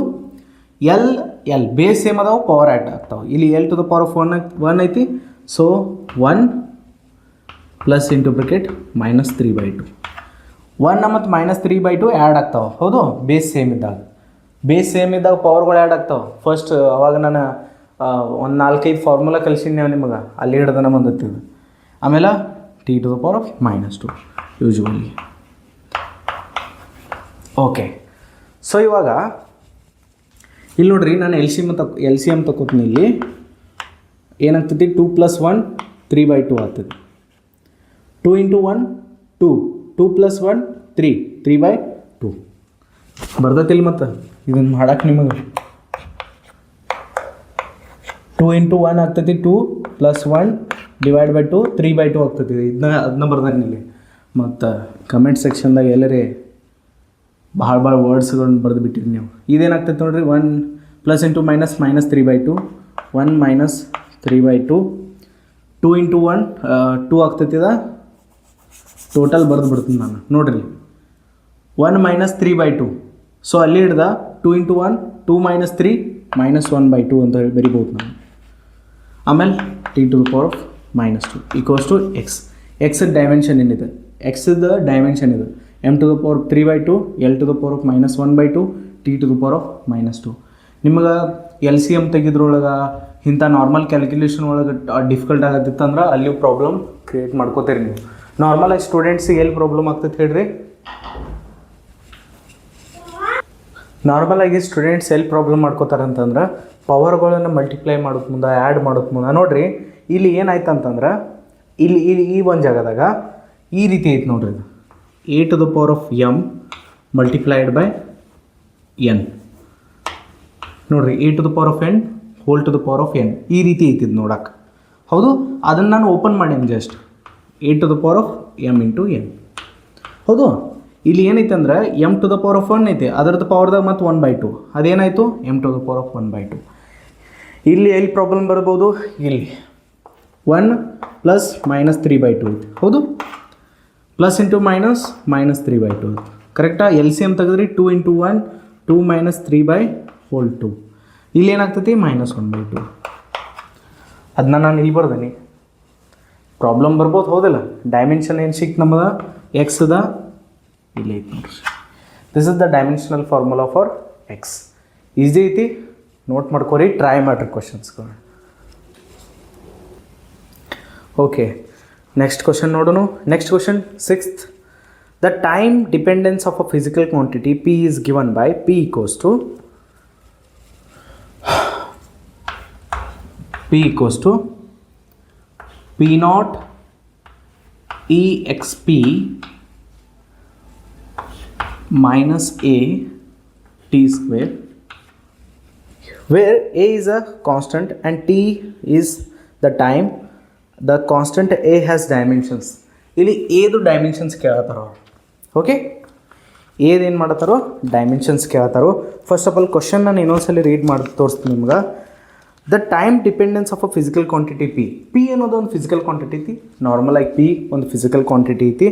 [SPEAKER 1] ಎಲ್ ಬೇಸ್ ಸೇಮ್ ಅದಾವು, ಪವರ್ ಆ್ಯಡ್ ಆಗ್ತಾವೆ. ಇಲ್ಲಿ L to the power of 1 ಐತಿ. So 1 plus into ಬ್ರಿಕೆಟ್ -3/2. 1 ಮತ್ತು -3/2 ಆ್ಯಡ್ ಆಗ್ತಾವೆ. ಹೌದು, ಬೇಸ್ ಸೇಮ್ ಇದ್ದಾಗ ಪವರ್ಗಳು ಆ್ಯಡ್ ಆಗ್ತಾವೆ. ಫಸ್ಟ್ ಅವಾಗ ನಾನು ಒಂದು 4-5 ಫಾರ್ಮುಲಾ ಕಲಿಸಿದ್ದೆ ನಿಮಗೆ, ಅಲ್ಲಿ ಹಿಡ್ದನ ಬಂದತ್ತಿದ್ದು. ಆಮೇಲೆ T to the power of -2 usually. Okay, so ಇವಾಗ ಇಲ್ಲಿ ನೋಡ್ರಿ, ನಾನು ಎಲ್ ಸಿ ಎಮ್ ತಗೋತೀನಿ. ಇಲ್ಲಿ ಏನಾಗ್ತೈತಿ 2 + 1 3/2 ಆಗ್ತದೆ. 2 × 1 2, 2 + 1 3, 3/2 ಬರ್ದತಿಲ್ಲ. ಮತ್ತು ಇದನ್ನು ಮಾಡಕ್ಕೆ ನಿಮಗೆ 2 × 1 ಆಗ್ತೈತಿ 2 + 1 ಡಿವೈಡ್ ಬೈ 2 3/2 ಆಗ್ತೈತಿ. ಅದನ್ನ ಬರ್ದಾನೆ ಇಲ್ಲಿ. ಮತ್ತು ಕಮೆಂಟ್ ಸೆಕ್ಷನ್ದಾಗ ಎಲ್ಲರೇ ಭಾಳ ವರ್ಡ್ಸ್ಗಳನ್ನ ಬರೆದು ಬಿಟ್ಟಿರಿ ನೀವು. ಇದೇನಾಗ್ತೈತೆ ನೋಡಿರಿ, 1 ಪ್ಲಸ್ ಇಂಟು ಮೈನಸ್ -3/2, 1 -3/2, 2 ಇಂಟು 1 2 ಆಗ್ತೈತಿ. ಟೋಟಲ್ ಬರೆದು ಬಿಡ್ತೀನಿ ನಾನು ನೋಡಿರಿ, 1 -3/2. ಸೊ ಅಲ್ಲಿ ಹಿಡ್ದ 2 ಇಂಟು 1 2 - 3 -1/2 ಅಂತ ಹೇಳಿ ಬರಿಬೋದು ನಾನು. ಆಮೇಲೆ t⁻² -2 = x. ಎಕ್ಸ್ ಡೈಮೆನ್ಷನ್ ಏನಿದೆ, ಎಕ್ಸ್ದ ಡೈಮೆನ್ಷನ್ ಇದೆ m⁻³ L⁻² -1/2 t⁻². ನಿಮಗೆ ಎಲ್ ಸಿ ಎಮ್ ತೆಗೆದ್ರೊಳಗೆ ಇಂಥ ನಾರ್ಮಲ್ ಕ್ಯಾಲ್ಕುಲೇಷನ್ ಒಳಗೆ ಡಿಫಿಕಲ್ಟ್ ಆಗತ್ತಿತ್ತು ಅಂದ್ರೆ ಅಲ್ಲಿ ಪ್ರಾಬ್ಲಮ್ ಕ್ರಿಯೇಟ್ ಮಾಡ್ಕೋತೀರಿ ನೀವು. ನಾರ್ಮಲಾಗಿ ಸ್ಟೂಡೆಂಟ್ಸಿಗೆ ಎಲ್ಲಿ ಪ್ರಾಬ್ಲಮ್ ಆಗ್ತೈತೆ ಹೇಳ್ರಿ, ನಾರ್ಮಲಾಗಿ ಸ್ಟೂಡೆಂಟ್ಸ್ ಎಲ್ಲಿ ಪ್ರಾಬ್ಲಮ್ ಮಾಡ್ಕೋತಾರೆ ಅಂತಂದ್ರೆ ಪವರ್ಗಳನ್ನು ಮಲ್ಟಿಪ್ಲೈ ಮಾಡೋದು ಮುಂದೆ, ಆ್ಯಡ್ ಮಾಡೋದು ಮುಂದೆ. ನೋಡಿರಿ ಇಲ್ಲಿ ಏನಾಯ್ತು ಅಂತಂದ್ರೆ ಇಲ್ಲಿ ಈ ಒಂದು ಜಾಗದಾಗ ಈ ರೀತಿ ಐತೆ ನೋಡ್ರಿ, ಇದು a⁻m ಮಲ್ಟಿಪ್ಲೈಡ್ ಬೈ n. ನೋಡಿರಿ a⁻n ಈ ರೀತಿ ಐತಿದ್ದು ನೋಡಕ್ಕೆ. ಹೌದು, ಅದನ್ನು ನಾನು ಓಪನ್ ಮಾಡೀನಿ ಜಸ್ಟ್ a⁻m × n. ಹೌದು, ಇಲ್ಲಿ ಏನೈತೆ ಅಂದ್ರೆ m⁻1 ಐತೆ, ಅದರದ್ದು ಪವರ್ದಾಗ ಮತ್ತು 1/2 ಅದೇನಾಯಿತು m⁻1/2. ಇಲ್ಲಿ ಎಲ್ಲಿ ಪ್ರಾಬ್ಲಮ್ ಬರ್ಬೋದು, ಇಲ್ಲಿ 1 + -3/2 ಐತೆ. ಹೌದು, ಪ್ಲಸ್ ಇಂಟು ಮೈನಸ್ -3/2 ಕರೆಕ್ಟಾ. ಎಲ್ ಸಿ ಎಮ್ ತೆಗೆದ್ರಿ 2 ಇಂಟು 1 2 - 3/2. ಇಲ್ಲಿ ಏನಾಗ್ತೈತಿ -1/2. ಅದನ್ನ ನಾನು ಇಲ್ಲಿ ಬರ್ದೇನೆ, ಪ್ರಾಬ್ಲಮ್ ಬರ್ಬೋದು. ಹೌದಿಲ್ಲ, ಡೈಮೆನ್ಷನ್ ಏನು ಸಿಕ್ತು ನಮ್ಮದ ಎಕ್ಸ್ದ ಇಲ್ಲಿ ಐತಿ ನೋಡ್ರಿ. This is the dimensional formula for X. Easy ಐತಿ, ನೋಟ್ ಮಾಡ್ಕೊರಿ, ಟ್ರೈ ಮಾಡಿರಿ ಕ್ವಶನ್ಸ್ಗಳು. ಓಕೆ, ನೆಕ್ಸ್ಟ್ ಕ್ವಶನ್ ನೋಡೋಣ. Next question 6th. The time dependence of a physical quantity P is given by P equals to P0 exp minus a t square, where a is a constant and t is the time. The constant a has dimensions. ಇಲ್ಲಿ ಏದು dimensions ಕೇಳತ್ತಾರೋ. Okay, ಏದೇನು ಮಾಡತ್ತಾರೋ dimensions ಕೇಳ್ತಾರೋ. First of all question ನಾನು ಇನ್ನೊಂದ್ಸಲಿ read ಮಾಡಿ ತೋರಿಸ್ತೀನಿ ನಿಮ್ಗೆ. The time dependence of a physical quantity P ಅನ್ನೋದು ಒಂದು ಫಿಸಿಕಲ್ ಕ್ವಾಂಟಿಟಿ ಐತಿ. ನಾರ್ಮಲಾಗಿ ಪಿ ಒಂದು ಫಿಸಿಕಲ್ ಕ್ವಾಂಟಿಟಿ ಐತಿ.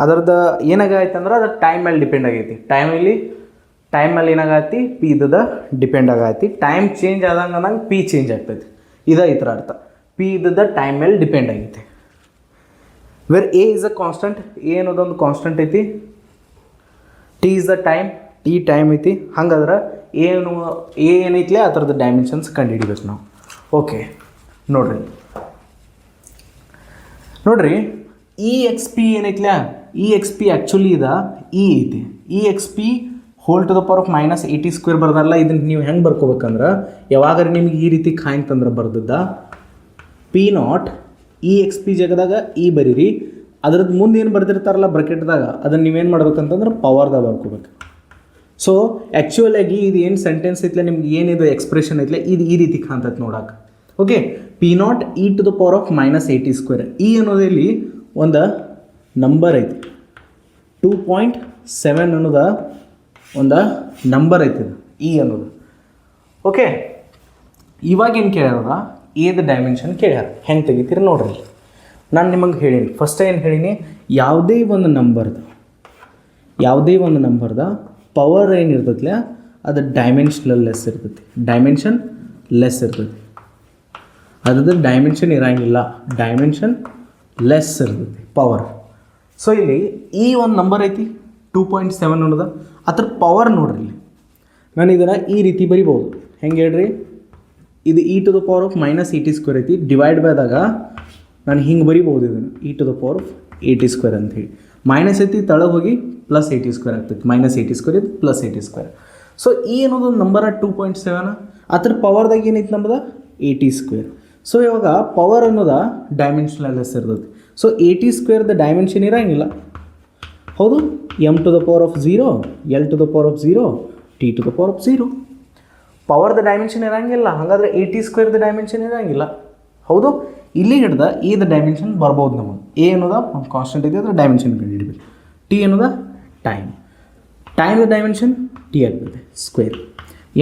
[SPEAKER 1] ಅದರದ್ದು ಏನಾಗೈತೆ ಅಂದ್ರೆ ಅದು ಟೈಮ್ ಮೇಲೆ ಡಿಪೆಂಡ್ ಆಗೈತಿ. ಟೈಮ್ ಮೇಲೆ ಏನಾಗೈತಿ, ಪಿ ಇದ್ದದ ಡಿಪೆಂಡ್ ಆಗೈತಿ. ಟೈಮ್ ಚೇಂಜ್ ಆದಂಗೆ ಪಿ ಚೇಂಜ್ ಆಗ್ತೈತಿ. ಇದರ ಅರ್ಥ, ಪಿ ಇದ್ದದ ಟೈಮ್ ಮೇಲೆ ಡಿಪೆಂಡ್ ಆಗೈತಿ. Where A is a constant, A ಅನ್ನೋದೊಂದು ಕಾನ್ಸ್ಟೆಂಟ್ ಐತಿ. T is the time, T time ಐತಿ. ಹಂಗಾದ್ರೆ ಏನೈತ್ಲೆ ಆ ಥರದ ಡೈಮೆನ್ಷನ್ಸ್ ಕಂಡುಹಿಡಿಬೇಕು ನಾವು. ಓಕೆ, ನೋಡ್ರಿ ಇ ಎಕ್ಸ್ ಪಿ ಏನೈತ್ಲೆ, E X P actually E ಐತಿ. ಇ ಎಕ್ಸ್ ಪಿ ಹೋಲ್⁻⁻² -80² ಬರ್ದಾರಲ್ಲ, ಇದನ್ನು ನೀವು ಹೆಂಗೆ ಬರ್ಕೋಬೇಕಂದ್ರೆ ಯಾವಾಗಾರ ನಿಮ್ಗೆ ಈ ರೀತಿ ಕಾಯ್ತಂದ್ರೆ ಬರ್ದದ್ದ P0 ಇ ಎಕ್ಸ್ ಪಿ ಜಾಗದಾಗ ಇ ಬರೀರಿ. ಅದ್ರದ್ದು ಮುಂದೆ ಏನು ಬರ್ದಿರ್ತಾರಲ್ಲ ಬ್ರಕೆಟ್ದಾಗ, ಅದನ್ನು ನೀವೇನು ಮಾಡ್ಬೇಕಂತಂದ್ರೆ ಪವರ್ದಾಗ ಬರ್ಕೋಬೇಕು. ಸೊ ಆ್ಯಕ್ಚುಲಾಗಿ ಇದು ಏನು ಸೆಂಟೆನ್ಸ್ ಐತ್ಲೆ, ನಿಮ್ಗೆ ಏನಿದು ಎಕ್ಸ್ಪ್ರೆಷನ್ ಐತ್ಲೆ, ಇದು ಈ ರೀತಿ ಕಾಣ್ತೈತೆ ನೋಡಕ್ಕೆ. ಓಕೆ, P0 e⁻⁻² ಇ ಅನ್ನೋದಲ್ಲಿ ಒಂದು ನಂಬರ್ ಐತಿ, 2.7 ಅನ್ನೋದ ಒಂದು ನಂಬರ್ ಐತಿ ಇ ಅನ್ನೋದು. ಓಕೆ, ಇವಾಗ ಏನು ಕೇಳ್ಯಾರ, ಏದು ಡೈಮೆನ್ಷನ್ ಕೇಳ್ಯಾರ, ಹೆಂಗೆ ತೆಗಿತೀರಿ ನೋಡ್ರಿ. ನಾನು ನಿಮಗೆ ಹೇಳೀನಿ, ಫಸ್ಟ್ ಏನು ಹೇಳೀನಿ, ಯಾವುದೇ ಒಂದು ನಂಬರ್ದ ಪವರ್ ಏನಿರ್ತೈತಿಲ್ಲ ಅದು ಡೈಮೆನ್ಷನ್ ಲೆಸ್ ಇರ್ತೈತಿ. ಅದ್ರದ್ದು ಡೈಮೆನ್ಷನ್ ಇರೋಂಗಿಲ್ಲ, ಡೈಮೆನ್ಷನ್ ಲೆಸ್ ಇರ್ತೈತಿ ಪವರ್. ಸೊ ಇಲ್ಲಿ ಈ ಒಂದು ನಂಬರ್ ಐತಿ 2.7 ಅನ್ನೋದ, ಅದ್ರ ಪವರ್ ನೋಡ್ರಿ. ಇಲ್ಲಿ ನಾನು ಇದನ್ನು ಈ ರೀತಿ ಬರಿಬೋದು. ಹೆಂಗೆ ಹೇಳ್ರಿ, ಇದು e⁻⁻80² ಐತಿ. ಡಿವೈಡ್ ಬೈದಾಗ ನಾನು ಹಿಂಗೆ ಬರಿಬೋದು ಇದನ್ನು e⁻80² ಅಂಥೇಳಿ. ಮೈನಸ್ ಐತಿ ತಳಗೆ ಹೋಗಿ +80² ಆಗ್ತೈತಿ. -80² ಇದು +80². ಸೊ ಈ ಅನ್ನೋದು ನಂಬರ 2.7, ಅದ್ರ ಪವರ್ದಾಗ ಏನೈತಿ ನಮ್ಮದ 80². ಸೊ ಇವಾಗ ಪವರ್ ಅನ್ನೋದ ಡೈಮೆನ್ಷನಲ್ ಲೆಸ್ ಇರ್ತೈತಿ. ಸೊ 80² ಡೈಮೆನ್ಷನ್ ಇರೋಂಗಿಲ್ಲ. ಹೌದು, m⁻0 L⁻0 t⁻0. ಪವರ್ದ ಡೈಮೆನ್ಷನ್ ಇರೋಂಗಿಲ್ಲ. ಹಾಗಾದರೆ 80² ಡೈಮೆನ್ಷನ್ ಇರೋಂಗಿಲ್ಲ. ಹೌದು, ಇಲ್ಲಿ ಹಿಡ್ದ ಎದ ಡೈಮೆನ್ಷನ್ ಬರ್ಬೋದು ನಮಗೆ. ಎ ಅನ್ನೋದ ಒಂದು ಕಾನ್ಸ್ಟೆಂಟ್ ಇದೆ, ಅದರ ಡೈಮೆನ್ಷನ್ ಕಂಡುಹಿಡಿಬೇಕು. ಟಿ ಅನ್ನೋದ ಟೈಮ್ದ ಡೈಮೆನ್ಷನ್ ಟಿ ಆಗ್ತದೆ square.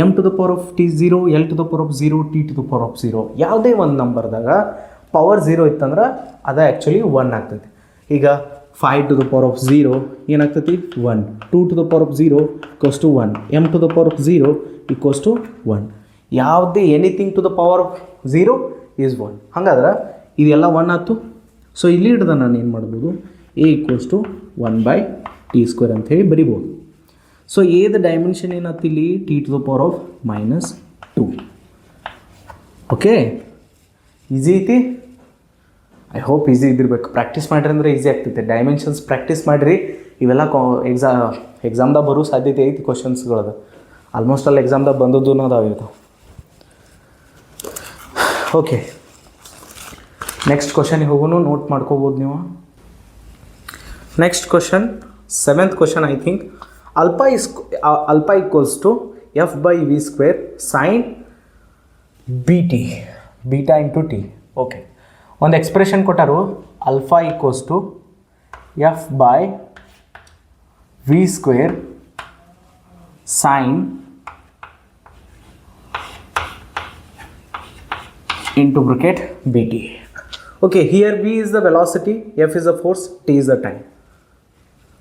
[SPEAKER 1] M to the power of T 0, L to the power of 0, T to the power of 0. ಯಾವುದೇ ಒಂದು ನಂಬರ್ದಾಗ ಪವರ್ 0 ಇತ್ತಂದ್ರೆ ಅದು ಆ್ಯಕ್ಚುಲಿ 1 ಆಗ್ತೈತಿ. ಈಗ 5 ಟು ದ ಪವರ್ ಆಫ್ 0 ಏನಾಗ್ತೈತಿ 1, 2 to the power of 0 equals to 1, M to the power of 0 equals to 1. ಯಾವುದೇ anything to the power of 0 is 1. ಹಾಗಾದ್ರೆ ಇದೆಲ್ಲ 1 ಆಯ್ತು. ಸೊ ಇಲ್ಲಿ ಹಿಡ್ದ ನಾನು ಏನು ಮಾಡ್ಬೋದು, ಎ ಈಕ್ವಲ್ಸ್ ಟು 1/t² ಅಂಥೇಳಿ ಬರಿಬೋದು. ಸೊ ಎದ ಡೈಮೆನ್ಷನ್ ಏನಾಯ್ತು ಇಲ್ಲಿ T to the power of -2. Okay, easy ಐತಿ. ಐ ಹೋಪ್ ಈಸಿ ಇದ್ದಿರ್ಬೇಕು. ಪ್ರಾಕ್ಟೀಸ್ ಮಾಡಿರಿ ಅಂದರೆ ಈಸಿ ಆಗ್ತೈತೆ. ಡೈಮೆನ್ಷನ್ಸ್ ಪ್ರಾಕ್ಟೀಸ್ ಮಾಡಿರಿ. ಇವೆಲ್ಲ ಎಕ್ಸಾಮ್ದಾಗ ಬರೋ ಸಾಧ್ಯತೆ ಐತಿ ಕ್ವಶನ್ಸ್ಗಳದು. ಆಲ್ಮೋಸ್ಟ್ ಅಲ್ಲಿ ಎಕ್ಸಾಮ್ದಾಗ ಬಂದದ್ದು ಅದಾವೆ ಇದು. ಓಕೆ, ನೆಕ್ಸ್ಟ್ ಕ್ವಶನಿಗೆ ಹೋಗೋನು, ನೋಟ್ ಮಾಡ್ಕೋಬೋದು ನೀವು. Next question 7th question I think. Alpha equals to f/v² sine beta into T. Okay, ಒಂದು ಎಕ್ಸ್ಪ್ರೆಷನ್ ಕೊಟ್ಟಾರು, alpha equals to f/v² sine into bracket bt. Okay, here v is the velocity, f is the force, t is the time.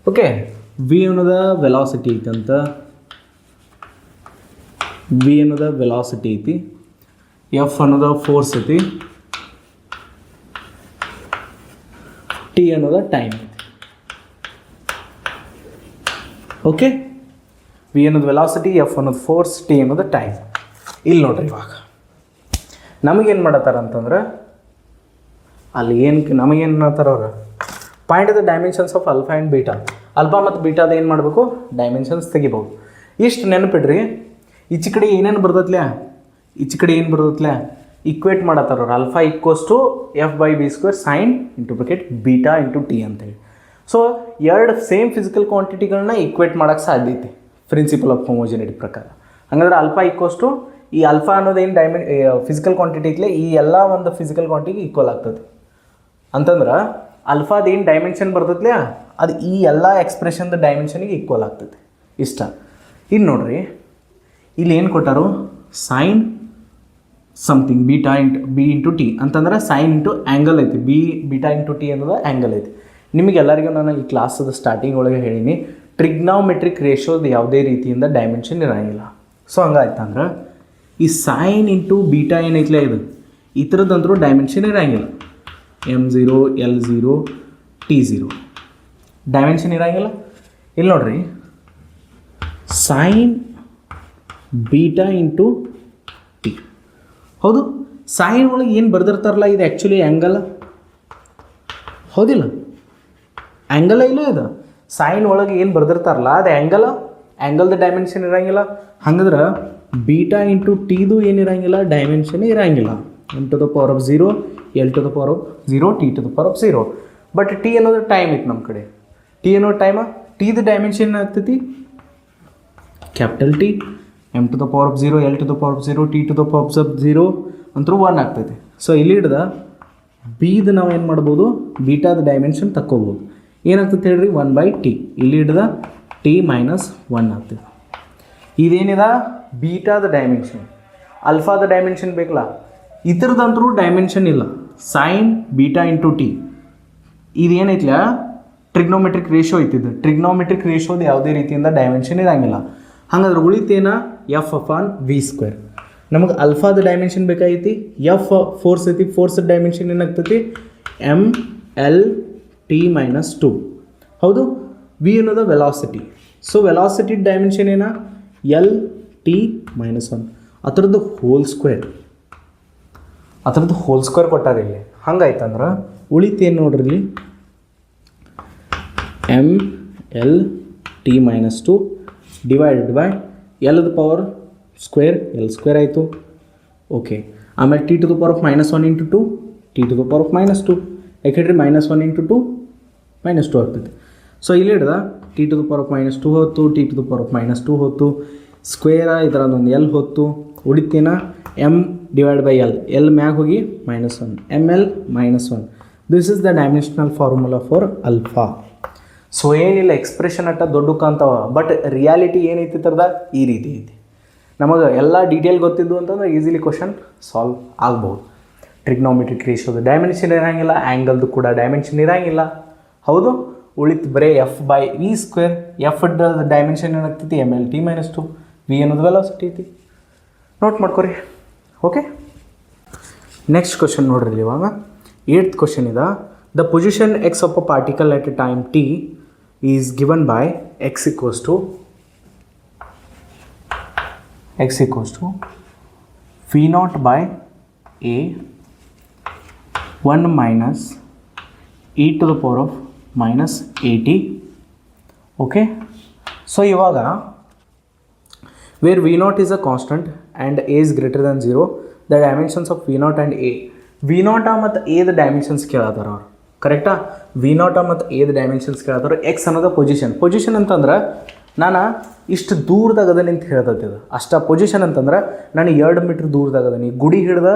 [SPEAKER 1] Okay, v ಅನ್ನೋದ velocity ಐತಿ ಅಂತ, v ಅನ್ನೋದ velocity ಐತಿ, f ಅನ್ನೋದ force ಐತಿ, t ಅನ್ನೋದ time ಐತಿ. Okay, v ಅನ್ನೋದ velocity, f ಅನ್ನೋದ force, t ಅನ್ನೋದ time. ಇಲ್ಲಿ ನೋಡ್ರಿ, ಇವಾಗ ನಮಗೇನು ಮಾಡತ್ತಾರ ಅಂತಂದ್ರೆ, ಅಲ್ಲಿ ನಮಗೇನು ಮಾಡತ್ತಾರ ಅವ್ರು, point the dimensions of alpha and beta. Alpha ಮತ್ತು ಬೀಟಾದ ಏನು ಮಾಡಬೇಕು, ಡೈಮೆನ್ಷನ್ಸ್ ತೆಗಿಬೋದು. ಇಷ್ಟು ನೆನಪಿಡ್ರಿ. ಈಚೆ ಕಡೆ ಏನೇನು ಬರ್ತತ್ಲೆ, ಈಚೆ ಕಡೆ ಏನು ಬರ್ತತ್ಲೆ, ಈಕ್ವೇಟ್ ಮಾಡತ್ತಾರ ಅವ್ರು. Alpha equals to f/v² sine into bracket beta into T ಅಂತೇಳಿ. ಸೊ ಎರಡು ಸೇಮ್ ಫಿಸಿಕಲ್ ಕ್ವಾಂಟಿಟಿಗಳನ್ನ ಈಕ್ವೇಟ್ ಮಾಡೋಕ್ಕೆ ಸಾಧ್ಯ ಐತಿ ಪ್ರಿನ್ಸಿಪಲ್ ಆಫ್ ಹೋಮೋಜಿನಿಟಿ ಪ್ರಕಾರ. ಹಾಗಾದ್ರೆ ಅಲ್ಫಾ ಈಕ್ವಲ್ಸ್ ಟು ಈ ಅಲ್ಫಾ ಅನ್ನೋದು ಏನು ಫಿಸಿಕಲ್ ಕ್ವಾಂಟಿಟಿ ಇತ್ತಲೇ ಈ ಎಲ್ಲ ಒಂದು ಫಿಸಿಕಲ್ ಕ್ವಾಂಟಿಟಿಗೆ ಈಕ್ವಲ್ ಆಗ್ತದೆ ಅಂತಂದ್ರೆ, ಅಲ್ಫಾದ ಏನು ಡೈಮೆನ್ಷನ್ ಬರ್ತೈತ್ಲೆ ಅದು ಈ ಎಲ್ಲ ಎಕ್ಸ್ಪ್ರೆಷನ್ದ ಡೈಮೆನ್ಷನಿಗೆ ಈಕ್ವಲ್ ಆಗ್ತದೆ. ಇಷ್ಟ. ಇನ್ನು ನೋಡ್ರಿ, ಇಲ್ಲಿ ಏನು ಕೊಟ್ಟಾರು, sine something B into T ಅಂತಂದ್ರೆ ಸೈನ್ ಇಂಟು ಆ್ಯಂಗಲ್ ಐತಿ. ಬೀಟಾ ಇಂಟು ಟಿ ಅನ್ನೋದು ಆ್ಯಂಗಲ್ ಐತಿ. ನಿಮಗೆಲ್ಲರಿಗೂ ನಾನು ಈ ಕ್ಲಾಸದ ಸ್ಟಾರ್ಟಿಂಗ್ ಒಳಗೆ ಹೇಳೀನಿ, ಟ್ರಿಗ್ನಾಮೆಟ್ರಿಕ್ ರೇಷೋದು ಯಾವುದೇ ರೀತಿಯಿಂದ ಡೈಮೆನ್ಷನ್ ಇರೋಂಗಿಲ್ಲ. ಸೊ ಹಂಗಾಯ್ತಂದ್ರೆ ಈ ಸೈನ್ ಇಂಟು ಬೀಟಾ ಏನೈತ್ಲೆ ಇದು, ಈ ಥರದ್ದಂದ್ರೂ ಡೈಮೆನ್ಷನ್ ಇರೋಂಗಿಲ್ಲ. m0, l0, t0 ಡೈಮೆನ್ಷನ್ ಇರೋಂಗಿಲ್ಲ. ಇಲ್ಲಿ ನೋಡ್ರಿ, ಸೈನ್ ಬೀಟಾ ಇಂಟು ಟಿ. ಹೌದು, ಸೈನ್ ಒಳಗೆ ಏನು ಬರ್ದಿರ್ತಾರಲ್ಲ ಇದು ಆ್ಯಕ್ಚುಲಿ ಆ್ಯಂಗಲ್, ಹೌದಿಲ್ಲ? ಆ್ಯಂಗಲ ಇಲ್ಲ ಇದು. ಸೈನ್ ಒಳಗೆ ಏನು ಬರ್ದಿರ್ತಾರಲ್ಲ ಅದು ಆ್ಯಂಗಲ್ದ ಡೈಮೆನ್ಷನ್ ಇರೋಂಗಿಲ್ಲ. ಹಂಗಂದ್ರೆ ಬೀಟಾ ಇಂಟು ಟಿದು ಏನಿರೋಂಗಿಲ್ಲ, ಡೈಮೆನ್ಷನ್ ಇರೋಂಗಿಲ್ಲ. m to the power of 0, l to the power of 0, t to the power of 0. But T ಅನ್ನೋದು ಟೈಮ್ ಇತ್ತು ನಮ್ಮ ಕಡೆ. ಟಿ ಅನ್ನೋ ಟೈಮ, ಟಿದು ಡೈಮೆನ್ಷನ್ ಆಗ್ತೈತಿ capital T. m to the power of 0, l to the power of 0, t to the power of 0 ಅಂತರೂ 1 ಆಗ್ತೈತಿ. So ಇಲ್ಲಿ ಹಿಡ್ದ ಬಿದು ನಾವು ಏನು ಮಾಡ್ಬೋದು, ಬೀಟಾದ ಡೈಮೆನ್ಷನ್ ತಕ್ಕೋಬೋದು. ಏನಾಗ್ತದೆ ಹೇಳ್ರಿ, 1/t. ಇಲ್ಲಿ ಹಿಡ್ದ t - 1 ಆಗ್ತದೆ. ಇದೇನಿದ ಬೀಟಾದ ಡೈಮೆನ್ಷನ್. ಅಲ್ಫಾದ ಡೈಮೆನ್ಷನ್ ಬೇಕಲ್ಲ, ಇದ್ರದಂತರೂ ಡೈಮೆನ್ಷನ್ ಇಲ್ಲ. ಸೈನ್ ಬೀಟಾ ಇಂಟು ಟಿ ಇದೇನೈತ್ಲ ಟ್ರಿಗ್ನೋಮೆಟ್ರಿಕ್ ರೇಷೋ ಐತಿದ್ದು. ಟ್ರಿಗ್ನೋಮೆಟ್ರಿಕ್ ರೇಷೋದು ಯಾವುದೇ ರೀತಿಯಿಂದ ಡೈಮೆನ್ಷನ್ ಇರೋಂಗಿಲ್ಲ. ಹಾಗಾದ್ರೆ ಉಳಿತೇನ f/v². ನಮಗೆ ಅಲ್ಫಾದ ಡೈಮೆನ್ಷನ್ ಬೇಕಾಗೈತಿ, ಎಫ್ ಫೋರ್ಸ್ ಐತಿ, ಫೋರ್ಸ್ ಡೈಮೆನ್ಷನ್ ಏನಾಗ್ತೈತಿ ml/t - 2. ಹೌದು, ವಿ ಅನ್ನೋದು ವೆಲಾಸಿಟಿ. ಸೊ ವೆಲಾಸಿಟಿ ಡೈಮೆನ್ಷನ್ ಏನ l/t - 1. ಅದರದ್ದು ಹೋಲ್ ಸ್ಕ್ವೇರ್ ಕೊಟ್ಟಾರೆ ಇಲ್ಲಿ. ಹಂಗಾಯ್ತಂದ್ರೆ ಉಳಿತೇನು ನೋಡ್ರಿ, ಇಲ್ಲಿ ml/t - 2 ಡಿವೈಡೆಡ್ ಬೈ ಎಲ್ದ ಪವರ್ ಸ್ಕ್ವೇರ್, l² ಆಯಿತು. ಓಕೆ, ಆಮೇಲೆ t to the power of -1 into 2, t to the power of -2. ಯಾಕೆ ಹೇಳ್ರಿ, -1 ಇಂಟು 2 -2 ಆಗ್ತೈತೆ. ಸೊ ಇಲ್ಲಿ ಹಿಡ್ದ t to the power of -2 ಹೊತ್ತು, t to the power of -2 ಹೊತ್ತು, ಸ್ಕ್ವೇರ ಇದರದೊಂದು l ಹೊತ್ತು, ಉಳಿತೇನ ಎಮ್ ಡಿವೈಡ್ ಬೈ ಎಲ್ ಮ್ಯಾಗ ಹೋಗಿ -1 ml -1. This is the dimensional formula for alpha. So ಏನಿಲ್ಲ ಎಕ್ಸ್ಪ್ರೆಷನ್ ಅಟ್ಟ ದೊಡ್ಡ ಕಾಣ್ತಾವ, ಬಟ್ ರಿಯಾಲಿಟಿ ಏನೈತಿ ತರದ ಈ ರೀತಿ ಐತಿ. ನಮಗೆ ಎಲ್ಲ ಡೀಟೇಲ್ ಗೊತ್ತಿದ್ದು ಅಂತಂದ್ರೆ ಈಸಿಲಿ ಕ್ವಶನ್ ಸಾಲ್ವ್ ಆಗ್ಬೋದು. ಟ್ರಿಗ್ನೋಮೆಟ್ರಿಕ್ ರೇಷಿಯೋದು ಡೈಮೆನ್ಷನ್ ಇರೋಂಗಿಲ್ಲ, ಆ್ಯಂಗಲ್ದು ಕೂಡ ಡೈಮೆನ್ಷನ್ ಇರೋಂಗಿಲ್ಲ. ಹೌದು, ಉಳಿತು ಬರೀ f/v². ಎಫ್ ಡೈಮೆನ್ಷನ್ ಏನಾಗ್ತೈತಿ mlt-2. v ಅನ್ನೋದು ವೆಲಾಸಿಟಿ ಐತಿ. ನೋಟ್ ಮಾಡ್ಕೊರಿ. ಓಕೆ, ನೆಕ್ಸ್ಟ್ ಕ್ವಶನ್ ನೋಡ್ರಿ. ಇವಾಗ 8th ಕ್ವಶನ್ ಇದೆ. The position x of a particle at a time t is given by x equals to v0 by a 1 minus e to the power of minus at. Okay, so ಇವಾಗ where v0 is a constant and a is greater than 0, the dimensions of v0 and a. v0 ಮತ್ತು a the dimensions ಕೇಳತ್ತಾರ ಅವ್ರು. ಕರೆಕ್ಟಾ? v0 ಮತ್ತು a the dimensions ಕೇಳತ್ತಾರ. x ಅನ್ನೋದು position ಅಂತಂದ್ರೆ ನಾನು ಇಷ್ಟು ದೂರದಾಗದನಿ ಅಂತ ಹೇಳ್ತೈತಿದ ಅಷ್ಟ. ಪೊಸಿಷನ್ ಅಂತಂದ್ರೆ ನಾನು 2 ಮೀಟ್ರ್ ದೂರದಾಗದನಿ, ಗುಡಿ ಹಿಡ್ದ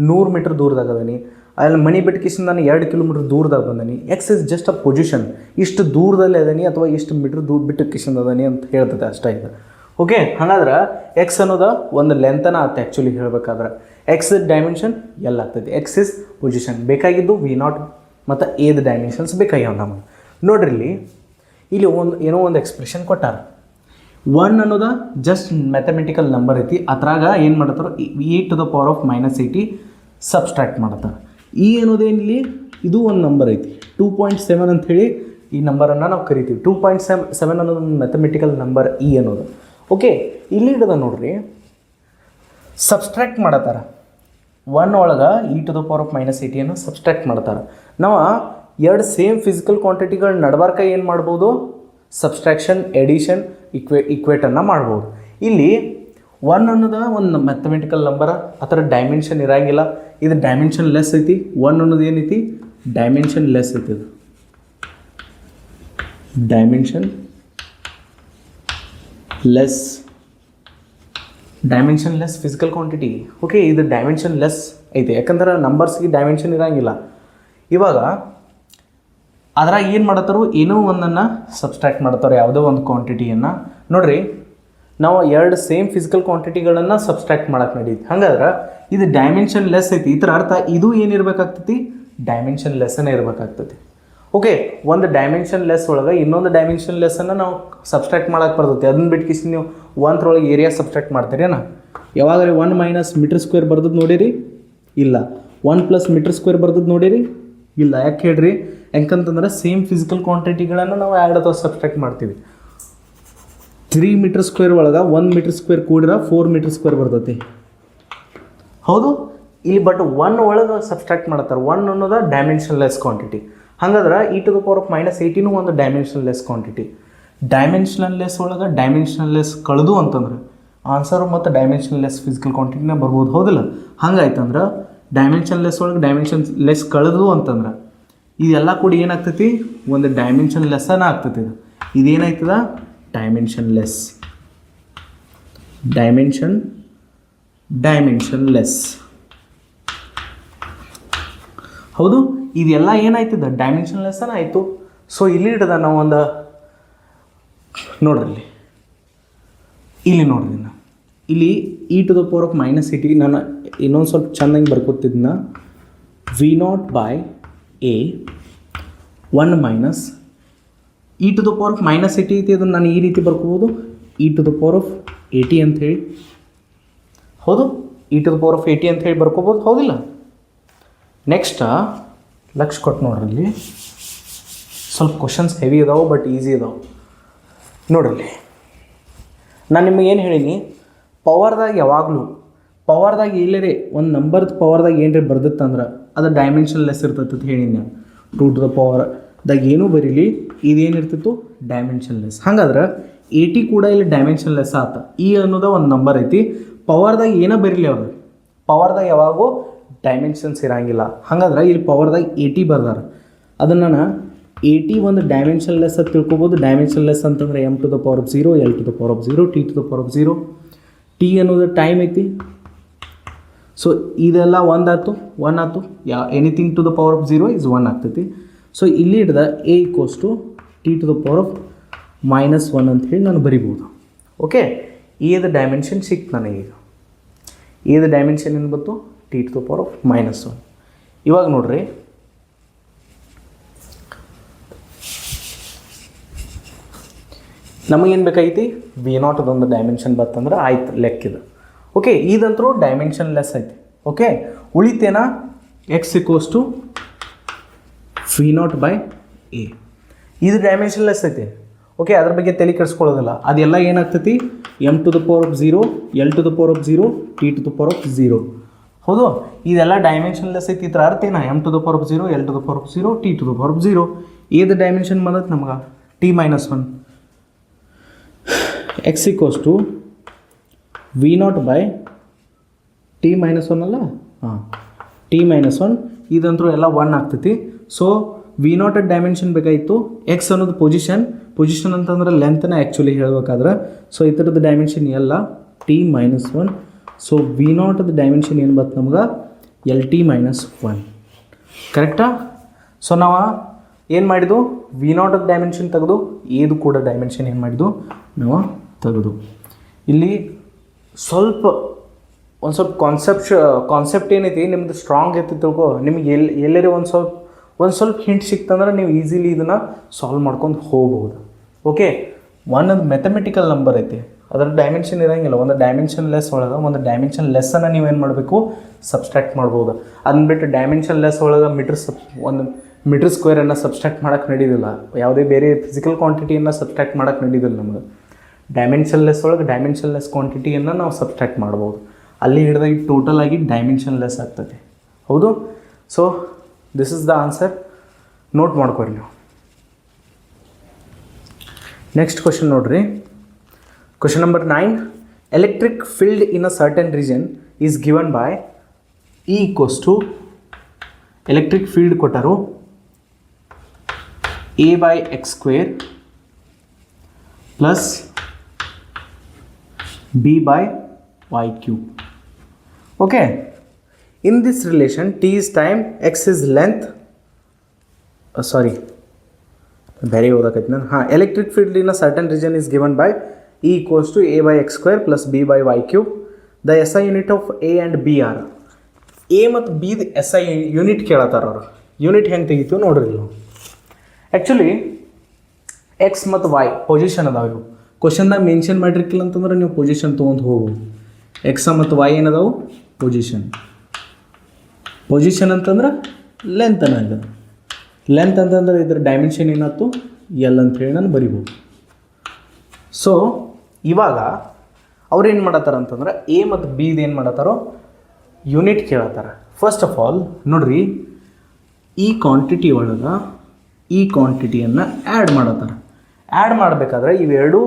[SPEAKER 1] 100 ಮೀಟ್ರ್ ದೂರದಾಗದನಿ, ಅಲ್ಲಿ ಮನೆ ಬಿಟ್ಟು ಕಿಸಿಂದ ನಾನು 2 ಕಿಲೋಮೀಟ್ರ್ ದೂರದಾಗ ಬಂದನಿ. X is just a position. ಇಷ್ಟು ದೂರದಲ್ಲಿ ಅದನಿ ಅಥವಾ ಇಷ್ಟು ಮೀಟ್ರ್ ಬಿಟ್ಟು ಕಿಸಿಂದ ಅದನಿ ಅಂತ ಹೇಳ್ತೈತೆ ಅಷ್ಟೇ ಇದು. ಓಕೆ, ಹಾಗಾದ್ರೆ ಎಕ್ಸ್ ಅನ್ನೋದು ಒಂದು ಲೆಂತನ ಆತ. ಆ್ಯಕ್ಚುಲಿ ಹೇಳಬೇಕಾದ್ರೆ ಎಕ್ಸ್ ಡೈಮೆನ್ಷನ್ ಎಲ್ಲ ಆಗ್ತೈತಿ. X is position. ಬೇಕಾಗಿದ್ದು v0 ಮತ್ತು ಎದ ಡೈಮೆನ್ಷನ್ಸ್ ಬೇಕಾಗ್ಯಾವ ನಮಗೆ. ನೋಡ್ರಿ, ಇಲ್ಲಿ ಏನೋ ಒಂದು ಎಕ್ಸ್ಪ್ರೆಷನ್ ಕೊಟ್ಟಾರ. 1 ಅನ್ನೋದು ಜಸ್ಟ್ ಮ್ಯಾಥಮೆಟಿಕಲ್ ನಂಬರ್ ಐತಿ. ಅದ್ರಾಗ ಏನು ಮಾಡತ್ತಾರ, e to the power of -80 subtract ಮಾಡತ್ತಾರೆ. ಈ ಅನ್ನೋದೇನಿಲ್ಲಿ ಇದು ಒಂದು ನಂಬರ್ ಐತಿ 2.7 ಅಂಥೇಳಿ. ಈ ನಂಬರನ್ನು ನಾವು ಕರಿತೀವಿ 2.7 ಅನ್ನೋದು ಒಂದು ಮ್ಯಾಥಮೆಟಿಕಲ್ ನಂಬರ್ ಇ ಅನ್ನೋದು. ಓಕೆ, ಇಲ್ಲಿ ಹಿಡಿದ ನೋಡ್ರಿ, ಸಬ್ಸ್ಟ್ರಾಕ್ಟ್ ಮಾಡತ್ತಾರೆ. 1 ಒಳಗೆ e to the power of -80 subtract ಮಾಡ್ತಾರೆ. ನಾವು 2 ಸೇಮ್ ಫಿಸಿಕಲ್ ಕ್ವಾಂಟಿಟಿಗಳ ನಡಬಾರ್ಕ ಏನು ಮಾಡ್ಬೋದು, ಸಬ್ಸ್ಟ್ರಾಕ್ಷನ್, ಎಡಿಷನ್, ಇಕ್ವೇಟನ್ನು ಮಾಡ್ಬೋದು. ಇಲ್ಲಿ 1 ಅನ್ನೋದು ಒಂದು ಮ್ಯಾಥಮೆಟಿಕಲ್ ನಂಬರ, ಆ ಥರ ಡೈಮೆನ್ಷನ್ ಇರೋಂಗಿಲ್ಲ. ಇದು ಡೈಮೆನ್ಷನ್ ಲೆಸ್ ಐತಿ. 1 ಅನ್ನೋದು ಏನೈತಿ, ಡೈಮೆನ್ಷನ್ ಲೆಸ್ ಐತಿ. ಇದು dimension less physical quantity. Okay, ಇದು ಡೈಮೆನ್ಷನ್ ಲೆಸ್ ಐತಿ, ಯಾಕಂದ್ರೆ ನಂಬರ್ಸ್ಗೆ ಡೈಮೆನ್ಷನ್ ಇರೋಂಗಿಲ್ಲ. ಇವಾಗ ಅದ್ರಾಗ ಏನು ಮಾಡತ್ತಾರೋ, ಏನೋ ಒಂದನ್ನು ಸಬ್ಸ್ಟ್ರಾಕ್ಟ್ ಮಾಡ್ತಾರೆ, ಯಾವುದೋ ಒಂದು ಕ್ವಾಂಟಿಟಿಯನ್ನು. ನೋಡಿರಿ, ನಾವು 2 ಸೇಮ್ ಫಿಸಿಕಲ್ ಕ್ವಾಂಟಿಟಿಗಳನ್ನು ಸಬ್ಸ್ಟ್ರಾಕ್ಟ್ ಮಾಡಕ್ಕೆ ನಡೀತಿ. ಹಂಗಾದ್ರೆ ಇದು ಡೈಮೆನ್ಷನ್ ಲೆಸ್ ಐತಿ. ಇದರ ಅರ್ಥ ಇದು ಏನಿರಬೇಕಾಗ್ತೈತಿ, ಡೈಮೆನ್ಷನ್ ಲೆಸ್ಸನ್ನೇ ಇರಬೇಕಾಗ್ತೈತಿ. ಓಕೆ, ಒಂದು ಡೈಮೆನ್ಷನ್ ಲೆಸ್ ಒಳಗೆ ಇನ್ನೊಂದು ಡೈಮೆನ್ಷನ್ ಲೆಸ್ಸನ್ನು ನಾವು ಸಬ್ಸ್ಟ್ರಾಕ್ಟ್ ಮಾಡಕ್ಕೆ ಬರ್ತೈತಿ. ಅದನ್ನ ಬಿಟ್ಟು ನೀವು 1 ಏರಿಯಾ ಸಬ್ಸ್ಟ್ರಾಕ್ಟ್ ಮಾಡ್ತೀರೇನ? ಯಾವಾಗಲೇ 1 - ಮೀಟರ್² ಬರ್ದದ್ದು ನೋಡಿರಿ? ಇಲ್ಲ. 1 + ಮೀಟರ್² ಬರ್ದದ್ದು ನೋಡಿರಿ? ಇಲ್ಲ. ಯಾಕೆ ಹೇಳ್ರಿ? ಯಾಕಂತಂದ್ರೆ ಸೇಮ್ ಫಿಸಿಕಲ್ ಕ್ವಾಂಟಿಟಿಗಳನ್ನು ನಾವು ಆ್ಯಡ್ ಅಥವಾ ಸಬ್ಸ್ಟ್ರಾಕ್ಟ್ ಮಾಡ್ತೀವಿ. 3 ಮೀಟರ್² ಒಳಗೆ 1 ಮೀಟರ್² ಕೂಡಿರ 4 ಮೀಟರ್² ಬರ್ತೈತಿ. ಹೌದು, ಇಲ್ಲಿ ಬಟ್ 1 ಒಳಗೆ ಸಬ್ಸ್ಟ್ರಾಕ್ಟ್ ಮಾಡ್ತಾರೆ. 1 ಅನ್ನೋದು ಡೈಮೆನ್ಷನ್ ಲೆಸ್ ಕ್ವಾಂಟಿಟಿ. ಹಾಗಾದ್ರೆ e to the power of -80 ಒಂದು dimension less quantity. Dimensional less ಒಳಗೆ ಡೈಮೆನ್ಷನಲ್ ಲೆಸ್ ಕಳೆದು ಅಂತಂದ್ರೆ ಆನ್ಸರು ಮತ್ತು ಡೈಮೆನ್ಷನ್ ಲೆಸ್ ಫಿಸಿಕಲ್ ಕ್ವಾಂಟಿಟಿನೇ ಬರ್ಬೋದು. ಹೌದಿಲ್ಲ? ಹಂಗಾಯ್ತಂದ್ರೆ ಡೈಮೆನ್ಷನ್ ಲೆಸ್ ಒಳಗೆ ಡೈಮೆನ್ಷನ್ ಲೆಸ್ ಕಳೆದು ಅಂತಂದ್ರೆ ಇದೆಲ್ಲ ಕೂಡ ಏನಾಗ್ತೈತಿ, ಒಂದು ಡೈಮೆನ್ಷನ್ ಲೆಸ್ಸನ್ನು ಆಗ್ತೈತಿ. ಇದೇನಾಯ್ತದ, ಡೈಮೆನ್ಷನ್ ಲೆಸ್. ಹೌದು, ಇದೆಲ್ಲ ಏನಾಯ್ತದ, ಡೈಮೆನ್ಷನ್ ಲೆಸ್ಸನ್ನು ಆಯಿತು. ಸೊ ಇಲ್ಲಿ ಹಿಡ್ದ ನಾವು ಒಂದು ನೋಡ್ರಿ, ಇಲ್ಲಿ e to the power of -80 ನಾನು ಇನ್ನೊಂದು ಸ್ವಲ್ಪ ಚೆನ್ನಾಗಿ ಬರ್ಕೊತಿದ್ನ. v0 by a 1 minus e to the power of -80 ಐತಿ. ಅದನ್ನು ನಾನು ಈ ರೀತಿ ಬರ್ಕೋಬೋದು, e to the power of 80 ಅಂಥೇಳಿ. ಹೌದು, e to the power of 80 ಅಂಥೇಳಿ ಬರ್ಕೋಬೋದು. ಹೌದಿಲ್ಲ? ನೆಕ್ಸ್ಟ್ ಲಕ್ಷ ಕೊಟ್ಟು ನೋಡ್ರಿ, ಇಲ್ಲಿ ಸ್ವಲ್ಪ ಕ್ವಶನ್ಸ್ ಹೆವಿ ಇದಾವೆ ಬಟ್ ಈಸಿ ಇದಾವೆ. ನೋಡ್ರಿ, ನಾನು ನಿಮಗೆ ಏನು ಹೇಳೀನಿ, ಪವರ್ದಾಗ ಎಲ್ಲರೇ ಒಂದು ನಂಬರ್ದು ಪವರ್ದಾಗ ಏನ್ರಿ ಬರ್ದಿತ್ತಂದ್ರೆ ಅದು ಡೈಮೆನ್ಷನ್ ಲೆಸ್ ಇರ್ತೈತೆ ಅಂತ ಹೇಳೀನಿ ನಾನು. 2 to the power ದಾಗ ಏನೂ ಬರೀಲಿ, ಇದೇನಿರ್ತಿತ್ತು, ಡೈಮೆನ್ಷನ್ ಲೆಸ್. ಹಾಗಾದ್ರೆ 80 ಕೂಡ ಇಲ್ಲಿ ಡೈಮೆನ್ಷನ್ ಲೆಸ್ ಆತ. ಈ ಅನ್ನೋದು ಒಂದು ನಂಬರ್ ಐತಿ. ಪವರ್ದಾಗ ಏನೋ ಬರೀಲಿ, ಅವ್ರು ಪವರ್ದಾಗ ಯಾವಾಗೂ ಡೈಮೆನ್ಷನ್ಸ್ ಇರೋಂಗಿಲ್ಲ. ಹಾಗಾದ್ರೆ ಇಲ್ಲಿ ಪವರ್ದಾಗ 80 ಬರ್ದಾರ. ಅದನ್ನು ನಾನು 80 ಒಂದು ಡೈಮೆನ್ಷನ್ ಲೆಸ್ ಅಂತ ತಿಳ್ಕೊಬೋದು. ಡೈಮೆನ್ಷನ್ ಲೆಸ್ ಅಂತಂದ್ರೆ m to the power of 0, l to the power of 0, t to the power of 0. T ಅನ್ನೋದು ಟೈಮ್ ಐತಿ. ಸೊ ಇದೆಲ್ಲ ಒಂದಾಯ್ತು anything to the power of 0 is 1 ಆಗ್ತೈತಿ. ಸೊ ಇಲ್ಲಿ ಹಿಡ್ದ A equals to T to the power of -1 ಅಂತ ಹೇಳಿ ನಾನು ಬರಿಬೋದು. ಓಕೆ, ಎದ ಡೈಮೆನ್ಷನ್ ಸಿಕ್ತು ನನಗೀಗ. ಎದ ಡೈಮೆನ್ಷನ್ ಏನು ಬಂತು? T to the power of -1. ಇವಾಗ ನೋಡ್ರಿ, ನಮಗೇನು ಬೇಕಾಗೈತಿ? V0 ಅದೊಂದು ಡೈಮೆನ್ಷನ್ ಬರ್ತಂದ್ರೆ ಆಯ್ತು ಲೆಕ್ಕಿದ. ಓಕೆ, ಇದಂತರೂ ಡೈಮೆನ್ಷನ್ ಲೆಸ್ ಐತಿ. ಓಕೆ, ಉಳಿತೇನ ಎಕ್ಸ್ ಈಕ್ವಲ್ಸ್ ಟು V0/a. ಇದು ಡೈಮೆನ್ಷನ್ ಲೆಸ್ ಐತಿ. ಓಕೆ, ಅದ್ರ ಬಗ್ಗೆ ತಲೆ ಕೆಡಿಸ್ಕೊಳ್ಳೋದಿಲ್ಲ. ಅದೆಲ್ಲ ಏನಾಗ್ತೈತಿ? m to the power of 0, l to the power of 0, t to the power of 0. ಹೌದು, ಇದೆಲ್ಲ ಡೈಮೆನ್ಷನ್ ಲೆಸ್ ಐತಿ. ಇದ್ರ ಅರ್ಥ ಏನ? m to the power of 0, l to the power of 0, t to the power of 0. ಏದು dimension ಬಂದೈತೆ ನಮ್ಗೆ? t-1. x equals to V0/t-1 ಅಲ್ಲ? ಹಾಂ, t-1. ಇದಂತರೂ ಎಲ್ಲ 1 ಆಗ್ತೈತಿ. ಸೊ V0 ಡೈಮೆನ್ಷನ್ ಬೇಕಾಯಿತು. ಎಕ್ಸ್ ಅನ್ನೋದು ಪೊಸಿಷನ್ ಅಂತಂದ್ರೆ ಲೆಂತ್ನ ಆ್ಯಕ್ಚುಲಿ ಹೇಳ್ಬೇಕಾದ್ರೆ. ಸೊ ಈ ಥರದ ಡೈಮೆನ್ಷನ್ ಎಲ್ಲ t-1. ಸೊ V0 ಡೈಮೆನ್ಷನ್ ಏನು ಬರ್ತದೆ ನಮ್ಗೆ? LT-1. ಕರೆಕ್ಟಾ? ಸೊ ನಾವು ಏನು ಮಾಡಿದ್ದು? V0 ಡೈಮೆನ್ಷನ್ ತೆಗೆದು ಏದು ಕೂಡ ಡೈಮೆನ್ಷನ್ ಏನು ಮಾಡಿದ್ದು ನಾವು ತೆಗೆದು. ಇಲ್ಲಿ ಒಂದು ಸ್ವಲ್ಪ ಕಾನ್ಸೆಪ್ಟ್ ಏನೈತಿ ನಿಮ್ಮದು ಸ್ಟ್ರಾಂಗ್ ಐತಿ ತಿಳ್ಕೊ. ನಿಮಗೆ ಎಲ್ಲರೂ ಒಂದು ಸ್ವಲ್ಪ ಹಿಂಟ್ ಸಿಕ್ತಂದ್ರೆ ನೀವು ಈಸಿಲಿ ಇದನ್ನು ಸಾಲ್ವ್ ಮಾಡ್ಕೊಂಡು ಹೋಗ್ಬೋದು. ಓಕೆ, ಒಂದೊಂದು ಮೆಥಮೆಟಿಕಲ್ ನಂಬರ್ ಐತಿ, ಅದರ ಡೈಮೆನ್ಷನ್ ಇರೋಂಗಿಲ್ಲ. ಒಂದು ಡೈಮೆನ್ಷನ್ ಲೆಸ್ ಒಳಗೆ ಒಂದು ಡೈಮೆನ್ಷನ್ ಲೆಸ್ಸನ್ನು ನೀವೇನು ಮಾಡಬೇಕು? ಸಬ್ಸ್ಟ್ರಾಕ್ಟ್ ಮಾಡ್ಬೋದು. ಅದನ್ನ ಬಿಟ್ಟು ಡೈಮೆನ್ಷನ್ ಲೆಸ್ ಒಳಗೆ ಒಂದು ಮೀಟರ್ ಸ್ಕ್ವೇರನ್ನು ಸಬ್ಸ್ಟ್ರಾಕ್ಟ್ ಮಾಡೋಕ್ಕೆ ನಡೀದಿಲ್ಲ. ಯಾವುದೇ ಬೇರೆ ಫಿಸಿಕಲ್ ಕ್ವಾಂಟಿಟಿಯನ್ನು ಸಬ್ಸ್ಟ್ರಾಕ್ಟ್ ಮಾಡೋಕ್ಕೆ ನಡೀದಿಲ್ಲ ನಮಗೆ. ಡೈಮೆನ್ಷನ್ ಲೆಸ್ ಒಳಗೆ ಡೈಮೆನ್ಷನ್ ಲೆಸ್ ಕ್ವಾಂಟಿಟಿಯನ್ನು ನಾವು ಸಬ್ಸ್ಟ್ರಾಕ್ಟ್ ಮಾಡ್ಬೋದು. ಅಲ್ಲಿ ಹಿಡಿದಾಗ ಟೋಟಲ್ ಆಗಿ ಡೈಮೆನ್ಷನ್ ಲೆಸ್ ಆಗ್ತದೆ. ಹೌದು, so this is the answer. Note ಮಾಡ್ಕೊರಿ ನೀವು. ನೆಕ್ಸ್ಟ್ ಕ್ವಶನ್ ನೋಡ್ರಿ. Question number 9. Electric field in a certain region is given by E equals to electric field ಕೊಟ್ಟರು A/x² plus B/y³. Okay, in this relation t is time, x is length. Very ಓದಕೈತಿ ನಾನು. ಹಾಂ, electric field in a certain region is given by E equals to A/x² plus B/y³. The SI unit of A and B are. A ಮತ್ತು B SI unit ಕೇಳತ್ತಾರ ಅವರು. Unit ಹೆಂಗೆ ತೆಗಿತೀವಿ ನೋಡ್ರಿ ನಾವು. ಆ್ಯಕ್ಚುಲಿ ಎಕ್ಸ್ ಮತ್ತು ವೈ ಪೊಸಿಷನ್ ಅದಾವೆ. ಇವು ಕ್ವಶನ್ದಾಗ ಮೆನ್ಷನ್ ಮಾಡಿರ್ಕಿಲ್ಲ ಅಂತಂದ್ರೆ ನೀವು ಪೊಸಿಷನ್ ತೊಗೊಂಡು ಹೋಗ್ಬೋದು. ಎಕ್ಸ್ ಮತ್ತು ವೈ ಏನದಾವು? ಪೊಸಿಷನ್ ಅಂತಂದ್ರೆ ಲೆಂತ್ ಅನ್ನೋದು. ಲೆಂತ್ ಅಂತಂದ್ರೆ ಇದ್ರ ಡೈಮೆನ್ಷನ್ ಏನಾಯ್ತು? ಎಲ್ ಅಂಥೇಳಿ ನಾನು ಬರಿಬೋದು. ಸೊ ಇವಾಗ ಅವ್ರು ಏನು ಮಾಡತ್ತಾರ ಅಂತಂದ್ರೆ ಎ ಮತ್ತು ಬಿದು ಏನು ಮಾಡತ್ತಾರೋ ಯೂನಿಟ್ ಕೇಳತ್ತಾರ. ಫಸ್ಟ್ ಆಫ್ ಆಲ್ ನೋಡ್ರಿ, ಈ ಕ್ವಾಂಟಿಟಿ ಒಳಗೆ ಈ ಕ್ವಾಂಟಿಟಿಯನ್ನು ಆ್ಯಡ್ ಮಾಡತ್ತಾರ. ಆ್ಯಡ್ ಮಾಡಬೇಕಾದ್ರೆ ಇವೆರಡು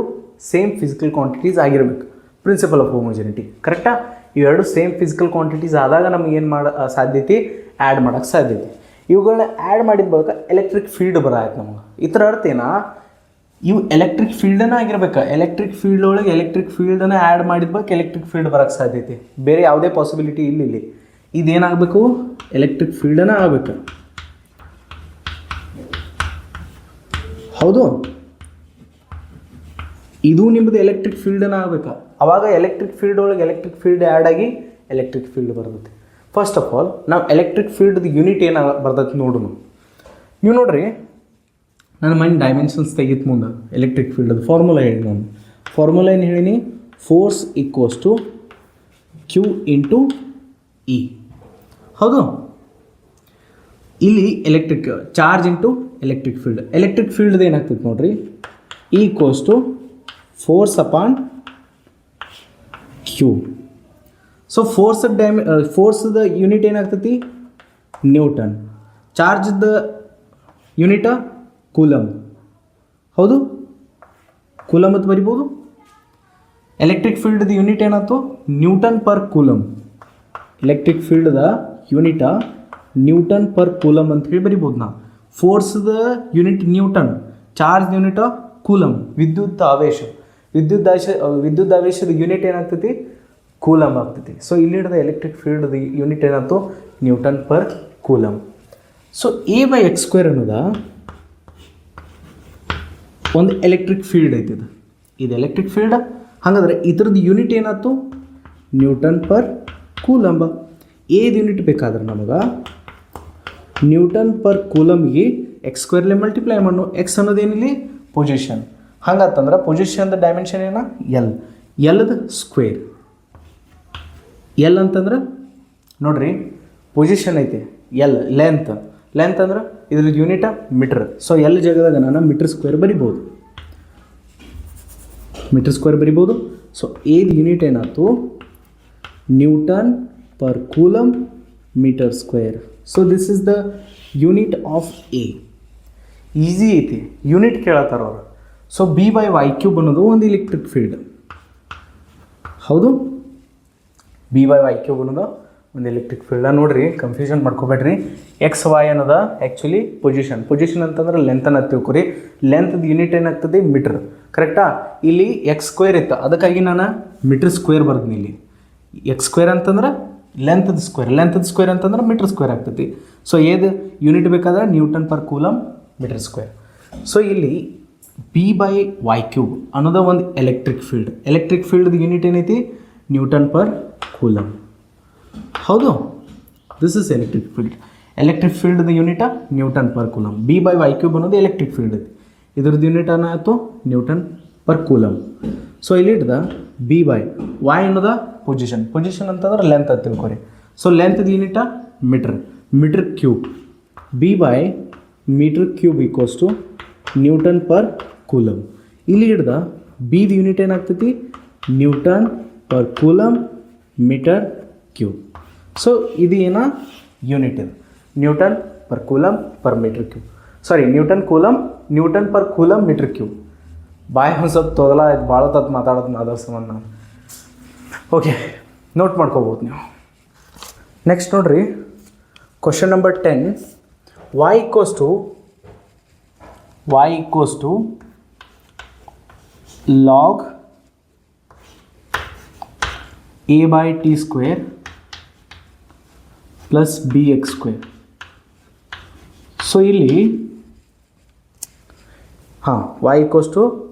[SPEAKER 1] ಸೇಮ್ ಫಿಸಿಕಲ್ ಕ್ವಾಂಟಿಟೀಸ್ ಆಗಿರಬೇಕು. Principle of homogeneity. ಕರೆಕ್ಟಾ? ಇವೆರಡು ಸೇಮ್ ಫಿಸಿಕಲ್ ಕ್ವಾಂಟಿಟೀಸ್ ಆದಾಗ ನಮಗೆ ಏನು ಸಾಧ್ಯತೆ? ಆ್ಯಡ್ ಮಾಡೋಕ್ಕೆ ಸಾಧ್ಯತೆ. ಇವುಗಳನ್ನ ಆ್ಯಡ್ ಮಾಡಿದ ಬಳಿಕ ಎಲೆಕ್ಟ್ರಿಕ್ ಫೀಲ್ಡ್ ಬರಾಯ್ತು ನಮಗೆ. ಇದರ ಅರ್ಥ ಏನ? ಇವು ಎಲೆಕ್ಟ್ರಿಕ್ ಫೀಲ್ಡನ್ನ ಆಗಿರ್ಬೇಕು. ಎಲೆಕ್ಟ್ರಿಕ್ ಫೀಲ್ಡ್ ಒಳಗೆ ಎಲೆಕ್ಟ್ರಿಕ್ ಫೀಲ್ಡನ್ನು ಆ್ಯಡ್ ಮಾಡಿದ ಬಳಿಕ ಎಲೆಕ್ಟ್ರಿಕ್ ಫೀಲ್ಡ್ ಬರೋಕ್ಕೆ ಸಾಧ್ಯತೆ. ಬೇರೆ ಯಾವುದೇ ಪಾಸಿಬಿಲಿಟಿ ಇಲ್ಲಿ. ಇದೇನಾಗಬೇಕು? ಎಲೆಕ್ಟ್ರಿಕ್ ಫೀಲ್ಡನ್ನು ಆಗಬೇಕು. ಹೌದು, ಇದು ನಿಮ್ಮದು ಎಲೆಕ್ಟ್ರಿಕ್ ಫೀಲ್ಡನ್ನು ಆಗಬೇಕು. ಆವಾಗ ಎಲೆಕ್ಟ್ರಿಕ್ ಫೀಲ್ಡ್ ಒಳಗೆ ಎಲೆಕ್ಟ್ರಿಕ್ ಫೀಲ್ಡ್ ಆ್ಯಡ್ ಆಗಿ ಎಲೆಕ್ಟ್ರಿಕ್ ಫೀಲ್ಡ್ ಬರ್ತೈತಿ. ಫಸ್ಟ್ ಆಫ್ ಆಲ್ ನಾವು ಎಲೆಕ್ಟ್ರಿಕ್ ಫೀಲ್ಡ್ದು ಯೂನಿಟ್ ಏನು ಬರ್ತೈತಿ ನೋಡೋಣ. ನೀವು ನೋಡ್ರಿ, ನಾನು ಮೈಂಡ್ ಡೈಮೆನ್ಷನ್ಸ್ ತೆಗಿತು ಮುಂದೆ. ಎಲೆಕ್ಟ್ರಿಕ್ ಫೀಲ್ಡ್ ಫಾರ್ಮುಲಾ ಹೇಳಿ ನಾನು. ಫಾರ್ಮುಲಾ ಏನು ಹೇಳೀನಿ? Force equals to Q into E. ಹೌದು, ಇಲ್ಲಿ electric charge into electric field. Electric field ಏನಾಗ್ತೈತೆ ನೋಡ್ರಿ, E equals to force upon Q. So ಫೋರ್ಸ್ದ ಯೂನಿಟ್ ಏನಾಗ್ತೈತಿ? ನ್ಯೂಟನ್. ಚಾರ್ಜ್ದ ಯೂನಿಟ ಕೂಲಮ್. ಹೌದು, ಕೂಲಮ್ ಅಂತ ಬರಿಬೋದು. ಎಲೆಕ್ಟ್ರಿಕ್ ಫೀಲ್ಡ್ದ ಯೂನಿಟ್ ಏನಾಯ್ತು? Newton per coulomb. ಎಲೆಕ್ಟ್ರಿಕ್ ಫೀಲ್ಡ್ದ ಯೂನಿಟ ನ್ಯೂಟನ್ ಪರ್ ಕೂಲಮ್ ಅಂತ ಹೇಳಿ ಬರಿಬೋದು ನಾವು. ಫೋರ್ಸ್ದ ಯೂನಿಟ್ ನ್ಯೂಟನ್, ಚಾರ್ಜ್ ಯೂನಿಟ ಕೂಲಮ್. ವಿದ್ಯುತ್ ಆವೇಶದ ಯೂನಿಟ್ ಏನಾಗ್ತೈತಿ? ಕೂಲಮ್ ಆಗ್ತೈತಿ. ಸೊ ಇಲ್ಲಿ ಹಿಡಿದ ಎಲೆಕ್ಟ್ರಿಕ್ ಫೀಲ್ಡ್ ಯೂನಿಟ್ ಏನಾಯ್ತು newton per coulomb. So A/x² ಅನ್ನೋದ ಒಂದು ಎಲೆಕ್ಟ್ರಿಕ್ ಫೀಲ್ಡ್ ಐತಿ. ಇದು ಎಲೆಕ್ಟ್ರಿಕ್ ಫೀಲ್ಡ್. ಹಾಗಾದ್ರೆ ಇದ್ರದ್ದು ಯೂನಿಟ್ ಏನಾಯ್ತು ನ್ಯೂಟನ್ ಪರ್ ಕೂಲಂಬ. ಏದು ಯೂನಿಟ್ ಬೇಕಾದ್ರೆ ನಮಗೆ ನ್ಯೂಟನ್ ಪರ್ ಕೂಲಮ್ಗೆ x² ಮಲ್ಟಿಪ್ಲೈ ಮಾಡು. ಎಕ್ಸ್ ಅನ್ನೋದೇನಿಲ್ಲಿ ಪೊಸಿಷನ್. ಹಂಗತ್ತಂದ್ರೆ ಪೊಸಿಷನ್ದ ಡೈಮೆನ್ಷನ್ ಏನ ಎಲ್ದ ಸ್ಕ್ವೇರ್. ಎಲ್ ಅಂತಂದ್ರೆ ನೋಡ್ರಿ ಪೊಸಿಷನ್ ಐತಿ, ಎಲ್ ಲೆಂತ್ ಅಂದ್ರೆ ಇದ್ರದ್ದು ಯೂನಿಟ ಮೀಟ್ರ್. ಸೊ ಎಲ್ ಜಾಗದಾಗ ನಾನು ಮೀಟ್ರ್² ಬರಿಬೋದು. ಸೊ ಏದು ಯೂನಿಟ್ ಏನಾಯ್ತು newton per coulomb metre. So this is the unit of A. Easy ಐತಿ, ಯೂನಿಟ್ ಕೇಳತ್ತಾರ ಅವರು. ಸೊ B/y³ ಅನ್ನೋದು ಒಂದು ಎಲೆಕ್ಟ್ರಿಕ್ ಫೀಲ್ಡ್. ಹೌದು, B/y³ ಅನ್ನೋದು ಒಂದು ಎಲೆಕ್ಟ್ರಿಕ್ ಫೀಲ್ಡ್. ನೋಡಿರಿ, ಕನ್ಫ್ಯೂಷನ್ ಮಾಡ್ಕೋಬೇಡ್ರಿ. XY ಅನ್ನೋದ ಆ್ಯಕ್ಚುಲಿ ಪೊಸಿಷನ್ ಅಂತಂದ್ರೆ ಲೆಂತನ್ನು ತಿಳ್ಕೊರಿ. ಲೆಂತ್ದು ಯೂನಿಟ್ ಏನಾಗ್ತದೆ ಮೀಟ್ರ್, ಕರೆಕ್ಟಾ? ಇಲ್ಲಿ x² ಇತ್ತು, ಅದಕ್ಕಾಗಿ ನಾನು ಮೀಟರ್² ಬರ್ತೀನಿ. ಇಲ್ಲಿ x² ಅಂತಂದ್ರೆ ಲೆಂತ್ದ ಸ್ಕ್ವೇರ್ ಅಂತಂದ್ರೆ ಮೀಟರ್² ಆಗ್ತೈತಿ. ಸೊ ಏದು ಯೂನಿಟ್ ಬೇಕಾದ್ರೆ newton per coulomb metre. So ಇಲ್ಲಿ B/y³ ಅನ್ನೋದ ಒಂದು ಎಲೆಕ್ಟ್ರಿಕ್ ಫೀಲ್ಡ್ ಯೂನಿಟ್ ಏನೈತಿ ನ್ಯೂಟನ್ ಪರ್ ಕೂಲಮ್. ಹೌದು, ದಿಸ್ ಇಸ್ ಎಲೆಕ್ಟ್ರಿಕ್ ಫೀಲ್ಡ್ ಯೂನಿಟ ನ್ಯೂಟನ್ ಪರ್ ಕೂಲಮ್. B/y³ ಅನ್ನೋದು ಎಲೆಕ್ಟ್ರಿಕ್ ಫೀಲ್ಡ್ ಐತಿ. ಇದ್ರದ್ದು ಯೂನಿಟ್ ಏನಾಯ್ತು ನ್ಯೂಟನ್ ಪರ್ ಕೂಲಮ್. ಸೊ ಇಲ್ಲಿ ಹಿಡ್ದ B/y ಅನ್ನೋದ ಪೊಸಿಷನ್ ಅಂತಂದ್ರೆ ಲೆಂತ್ ಅಂತ ತಿಳ್ಕೊರಿ. ಸೊ ಲೆಂತ್ದು ಯೂನಿಟ metre. B/m³ newton per coulomb. ಇಲ್ಲಿ ಹಿಡ್ದ ಬಿದು ಯೂನಿಟ್ ಏನಾಗ್ತೈತಿ newton per coulomb metre. So ಇದು ಏನ ಯೂನಿಟ್ ಇದು newton per coulomb per metre. Sorry, newton per coulomb metre. ಬಾಯ್ ಒಂದು ಸ್ವಲ್ಪ ತೊದಲ ಆಯ್ತು, ಭಾಳ ತತ್ತು ಮಾತಾಡೋದು ಅದರ ಸಂಬಂಧ. ಓಕೆ, ನೋಟ್ ಮಾಡ್ಕೋಬೋದು ನೀವು. ನೆಕ್ಸ್ಟ್ ನೋಡ್ರಿ, question number 10. y equals to log A/t² plus bx². So ಇಲ್ಲಿ y equals to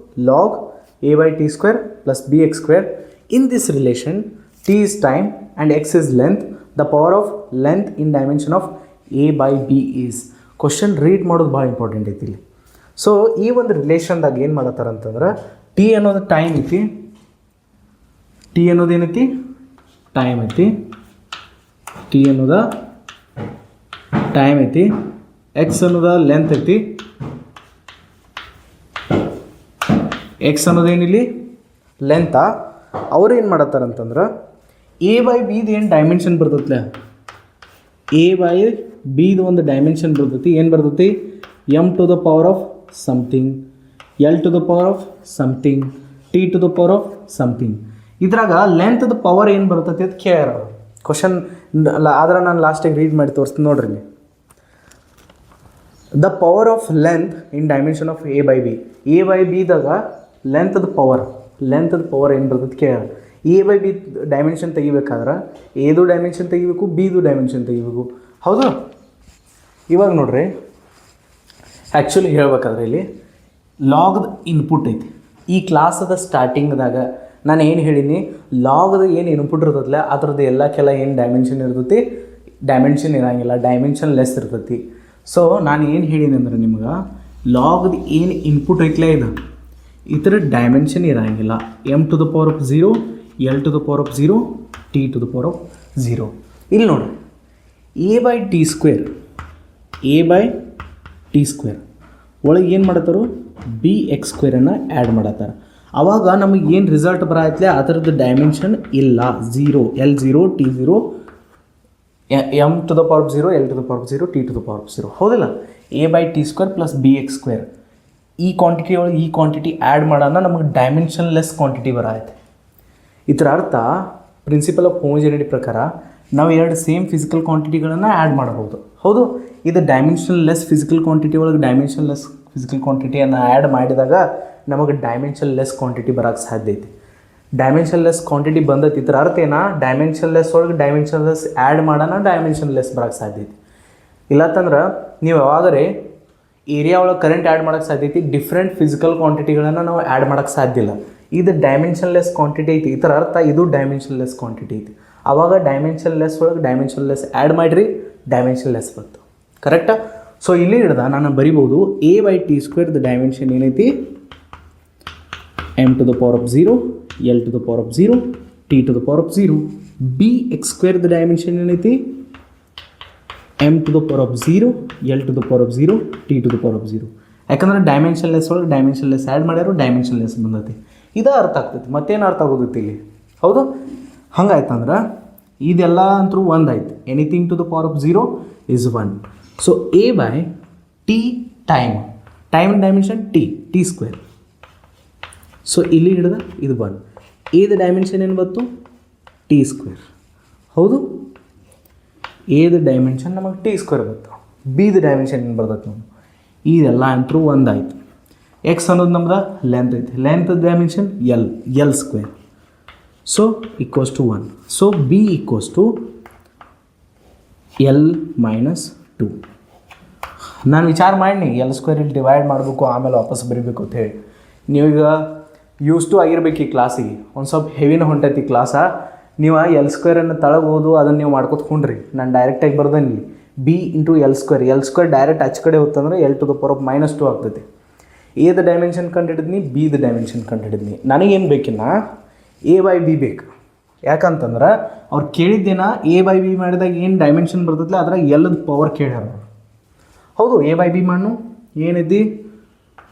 [SPEAKER 1] log A/t² plus bx². In this relation, t is time and x is length. The power of length in dimension of A/b is. Question read ಮಾಡೋದು ಭಾಳ important ಐತಿ ಇಲ್ಲಿ. So ಈ ಒಂದು ರಿಲೇಷನ್ದಾಗ ಏನು ಮಾಡತ್ತಾರ ಅಂತಂದ್ರೆ T ಅನ್ನೋದು time ಐತಿ. ಟಿ ಅನ್ನೋದೇನೈತಿ ಟೈಮ್ ಐತಿ. ಎಕ್ಸ್ ಅನ್ನೋದ ಲೆಂತ್ ಐತಿ. ಎಕ್ಸ್ ಅನ್ನೋದೇನಿಲ್ಲಿ ಲೆಂತಾ. ಅವ್ರು ಏನು ಮಾಡತ್ತಾರಂತಂದ್ರೆ A/bದು ಏನು ಡೈಮೆನ್ಷನ್ ಬರ್ತೈತ್ಲೆ, A/bದು ಒಂದು ಡೈಮೆನ್ಷನ್ ಬರ್ತೈತಿ. ಏನು ಬರ್ತೈತಿ m⁴ something, l⁴ something, t⁴ something. ಇದ್ರಾಗ ಲೆಂತ್ದ ಪವರ್ ಏನು ಬರ್ತೈತಿ ಅಂತ ಕೇಳ್ಯಾರ ಅವರು. ಕ್ವಶನ್ ಆದ್ರೆ ನಾನು ಲಾಸ್ಟಿಗೆ ರೀಡ್ ಮಾಡಿ ತೋರಿಸ್ತೀನಿ ನೋಡ್ರಿ. The power of length in dimension of A/b. A/bದಾಗ ಲೆಂತ್ದ ಪವರ್ ಏನು ಬರ್ತೈತಿ ಕೇಳ್ಯಾರ. A/b ಡೈಮೆನ್ಷನ್ ತೆಗಿಬೇಕಾದ್ರೆ ಎದು ಡೈಮೆನ್ಷನ್ ತೆಗಿಬೇಕು, ಬಿದು ಡೈಮೆನ್ಷನ್ ತೆಗಿಬೇಕು. ಹೌದು, ಇವಾಗ ನೋಡ್ರಿ, ಆ್ಯಕ್ಚುಲಿ ಹೇಳ್ಬೇಕಾದ್ರೆ ಇಲ್ಲಿ ಲಾಗ್ದ ಇನ್ಪುಟ್ ಐತಿ. ಈ ಕ್ಲಾಸದ ಸ್ಟಾರ್ಟಿಂಗ್ದಾಗ ನಾನು ಏನು ಹೇಳೀನಿ, ಲಾಗ್ದ ಏನು ಇನ್ಪುಟ್ ಇರ್ತೈತಲ್ಲ ಅದ್ರದ್ದು ಎಲ್ಲಕ್ಕೆಲ್ಲ ಏನು ಡೈಮೆನ್ಷನ್ ಇರ್ತೈತಿ, ಡೈಮೆನ್ಷನ್ ಇರೋಂಗಿಲ್ಲ, ಡೈಮೆನ್ಷನ್ ಲೆಸ್ ಇರ್ತೈತಿ. ಸೊ ನಾನು ಏನು ಹೇಳೀನಿ ಅಂದ್ರೆ ನಿಮ್ಗೆ ಲಾಗ್ದು ಏನು ಇನ್ಪುಟ್ ಐತಲೇ ಇದು, ಇದರ ಡೈಮೆನ್ಷನ್ ಇರೋಂಗಿಲ್ಲ. m⁴0, l⁴0, t⁴0. ಇಲ್ಲಿ ನೋಡ್ರಿ, A/t² ಒಳಗೆ ಏನು ಮಾಡತ್ತಾರು bx² ಆ್ಯಡ್ ಮಾಡತ್ತಾರ. ಆವಾಗ ನಮಗೆ ಏನು ರಿಸಲ್ಟ್ ಬರತ್ತಲೆ ಅದರದ್ದು ಡೈಮೆನ್ಷನ್ ಇಲ್ಲ, L0, T0, m⁴0, l⁴0, t⁴0. ಹೌದಿಲ್ಲ? A/t² plus bx². ಈ ಕ್ವಾಂಟಿಟಿ ಒಳಗೆ ಈ ಕ್ವಾಂಟಿಟಿ ಆ್ಯಡ್ ಮಾಡೋಣ, ನಮಗೆ ಡೈಮೆನ್ಷನ್ ಲೆಸ್ ಕ್ವಾಂಟಿಟಿ ಬರತ್ತೆ. ಇದರ ಅರ್ಥ ಪ್ರಿನ್ಸಿಪಲ್ ಆಫ್ ಹೋಮೋಜಿನಿಟಿ ಪ್ರಕಾರ ನಾವು ಎರಡು ಸೇಮ್ ಫಿಸಿಕಲ್ ಕ್ವಾಂಟಿಟಿಗಳನ್ನು ಆ್ಯಡ್ ಮಾಡಬಹುದು. ಹೌದು, ಇದು ಡೈಮೆನ್ಷನ್ ಲೆಸ್ ಫಿಸಿಕಲ್ ಕ್ವಾಂಟಿಟಿ ಒಳಗೆ ಡೈಮೆನ್ಷನ್ ಲೆಸ್ ಫಿಸಿಕಲ್ ಕ್ವಾಂಟಿಟಿಯನ್ನು ಆ್ಯಡ್ ಮಾಡಿದಾಗ ನಮಗೆ ಡೈಮೆನ್ಷನ್ ಲೆಸ್ ಕ್ವಾಂಟಿಟಿ ಬರೋಕ್ಕೆ ಸಾಧ್ಯ ಐತಿ. ಡೈಮೆನ್ಷನ್ಲೆಸ್ ಕ್ವಾಂಟಿಟಿ ಬಂದೈತಿ ಇದ್ರ ಅರ್ಥ ಏನ ಡೈಮೆನ್ಷನ್ಲೆಸ್ ಒಳಗೆ ಡೈಮೆನ್ಷನ್ಲೆಸ್ ಆ್ಯಡ್ ಮಾಡೋಣ ಡೈಮೆನ್ಷನ್ಲೆಸ್ ಬರೋಕ್ಕೆ ಸಾಧ್ಯತೆ ಇಲ್ಲತ್ತಂದ್ರೆ ನೀವು ಯಾವಾಗರೇ ಏರಿಯಾ ಒಳಗೆ ಕರೆಂಟ್ ಆ್ಯಡ್ ಮಾಡೋಕ್ಕೆ ಸಾಧ್ಯತೆ ಡಿಫ್ರೆಂಟ್ ಫಿಸಿಕಲ್ ಕ್ವಾಂಟಿಟಿಗಳನ್ನು ನಾವು ಆ್ಯಡ್ ಮಾಡೋಕ್ಕೆ ಸಾಧ್ಯ ಇಲ್ಲ ಇದು ಡೈಮೆನ್ಷನ್ಲೆಸ್ ಕ್ವಾಂಟಿಟಿ ಐತಿ ಇದರ ಅರ್ಥ ಇದು ಡೈಮೆನ್ಷನ್ಲೆಸ್ ಕ್ವಾಂಟಿಟಿ ಐತಿ ಆವಾಗ ಡೈಮೆನ್ಷನ್ಲೆಸ್ ಒಳಗೆ ಡೈಮೆನ್ಷನ್ಲೆಸ್ ಆ್ಯಡ್ ಮಾಡಿರಿ ಡೈಮೆನ್ಷನ್ಲೆಸ್ ಬಂತು ಕರೆಕ್ಟಾ ಸೊ ಇಲ್ಲಿ ಹಿಡ್ದ ನಾನು ಬರಿಬೋದು a/t² ಡೈಮೆನ್ಷನ್ ಏನೈತಿ m⁴0 l⁴0 t⁴0 bx² dimension ಏನೈತಿ m⁴0 l⁴0 t⁴0 ಯಾಕಂದ್ರೆ ಡೈಮೆನ್ಷನ್ಲೆಸ್ ಒಳಗೆ ಡೈಮೆನ್ಷನ್ಲೆಸ್ ಆ್ಯಡ್ ಮಾಡ್ಯಾರು ಡೈಮೆನ್ಷನ್ಲೆಸ್ ಬಂದೈತಿ ಇದು ಅರ್ಥ ಆಗ್ತೈತಿ ಮತ್ತೇನು ಅರ್ಥ ಆಗೋದೈತಿ ಇಲ್ಲಿ ಹೌದು ಹಂಗಾಯ್ತಂದ್ರೆ ಇದೆಲ್ಲ ಅಂತೂ ಒಂದಾಯ್ತು anything to the power of 0 is 1 so a/t time dimension t² so ಇಲ್ಲಿ ಹಿಡಿದ ಇದು 1 ಎದ ಡೈಮೆನ್ಷನ್ ಏನು ಬಂತು t² ಹೌದು ಎದ ಡೈಮೆನ್ಷನ್ ನಮಗೆ t² ಬಂತು ಬಿದ ಡೈಮೆನ್ಷನ್ ಏನು ಬರ್ತೈತೆ ನಾವು ಇದೆಲ್ಲ ಅಂತೂ ಒಂದಾಯ್ತು ಎಕ್ಸ್ ಅನ್ನೋದು ನಮ್ದು ಲೆಂತ್ ಐತಿ length dimension l² so equals to 1 so b equals to l-2 ನಾನು ವಿಚಾರ ಮಾಡಿ l² ಇಲ್ಲಿ ಡಿವೈಡ್ ಮಾಡಬೇಕು ಆಮೇಲೆ ವಾಪಸ್ ಬರೀಬೇಕು ಅಂತ ಹೇಳಿ ನೀವೀಗ ಯೂಸ್ ಟು ಆಗಿರ್ಬೇಕು ಈ ಕ್ಲಾಸಿಗೆ ಒಂದು ಸ್ವಲ್ಪ ಹೆವಿನ ಹೊಂಟೈತಿ ಕ್ಲಾಸ ನೀವು l² ತಳಗೆ ಓದು ಅದನ್ನು ನೀವು ಮಾಡ್ಕೊತ್ಕೊಂಡ್ರಿ ನಾನು ಡೈರೆಕ್ಟಾಗಿ ಬರ್ದೇನಿ b ಇಂಟು l² ಡೈರೆಕ್ಟ್ ಹಚ್ ಕಡೆ ಹೋಗ್ತಂದ್ರೆ l⁻² ಆಗ್ತೈತಿ ಎದ ಡೈಮೆನ್ಷನ್ ಕಂಡುಹಿಡಿದ್ನಿ ಬಿದ ಡೈಮೆನ್ಷನ್ ಕಂಡುಹಿಡಿದ್ನಿ ನನಗೇನು ಬೇಕಿನ್ನ a/b ಬೇಕು ಯಾಕಂತಂದ್ರೆ ಅವ್ರು ಕೇಳಿದ್ದೇನ a/b ಮಾಡಿದಾಗ ಏನು ಡೈಮೆನ್ಷನ್ ಬರ್ತೈತಿಲ್ಲ ಅದ್ರಾಗ ಎಲ್ಲದ ಪವರ್ ಕೇಳ್ಯಾರ ಹೌದು a/b ಮಾಡು ಏನೈತಿ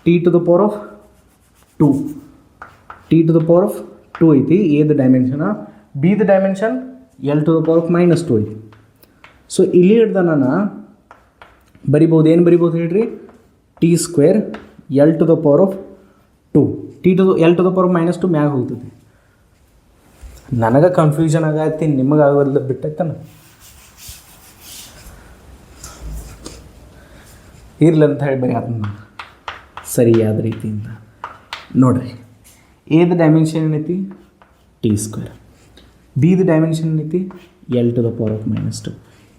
[SPEAKER 1] t⁴2 ಐತಿ ಎದ ಡೈಮೆನ್ಷನ್ ಬಿದ ಡೈಮೆನ್ಷನ್ l⁻² ಐತಿ ಸೊ ಇಲ್ಲಿ ಹಿಡ್ದ ನಾನು ಬರಿಬೋದು ಏನು ಬರಿಬೋದು ಹೇಳ್ರಿ t² l⁻² ಮ್ಯಾಗ ಹೋಗ್ತದೆ ನನಗೆ ಕನ್ಫ್ಯೂಷನ್ ಆಗೈತಿ ನಿಮಗೆ ಆಗೋಲ್ಲ ಬಿಟ್ಟೈತನ ಇರ್ಲಿ ಅಂತ ಹೇಳಿ ಬರೀ ಅದನ್ನ ಸರಿಯಾದ ರೀತಿಯಿಂದ ನೋಡ್ರಿ ಎದ ಡೈಮೆನ್ಷನ್ ಏನೈತಿ t² ಬಿದ ಡೈಮೆನ್ಷನ್ ಏನೈತಿ l⁻².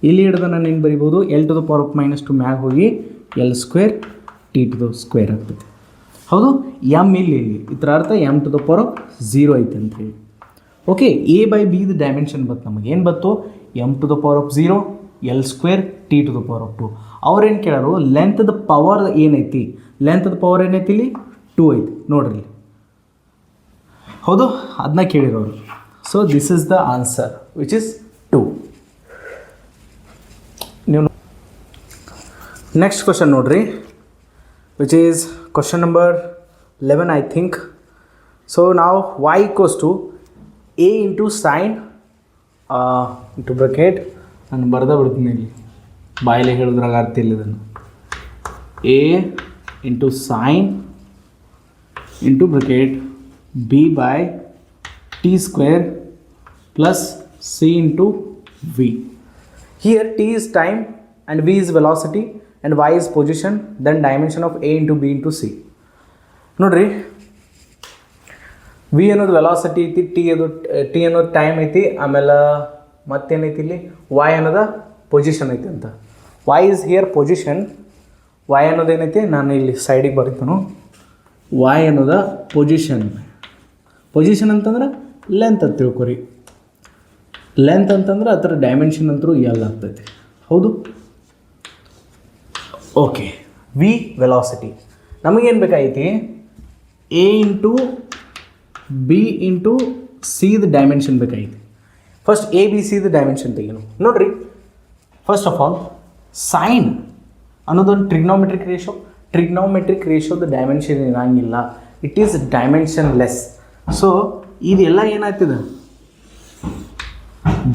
[SPEAKER 1] ಇಲ್ಲಿ ಹಿಡ್ದ ನಾನು ಏನು ಬರಿಬೋದು l⁻² ಮ್ಯಾಗ ಹೋಗಿ l² t⁻² ಆಗ್ತದೆ ಹೌದು ಎಮ್ ಇಲ್ಲಿ ಇದರ ಅರ್ಥ m⁻0 ಐತೆ ಅಂತೇಳಿ ಓಕೆ a/bದ ಡೈಮೆನ್ಷನ್ ಬಂತು ನಮಗೆ ಏನು ಬಂತು m⁻0 l² t⁻2 ಅವ್ರೇನು ಕೇಳೋರು ಲೆಂತ್ದ ಪವರ್ ಏನೈತಿ ಲೆಂತ್ದ ಪವರ್ ಏನೈತಿ ಇಲ್ಲಿ 2 ಐತಿ ನೋಡ್ರಿ ಹೌದು ಅದನ್ನ ಕೇಳಿರೋರು so this is the answer which is 2 ನೀವು ನೆಕ್ಸ್ಟ್ ಕ್ವಶನ್ ನೋಡ್ರಿ which is question number 11 I think so ನಾವು y equals to a into sine into bracket ನಾನು ಬರ್ದ ಬಿಡ್ತೀನಿ ಇಲ್ಲಿ ಬಾಯಲ್ಲಿ ಹೇಳಿದ್ರಾಗ ಅರ್ಥ ಇಲ್ಲ ಇದನ್ನು a into sine into bracket b/t² plus c into v. Here t is time and v is velocity and y is position, then dimension of a into b into c. ನೋಡ್ರಿ v ಅನ್ನೋದು velocity ಐತಿ t ಅನ್ನೋದು time ಐತಿ ಆಮೇಲೆ ಮತ್ತೇನೈತಿ ಇಲ್ಲಿ y ಅನ್ನೋದು position ಐತಿ ಅಂತ y is here position y ಅನ್ನೋದು ಏನೈತಿ ನಾನು ಇಲ್ಲಿ ಸೈಡಿಗೆ ಬರೀತಾನು y ಅನ್ನೋದು ಪೊಸಿಷನ್ ಅಂತಂದ್ರೆ ಲೆಂತ್ ಅಂತ ತಿಳ್ಕೊರಿ ಲೆಂತ್ ಅಂತಂದ್ರೆ ಅದರ ಡೈಮೆನ್ಷನ್ ಅಂತರೂ ಎಲ್ ಆಗ್ತೈತಿ ಹೌದು ಓಕೆ ವಿ ವೆಲಾಸಿಟಿ ನಮಗೇನು ಬೇಕಾಗೈತಿ ಎ ಇಂಟು ಬಿ ಇಂಟು ಸಿದ ಡೈಮೆನ್ಷನ್ ಬೇಕಾಗೈತಿ ಫಸ್ಟ್ ಎ ಬಿ ಸಿದ ಡೈಮೆನ್ಷನ್ ತೆಗೀನು ನೋಡ್ರಿ ಫಸ್ಟ್ ಆಫ್ ಆಲ್ ಸೈನ್ ಅನ್ನೋದೊಂದು ಟ್ರಿಗ್ನೋಮೆಟ್ರಿಕ್ ರೇಷೋದ ಡೈಮೆನ್ಷನ್ ಇರಂಗಿಲ್ಲ ಇಟ್ ಈಸ್ ಡೈಮೆನ್ಷನ್ಲೆಸ್ ಸೊ ಇದೆಲ್ಲ ಏನಾಗ್ತದೆ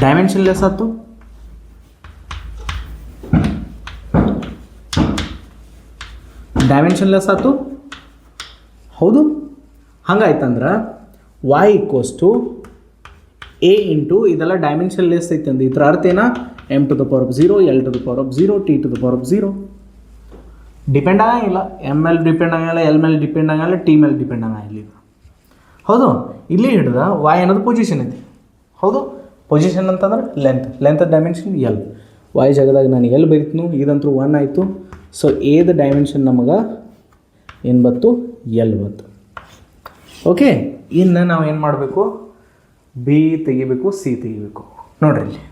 [SPEAKER 1] ಡೈಮೆನ್ಷನ್ಲೆಸ್ ಆಯ್ತು ಹೌದು ಹಂಗಾಯ್ತಂದ್ರೆ y equals to A into ಇದೆಲ್ಲ ಡೈಮೆನ್ಷನ್ಲೆಸ್ ಐತೆ ಅಂದು ಇದರ ಅರ್ಥ ಏನ m⁻0 l⁻0 t⁻0 ಡಿಪೆಂಡ್ ಆಗಂಗಿಲ್ಲ ಎಮ್ ಮೇಲೆ ಡಿಪೆಂಡ್ ಆಗಂಗಿಲ್ಲ ಎಲ್ ಮೇಲೆ ಡಿಪೆಂಡ್ ಆಗಂಗಿಲ್ಲ ಟಿ ಮೇಲೆ ಡಿಪೆಂಡ್ ಆಗಂಗಿಲ್ಲ ಹೌದು. ಇಲ್ಲಿ ಹಿಡ್ದ ವಾಯ್ ಅನ್ನೋದು ಪೊಸಿಷನ್ ಐತಿ. ಹೌದು, ಪೊಸಿಷನ್ ಅಂತಂದ್ರೆ ಲೆಂತ್ ಡೈಮೆನ್ಷನ್ ಎಲ್. ವಾಯ್ ಜಾಗದಾಗ ನಾನು ಎಲ್ ಬರೀತೀನು, ಇದಂತೂ 1 ಆಯಿತು. ಸೊ ಎದ ಡೈಮೆನ್ಷನ್ ನಮಗೆ ಏನು ಬತ್ತು? ಎಲ್ ಬತ್ತು. ಓಕೆ, ಇನ್ನು ನಾವು ಏನು ಮಾಡಬೇಕು? ಬಿ ತೆಗಿಬೇಕು, ಸಿ ತೆಗಿಬೇಕು. ನೋಡ್ರಿ ಇಲ್ಲಿ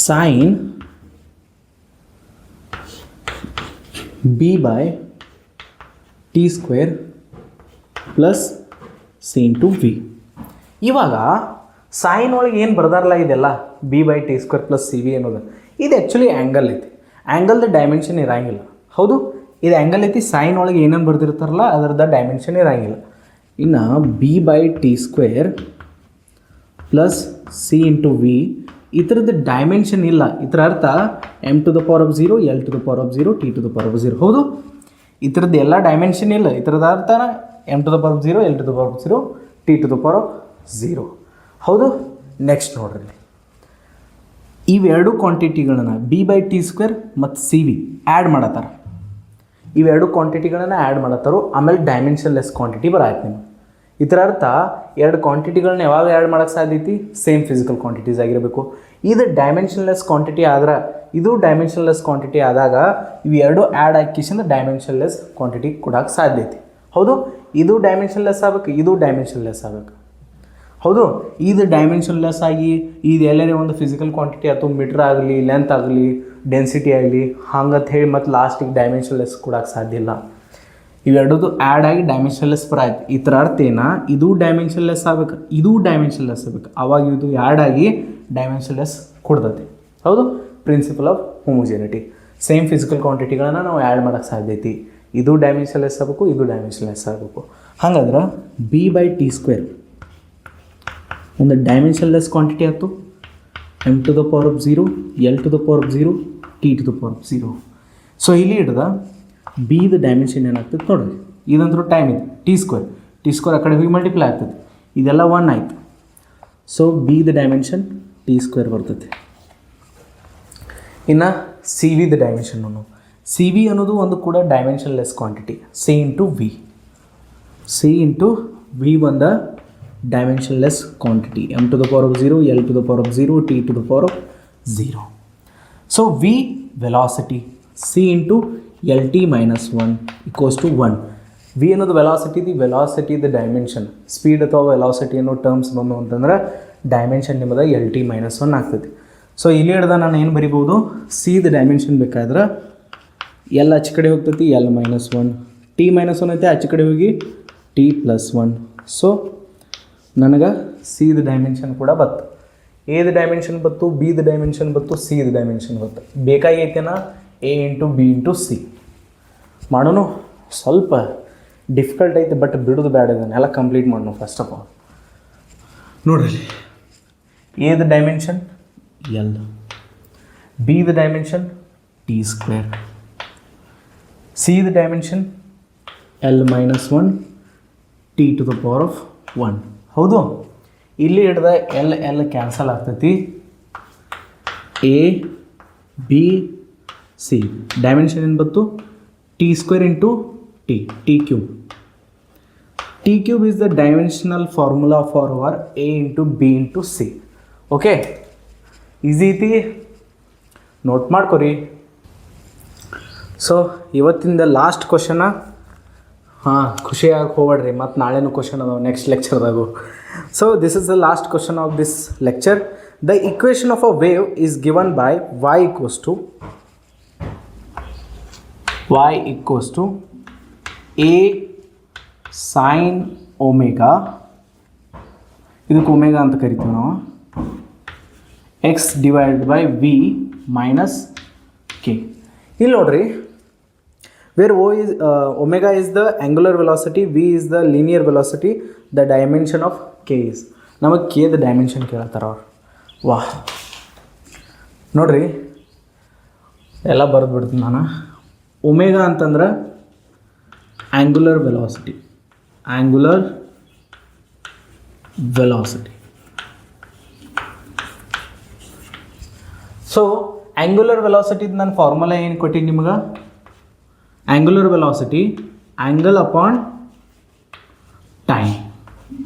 [SPEAKER 1] sine B by T square plus C into V. ಇವಾಗ ಸೈನ್ ಒಳಗೆ ಏನು ಬರ್ದಾರಲ್ಲ ಇದೆಲ್ಲ B by T square plus C V ಅನ್ನೋದು, ಇದು ಆ್ಯಕ್ಚುಲಿ ಆ್ಯಂಗಲ್ ಐತಿ. ಆ್ಯಂಗಲ್ದ ಡೈಮೆನ್ಷನ್ ಇರೋಂಗಿಲ್ಲ. ಹೌದು, ಇದು ಆ್ಯಂಗಲ್ ಐತಿ. ಸೈನ್ ಒಳಗೆ ಏನೇನು ಬರ್ದಿರ್ತಾರಲ್ಲ ಅದರದ್ದು ಡೈಮೆನ್ಷನ್ ಇರೋಂಗಿಲ್ಲ. ಇನ್ನು B by T square plus C into V ಇದರದ್ದು ಡೈಮೆನ್ಷನ್ ಇಲ್ಲ. ಇದರ ಅರ್ಥ M to the power of 0, L to the power of 0, T to the power of 0. ಹೌದು, ಇದರದ್ದು ಎಲ್ಲ ಡೈಮೆನ್ಷನ್ ಇಲ್ಲ. ಇದರದ ಅರ್ಥ M to the power of 0, L to the power of 0, T to the power of 0. ಹೌದು, next ನೋಡ್ರಿ, ಇವೆರಡು ಕ್ವಾಂಟಿಟಿಗಳನ್ನು ಬಿ ಬೈ ಟಿ ಸ್ಕ್ವೇರ್ ಮತ್ತು ಸಿ ವಿ ಆ್ಯಡ್ ಮಾಡತ್ತಾರ. ಇವೆರಡು ಕ್ವಾಂಟಿಟಿಗಳನ್ನು ಆ್ಯಡ್ ಮಾಡತ್ತಾರೋ, ಆಮೇಲೆ ಡೈಮೆನ್ಷನ್ ಲೆಸ್ ಕ್ವಾಂಟಿಟಿ ಬರಾಯ್ತು ನಿಮ್ಗೆ. ಇದರ ಅರ್ಥ ಎರಡು ಕ್ವಾಂಟಿಟಿಗಳನ್ನ ಯಾವಾಗ ಆ್ಯಡ್ ಮಾಡೋಕ್ಕೆ ಸಾಧ್ಯ ಐತಿ? ಸೇಮ್ ಫಿಸಿಕಲ್ ಕ್ವಾಂಟಿಟೀಸ್ ಆಗಿರಬೇಕು. ಇದು ಡೈಮೆನ್ಷನ್ಲೆಸ್ ಕ್ವಾಂಟಿಟಿ ಆದ್ರೆ, ಇದು ಡೈಮೆನ್ಷನ್ಲೆಸ್ ಕ್ವಾಂಟಿಟಿ ಆದಾಗ ಇವು ಎರಡು ಆ್ಯಡ್ ಹಾಕಿಸಿಂದ ಡೈಮೆನ್ಷನ್ಲೆಸ್ ಕ್ವಾಂಟಿಟಿ ಕೊಡೋಕ್ಕೆ ಸಾಧ್ಯ ಐತಿ. ಹೌದು, ಇದು ಡೈಮೆನ್ಷನ್ಲೆಸ್ ಆಗ್ಬೇಕು, ಇದು ಡೈಮೆನ್ಷನ್ಲೆಸ್ ಆಗ್ಬೇಕು. ಹೌದು, ಇದು ಡೈಮೆನ್ಷನ್ಲೆಸ್ ಆಗಿ ಇದು ಎಲ್ಲರೇ ಒಂದು ಫಿಸಿಕಲ್ ಕ್ವಾಂಟಿಟಿ ಅಥವಾ ಮೀಟ್ರ್ ಆಗಲಿ, ಲೆಂತ್ ಆಗಲಿ, ಡೆನ್ಸಿಟಿ ಆಗಲಿ ಹಂಗಂತ ಹೇಳಿ ಮತ್ತು ಲಾಸ್ಟಿಗೆ ಡೈಮೆನ್ಷನ್ಲೆಸ್ ಕೊಡೋಕ್ಕೆ ಸಾಧ್ಯ ಇಲ್ಲ. ಇವೆರಡದು ಆ್ಯಡ್ ಆಗಿ ಡೈಮೆನ್ಷನ್ಲೆಸ್ ಬರಾಯ್ತು. ಈ ಥರ ಅರ್ಥ ಏನ, ಇದು ಡೈಮೆನ್ಷನ್ಲೆಸ್ ಆಗ್ಬೇಕು, ಇದು ಡೈಮೆನ್ಷನ್ಲೆಸ್ ಆಗ್ಬೇಕು, ಆವಾಗ ಇದು ಆ್ಯಡ್ ಆಗಿ ಡೈಮೆನ್ಷನ್ಲೆಸ್ ಕೊಡ್ತೈತಿ. ಹೌದು, ಪ್ರಿನ್ಸಿಪಲ್ ಆಫ್ ಹೋಮೋಜಿನಿಟಿ. ಸೇಮ್ ಫಿಸಿಕಲ್ ಕ್ವಾಂಟಿಟಿಗಳನ್ನು ನಾವು ಆ್ಯಡ್ ಮಾಡೋಕ್ಕೆ ಸಾಧ್ಯ ಐತಿ. ಇದು ಡೈಮೆನ್ಷನ್ಲೆಸ್ ಆಗಬೇಕು, ಇದು ಡೈಮೆನ್ಷನ್ಲೆಸ್ ಆಗಬೇಕು. ಹಾಗಾದ್ರೆ ಬಿ ಬೈ ಟಿ ಸ್ಕ್ವೇರ್ ಒಂದು ಡೈಮೆನ್ಷನ್ಲೆಸ್ ಕ್ವಾಂಟಿಟಿ ಆಯಿತು. M to the power of 0, L to the power of 0, T to the power of 0. So ಇಲ್ಲಿ ಹಿಡ್ದ ಬಿದು ಡೈಮೆನ್ಷನ್ ಏನಾಗ್ತದೆ ನೋಡ್ರಿ, ಇದಂದ್ರೂ ಟೈಮ್ ಇದೆ. ಟಿ ಸ್ಕ್ವೇರ್ ಆ ಕಡೆ ಹೋಗಿ ಮಲ್ಟಿಪ್ಲೈ ಆಗ್ತದೆ, ಇದೆಲ್ಲ 1 ಆಯಿತು. ಸೊ ಬಿದು ಡೈಮೆನ್ಷನ್ ಟಿ ಸ್ಕ್ವೇರ್ ಬರ್ತೈತೆ. ಇನ್ನು ಸಿ ವಿದ ಡೈಮೆನ್ಷನ್ ಅನ್ನೋದು, ಸಿ ವಿ ಅನ್ನೋದು ಒಂದು ಕೂಡ dimensionless quantity. C into V ಒಂದು dimensionless quantity. M to the power of 0, L to the power of 0, T to the power of 0. So V velocity, C into L T minus 1 equals to 1. V ಅನ್ನೋದು velocity ದ dimension. Speed ಅಥವಾ velocity ಅನ್ನೋ terms ಬಂದು ಅಂತಂದ್ರೆ dimension ನಿಮ್ಮದು L T minus 1 ಆಗ್ತೈತಿ. So ಇಲ್ಲಿ ಹಿಡ್ದ ನಾನು ಏನು ಬರಿಬೋದು? ಸಿ ದ ಡೈಮೆನ್ಷನ್ ಬೇಕಾದ್ರೆ ಎಲ್ ಆಚೆ ಕಡೆ ಹೋಗ್ತೈತಿ, ಎಲ್ ಮೈನಸ್ 1, ಟಿ ಮೈನಸ್ 1 ಐತೆ ಆಚೆ ಕಡೆ ಹೋಗಿ ಟಿ ಪ್ಲಸ್ 1. ಸೊ ನನಗೆ ಸಿ ದ ಡೈಮೆನ್ಷನ್ ಕೂಡ ಬತ್ತು, ಎ ದ ಡೈಮೆನ್ಷನ್ ಬತ್ತು, ಬಿ ದ ಡೈಮೆನ್ಷನ್ ಬತ್ತು, ಸಿ ದ ಡೈಮೆನ್ಷನ್ ಬತ್ತು. ಬೇಕಾಗೈತೆನಾ A into B into C ಮಾಡೋಣ. ಸ್ವಲ್ಪ ಡಿಫಿಕಲ್ಟ್ ಐತೆ, ಬಟ್ ಬಿಡೋದು ಬೇಡ, ಇದನ್ನೆಲ್ಲ ಕಂಪ್ಲೀಟ್ ಮಾಡೋಣ. ಫಸ್ಟ್ ಆಫ್ ಆಲ್ ನೋಡ್ರಿ, ಎ ದ ಡೈಮೆನ್ಷನ್ ಎಲ್, ಬಿ ದ ಡೈಮೆನ್ಷನ್ ಟಿ ಸ್ಕ್ವೇರ್, ಸಿ ದ dimension L minus 1, T to the power of 1. ಹೌದು, ಇಲ್ಲಿ ಹಿಡ್ದ ಎಲ್ ಕ್ಯಾನ್ಸಲ್ ಆಗ್ತೈತಿ. ಎ ಬಿ ಸಿ ಡೈಮೆನ್ಷನ್ ಏನು ಬಂತು? T square into T cube. T cube is the dimensional formula for our A into B into C. Okay, easy ಐತಿ, note ಮಾಡ್ಕೊರಿ. So ಇವತ್ತಿಂದ last question. ಖುಷಿಯಾಗಿ ಹೋಗ್ಬೇಡ್ರಿ, ಮತ್ತು ನಾಳೆನೂ ಕ್ವಶನ್ ಅದಾವೆ ನೆಕ್ಸ್ಟ್ ಲೆಕ್ಚರ್ದಾಗು. So this is the last question of this lecture. The equation of a wave is given by y equals to a sin omega, ಇದಕ್ಕೆ ಒಮೆಗಾ ಅಂತ ಕರಿತೀವಿ ನಾವು, x divided by v minus k. ಇಲ್ಲಿ ನೋಡ್ರಿ, where omega is the angular velocity, v is the linear velocity, the dimension of k is, ನಮಗೆ k the dimension ಕೇಳ್ತಾರೆ ಅವ್ರು. ವಾಹ್, ನೋಡ್ರಿ ಎಲ್ಲ ಬರೆದು ಬಿಡ್ತೀನಿ ನಾನು. ಒಮೆಗಾ ಅಂತಂದ್ರೆ ಆ್ಯಂಗುಲರ್ ವೆಲಾಸಿಟಿ. ಸೊ ಆ್ಯಂಗುಲರ್ ವೆಲಾಸಿಟಿದು ನಾನು ಫಾರ್ಮುಲಾ ಏನು ಕೊಟ್ಟಿನಿ ನಿಮ್ಗೆ? Angular velocity angle upon time.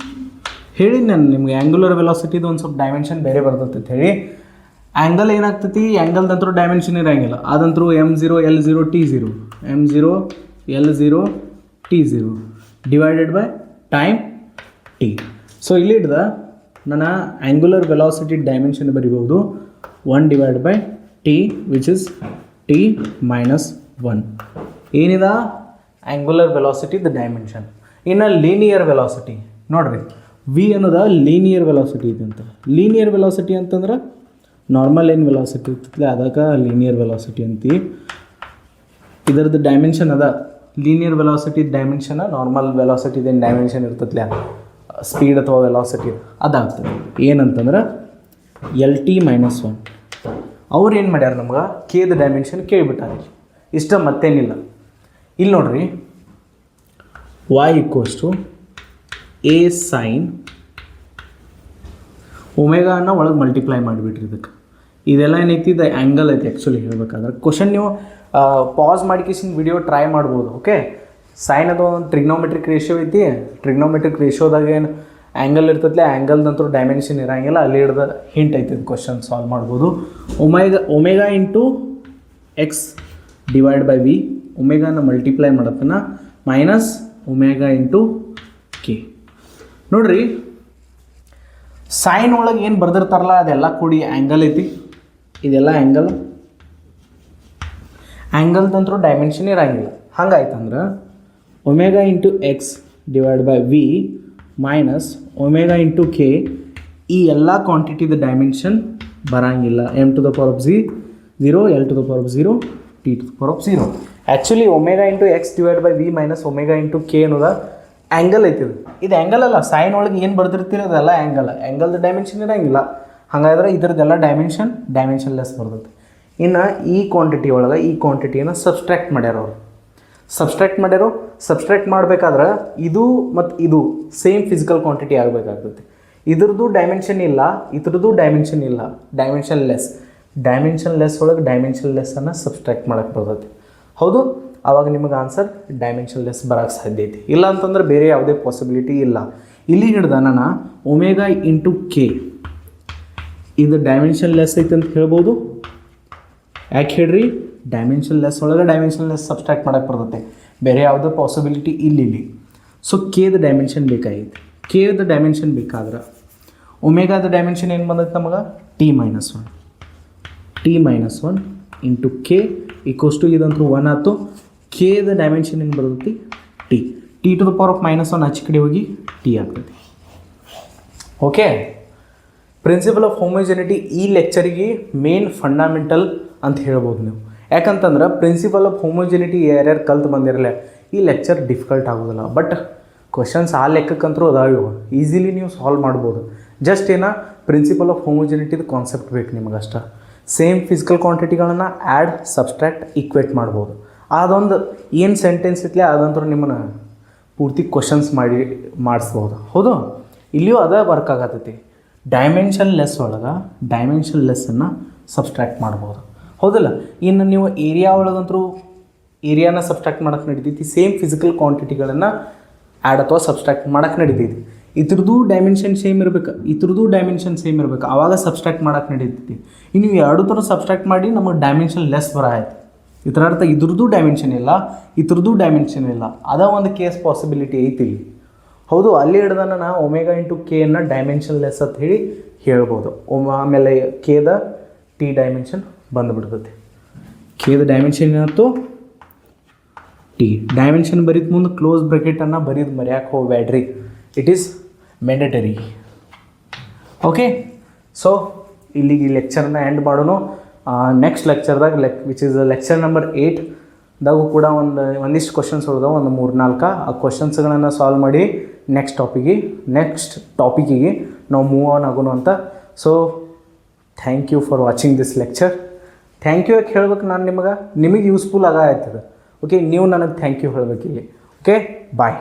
[SPEAKER 1] ಹೇಳಿ ನಾನು ನಿಮ್ಗೆ ಆ್ಯಂಗುಲರ್ ವೆಲಾಸಿಟಿದು ಒಂದು ಸ್ವಲ್ಪ ಡೈಮೆನ್ಷನ್ ಬೇರೆ ಬರ್ತೈತೆ ಹೇಳಿ. ಆ್ಯಂಗಲ್ ಏನಾಗ್ತೈತಿ, ಆ್ಯಂಗಲ್ದಂತರೂ ಡೈಮೆನ್ಷನ್ ಇರೋಂಗಿಲ್ಲ, ಅದಂತರೂ M0 L0 T0 M0 L0 T0 divided by time T. So ಇಲ್ಲಿ ಹಿಡ್ದ ನಾನು ಆ್ಯಂಗುಲರ್ ವೆಲಾಸಿಟಿ ಡೈಮೆನ್ಷನ್ ಬರಿಬೋದು 1 divide by T which is T minus 1. ಏನಿದೆ ಆ್ಯಂಗುಲರ್ ವೆಲಾಸಿಟಿದ ಡೈಮೆನ್ಷನ್. ಇನ್ನು ಲೀನಿಯರ್ ವೆಲಾಸಿಟಿ ನೋಡಿರಿ, ವಿ ಅನ್ನೋದು ಲೀನಿಯರ್ ವೆಲಾಸಿಟಿ ಇದೆ ಅಂತ. ಲೀನಿಯರ್ ವೆಲಾಸಿಟಿ ಅಂತಂದ್ರೆ ನಾರ್ಮಲ್ ಏನು ವೆಲಾಸಿಟಿ ಇರ್ತದೆ ಅದಕ್ಕೆ ಲೀನಿಯರ್ ವೆಲಾಸಿಟಿ ಅಂತೀವಿ. ಇದರದ್ದು ಡೈಮೆನ್ಷನ್ ಅದ, ಲೀನಿಯರ್ ವೆಲಾಸಿಟಿ ಡೈಮೆನ್ಷನ್ ನಾರ್ಮಲ್ ವೆಲಾಸಿಟಿದೇನು ಡೈಮೆನ್ಷನ್ ಇರ್ತದೆ ಸ್ಪೀಡ್ ಅಥವಾ ವೆಲಾಸಿಟಿ ಅದಾಗ್ತದೆ. ಏನಂತಂದ್ರೆ LT ಮೈನಸ್ 1. ಅವ್ರು ಏನು ಮಾಡ್ಯಾರ ನಮ್ಗೆ ಕೇದ ಡೈಮೆನ್ಷನ್ ಕೇಳಿಬಿಟ್ಟಾರೆ. ಇಷ್ಟ ಮತ್ತೇನಿಲ್ಲ. ಇಲ್ಲಿ ನೋಡ್ರಿ y equals to A sine ಒಮೆಗಾನ ಒಳಗೆ ಮಲ್ಟಿಪ್ಲೈ ಮಾಡಿಬಿಟ್ರಿ. ಇದಕ್ಕೆ ಇದೆಲ್ಲ ಏನೈತಿ, ಇದು ಆ್ಯಂಗಲ್ ಐತಿ ಆ್ಯಕ್ಚುಲಿ ಹೇಳ್ಬೇಕಾದ್ರೆ. ಕ್ವಶನ್ ನೀವು ಪಾಸ್ ಮಾಡಿಕಿಸಿನ ವಿಡಿಯೋ ಟ್ರೈ ಮಾಡ್ಬೋದು. ಓಕೆ, ಸೈನ್ ಅದು ಒಂದು ಟ್ರಿಗ್ನೋಮೆಟ್ರಿಕ್ ರೇಷಿಯೋ ಐತಿ. ಟ್ರಿಗ್ನೋಮೆಟ್ರಿಕ್ ರೇಷಿಯೋದಾಗ ಏನು ಆ್ಯಂಗಲ್ ಇರ್ತೈತಿ, ಆ್ಯಂಗಲ್ದಂತೂ ಡೈಮೆನ್ಷನ್ ಇರೋಂಗಿಲ್ಲ. ಅಲ್ಲಿ ಹಿಡ್ದು ಹಿಂಟ್ ಐತಿ, ಕ್ವಶನ್ ಸಾಲ್ವ್ ಮಾಡ್ಬೋದು. Omega into x divide by V, ಒಮೆಗಾನ ಮಲ್ಟಿಪ್ಲೈ ಮಾಡತ್ತನ ಮೈನಸ್ ಒಮೆಗಾ ಇಂಟು ಕೆ. ನೋಡ್ರಿ ಸೈನ್ ಒಳಗೆ ಏನು ಬರ್ದಿರ್ತಾರಲ್ಲ ಅದೆಲ್ಲ ಕೂಡಿ ಆ್ಯಂಗಲ್ ಐತಿ. ಇದೆಲ್ಲ ಆ್ಯಂಗಲ್ದಂತರೂ ಡೈಮೆನ್ಷನ್ ಇರೋಂಗಿಲ್ಲ. ಹಂಗಾಯ್ತಂದ್ರೆ omega into x divide by V minus omega into K, ಈ ಎಲ್ಲ ಕ್ವಾಂಟಿಟಿದ ಡೈಮೆನ್ಷನ್ ಬರೋಂಗಿಲ್ಲ. m⁴0 L⁴0 T⁴0. Actually omega into x divide by V minus omega into K ಅನ್ನೋದ ಆ್ಯಂಗಲ್ ಐತಿದು. ಇದು ಆ್ಯಂಗಲ್ ಅಲ್ಲ, ಸೈನ್ ಒಳಗೆ ಏನು ಬರ್ದಿರ್ತೀರಿ ಅದೆಲ್ಲ ಆ್ಯಂಗಲ್ದು ಡೈಮೆನ್ಷನ್ ಇರೋಂಗಿಲ್ಲ. ಹಾಗಾದ್ರೆ ಇದ್ರದ್ದೆಲ್ಲ ಡೈಮೆನ್ಷನ್ ಲೆಸ್ ಬರ್ತೈತೆ. ಇನ್ನು ಈ ಕ್ವಾಂಟಿಟಿ ಒಳಗೆ ಈ ಕ್ವಾಂಟಿಟಿಯನ್ನು ಸಬ್ಸ್ಟ್ರಾಕ್ಟ್ ಮಾಡ್ಯಾರ. ಸಬ್ಸ್ಟ್ರಾಕ್ಟ್ ಮಾಡಬೇಕಾದ್ರೆ ಇದು ಮತ್ತು ಇದು ಸೇಮ್ ಫಿಸಿಕಲ್ ಕ್ವಾಂಟಿಟಿ ಆಗಬೇಕಾಗ್ತೈತಿ. ಇದ್ರದ್ದು ಡೈಮೆನ್ಷನ್ ಇಲ್ಲ, ಇದ್ರದ್ದು ಡೈಮೆನ್ಷನ್ ಇಲ್ಲ, ಡೈಮೆನ್ಷನ್ ಲೆಸ್ ಒಳಗೆ ಡೈಮೆನ್ಷನ್ ಲೆಸ್ಸನ್ನು ಸಬ್ಸ್ಟ್ರಾಕ್ಟ್ ಮಾಡೋಕ್ಕೆ ಬರ್ತೈತಿ. ಹೌದು, ಆವಾಗ ನಿಮಗೆ ಆನ್ಸರ್ ಡೈಮೆನ್ಷನ್ ಲೆಸ್ ಬರೋಕ್ಕೆ ಸಾಧ್ಯ ಐತಿ. ಇಲ್ಲ ಅಂತಂದ್ರೆ ಬೇರೆ ಯಾವುದೇ ಪಾಸಿಬಿಲಿಟಿ ಇಲ್ಲ. ಇಲ್ಲಿ ಹಿಡ್ದ ನಾನು ಒಮೆಗಾ ಇಂಟು ಕೆ ಇದು ಡೈಮೆನ್ಷನ್ ಲೆಸ್ ಐತೆ ಅಂತ ಹೇಳ್ಬೋದು. ಯಾಕೆ ಹೇಳ್ರಿ, ಡೈಮೆನ್ಷನ್ ಲೆಸ್ ಒಳಗೆ ಡೈಮೆನ್ಷನ್ ಲೆಸ್ ಸಬ್ಸ್ಟ್ರಾಕ್ಟ್ ಮಾಡೋಕ್ಕೆ ಬರ್ತೈತೆ, ಬೇರೆ ಯಾವುದೇ ಪಾಸಿಬಿಲಿಟಿ ಇಲ್ಲಿ. ಸೊ ಕೇದ ಡೈಮೆನ್ಷನ್ ಬೇಕಾಗಿತ್ತು. ಕೇದ ಡೈಮೆನ್ಷನ್ ಬೇಕಾದ್ರೆ ಒಮೆಗಾದ ಡೈಮೆನ್ಷನ್ ಏನು ಬಂದೈತೆ ನಮಗೆ T minus 1 into K equals to ಇದಂತೂ 1 ಆಯ್ತು. ಕೇದ ಡೈಮೆನ್ಷನ್ ಏನು ಬರ್ತೈತಿ T⁻⁻1 ಆಚೆ ಕಡೆ ಹೋಗಿ T ಆಗ್ತೈತಿ. ಓಕೆ, ಪ್ರಿನ್ಸಿಪಲ್ ಆಫ್ ಹೋಮೋಜೆನಿಟಿ ಈ ಲೆಕ್ಚರಿಗೆ ಮೇನ್ ಫಂಡಮೆಂಟಲ್ ಅಂತ ಹೇಳ್ಬೋದು ನೀವು. ಯಾಕಂತಂದ್ರೆ ಪ್ರಿನ್ಸಿಪಲ್ ಆಫ್ ಹೋಮೋಜೆನಿಟಿ ಯಾರ್ಯಾರು ಕಲ್ತು ಬಂದಿರಲ್ಲ ಈ ಲೆಕ್ಚರ್ ಡಿಫಿಕಲ್ಟ್ ಆಗೋದಿಲ್ಲ. ಬಟ್ ಕ್ವಶನ್ಸ್ ಆ ಲೆಕ್ಕಕ್ಕಂತರೂ ಅದಾವೆ, ಈಸಿಲಿ ನೀವು ಸಾಲ್ವ್ ಮಾಡ್ಬೋದು. ಜಸ್ಟ್ ಪ್ರಿನ್ಸಿಪಲ್ ಆಫ್ ಹೋಮೋಜೆನಿಟಿದು ಕಾನ್ಸೆಪ್ಟ್ ಬೇಕು ನಿಮಗಷ್ಟ. ಸೇಮ್ ಫಿಸಿಕಲ್ ಕ್ವಾಂಟಿಟಿಗಳನ್ನು ಆ್ಯಡ್ ಸಬ್ಸ್ಟ್ರಾಕ್ಟ್ ಈಕ್ವೇಟ್ ಮಾಡ್ಬೋದು. ಅದೊಂದು ಏನು ಸೆಂಟೆನ್ಸ್ ಇತ್ತಲೇ ಅದಂತೂ ನಿಮ್ಮನ್ನು ಪೂರ್ತಿ ಕ್ವಶನ್ಸ್ ಮಾಡಿಸ್ಬೋದು. ಹೌದು, ಇಲ್ಲಿಯೂ ಅದೇ ವರ್ಕ್ ಆಗತ್ತೈತಿ. ಡೈಮೆನ್ಷನ್ ಲೆಸ್ ಒಳಗೆ ಡೈಮೆನ್ಷನ್ ಲೆಸ್ಸನ್ನು ಸಬ್ಸ್ಟ್ರಾಕ್ಟ್ ಮಾಡ್ಬೋದು. ಹೌದಲ್ಲ, ಇನ್ನು ನೀವು ಏರಿಯಾ ಒಳಗಂತರೂ ಏರಿಯಾನ ಸಬ್ಸ್ಟ್ರಾಕ್ಟ್ ಮಾಡೋಕ್ಕೆ ನಡೀತೈತಿ. ಸೇಮ್ ಫಿಸಿಕಲ್ ಕ್ವಾಂಟಿಟಿಗಳನ್ನು ಆ್ಯಡ್ ಅಥವಾ ಸಬ್ಸ್ಟ್ರಾಕ್ಟ್ ಮಾಡೋಕ್ಕೆ ನಡೀತೈತಿ. ಇದ್ರದ್ದು ಡೈಮೆನ್ಷನ್ ಸೇಮ್ ಇರಬೇಕು, ಆವಾಗ ಸಬ್ಸ್ಟ್ರಾಕ್ಟ್ ಮಾಡೋಕ್ಕೆ ನಡೀತೈತಿ. ಇನ್ನು ಎರಡು ಥರ ಸಬ್ಸ್ಟ್ರಾಕ್ಟ್ ಮಾಡಿ ನಮಗೆ ಡೈಮೆನ್ಷನ್ ಲೆಸ್ ಬರಾಯ್ತು. ಇದರ ಅರ್ಥ ಇದ್ರದ್ದು ಡೈಮೆನ್ಷನ್ ಇಲ್ಲ, ಇದ್ರದ್ದು ಡೈಮೆನ್ಷನ್ ಇಲ್ಲ. ಅದ ಒಂದು ಕೇಸ್ ಪಾಸಿಬಿಲಿಟಿ ಐತಿ ಇಲ್ಲಿ. ಹೌದು, ಅಲ್ಲಿ ಹಿಡ್ದಾನ ನಾ ಒಮೆಗಾ ಇಂಟು ಕೆಯನ್ನು ಡೈಮೆನ್ಷನ್ ಲೆಸ್ ಅಂತ ಹೇಳಿ ಹೇಳ್ಬೋದು. ಆಮೇಲೆ ಕೇದ T ಡೈಮೆನ್ಷನ್ ಬಂದುಬಿಡ್ತೈತಿ. ಕೇದ ಡೈಮೆನ್ಷನ್ ಏನಾಯ್ತು T ಡೈಮೆನ್ಷನ್ ಬರೀದ ಮುಂದೆ ಕ್ಲೋಸ್ ಬ್ರ್ಯಾಕೆಟನ್ನು ಮರ್ಯಾಕೆ ಹೋಗ್ಬೇಡ್ರಿ, it is mandatory. Okay, so ಇಲ್ಲಿಗೆ ಈ ಲೆಕ್ಚರ್ನ ಎಂಡ್ ಮಾಡೋಣ. ನೆಕ್ಸ್ಟ್ ಲೆಕ್ಚರ್ದಾಗ ವಿಚ್ ಇಸ್ ಲೆಕ್ಚರ್ ನಂಬರ್ 8 ದಾಗೂ ಕೂಡ ಒಂದಿಷ್ಟು ಕ್ವಶನ್ಸ್ ಉಳಿದಾವೆ, ಒಂದು 3-4. ಆ ಕ್ವಶನ್ಸ್ಗಳನ್ನು ಸಾಲ್ವ್ ಮಾಡಿ ನೆಕ್ಸ್ಟ್ ಟಾಪಿಕಿಗೆ ನಾವು ಮೂವ್ ಆನ್ ಆಗೋಣ ಅಂತ. So thank you for watching this lecture. Thank you ಯಾಕೆ ಹೇಳ್ಬೇಕು ನಾನು ನಿಮಗೆ ಯೂಸ್ಫುಲ್ ಆಯ್ತದೆ. ಓಕೆ, ನೀವು ನನಗೆ ಥ್ಯಾಂಕ್ ಯು ಹೇಳ್ಬೇಕು ಇಲ್ಲಿ. ಓಕೆ, ಬಾಯ್.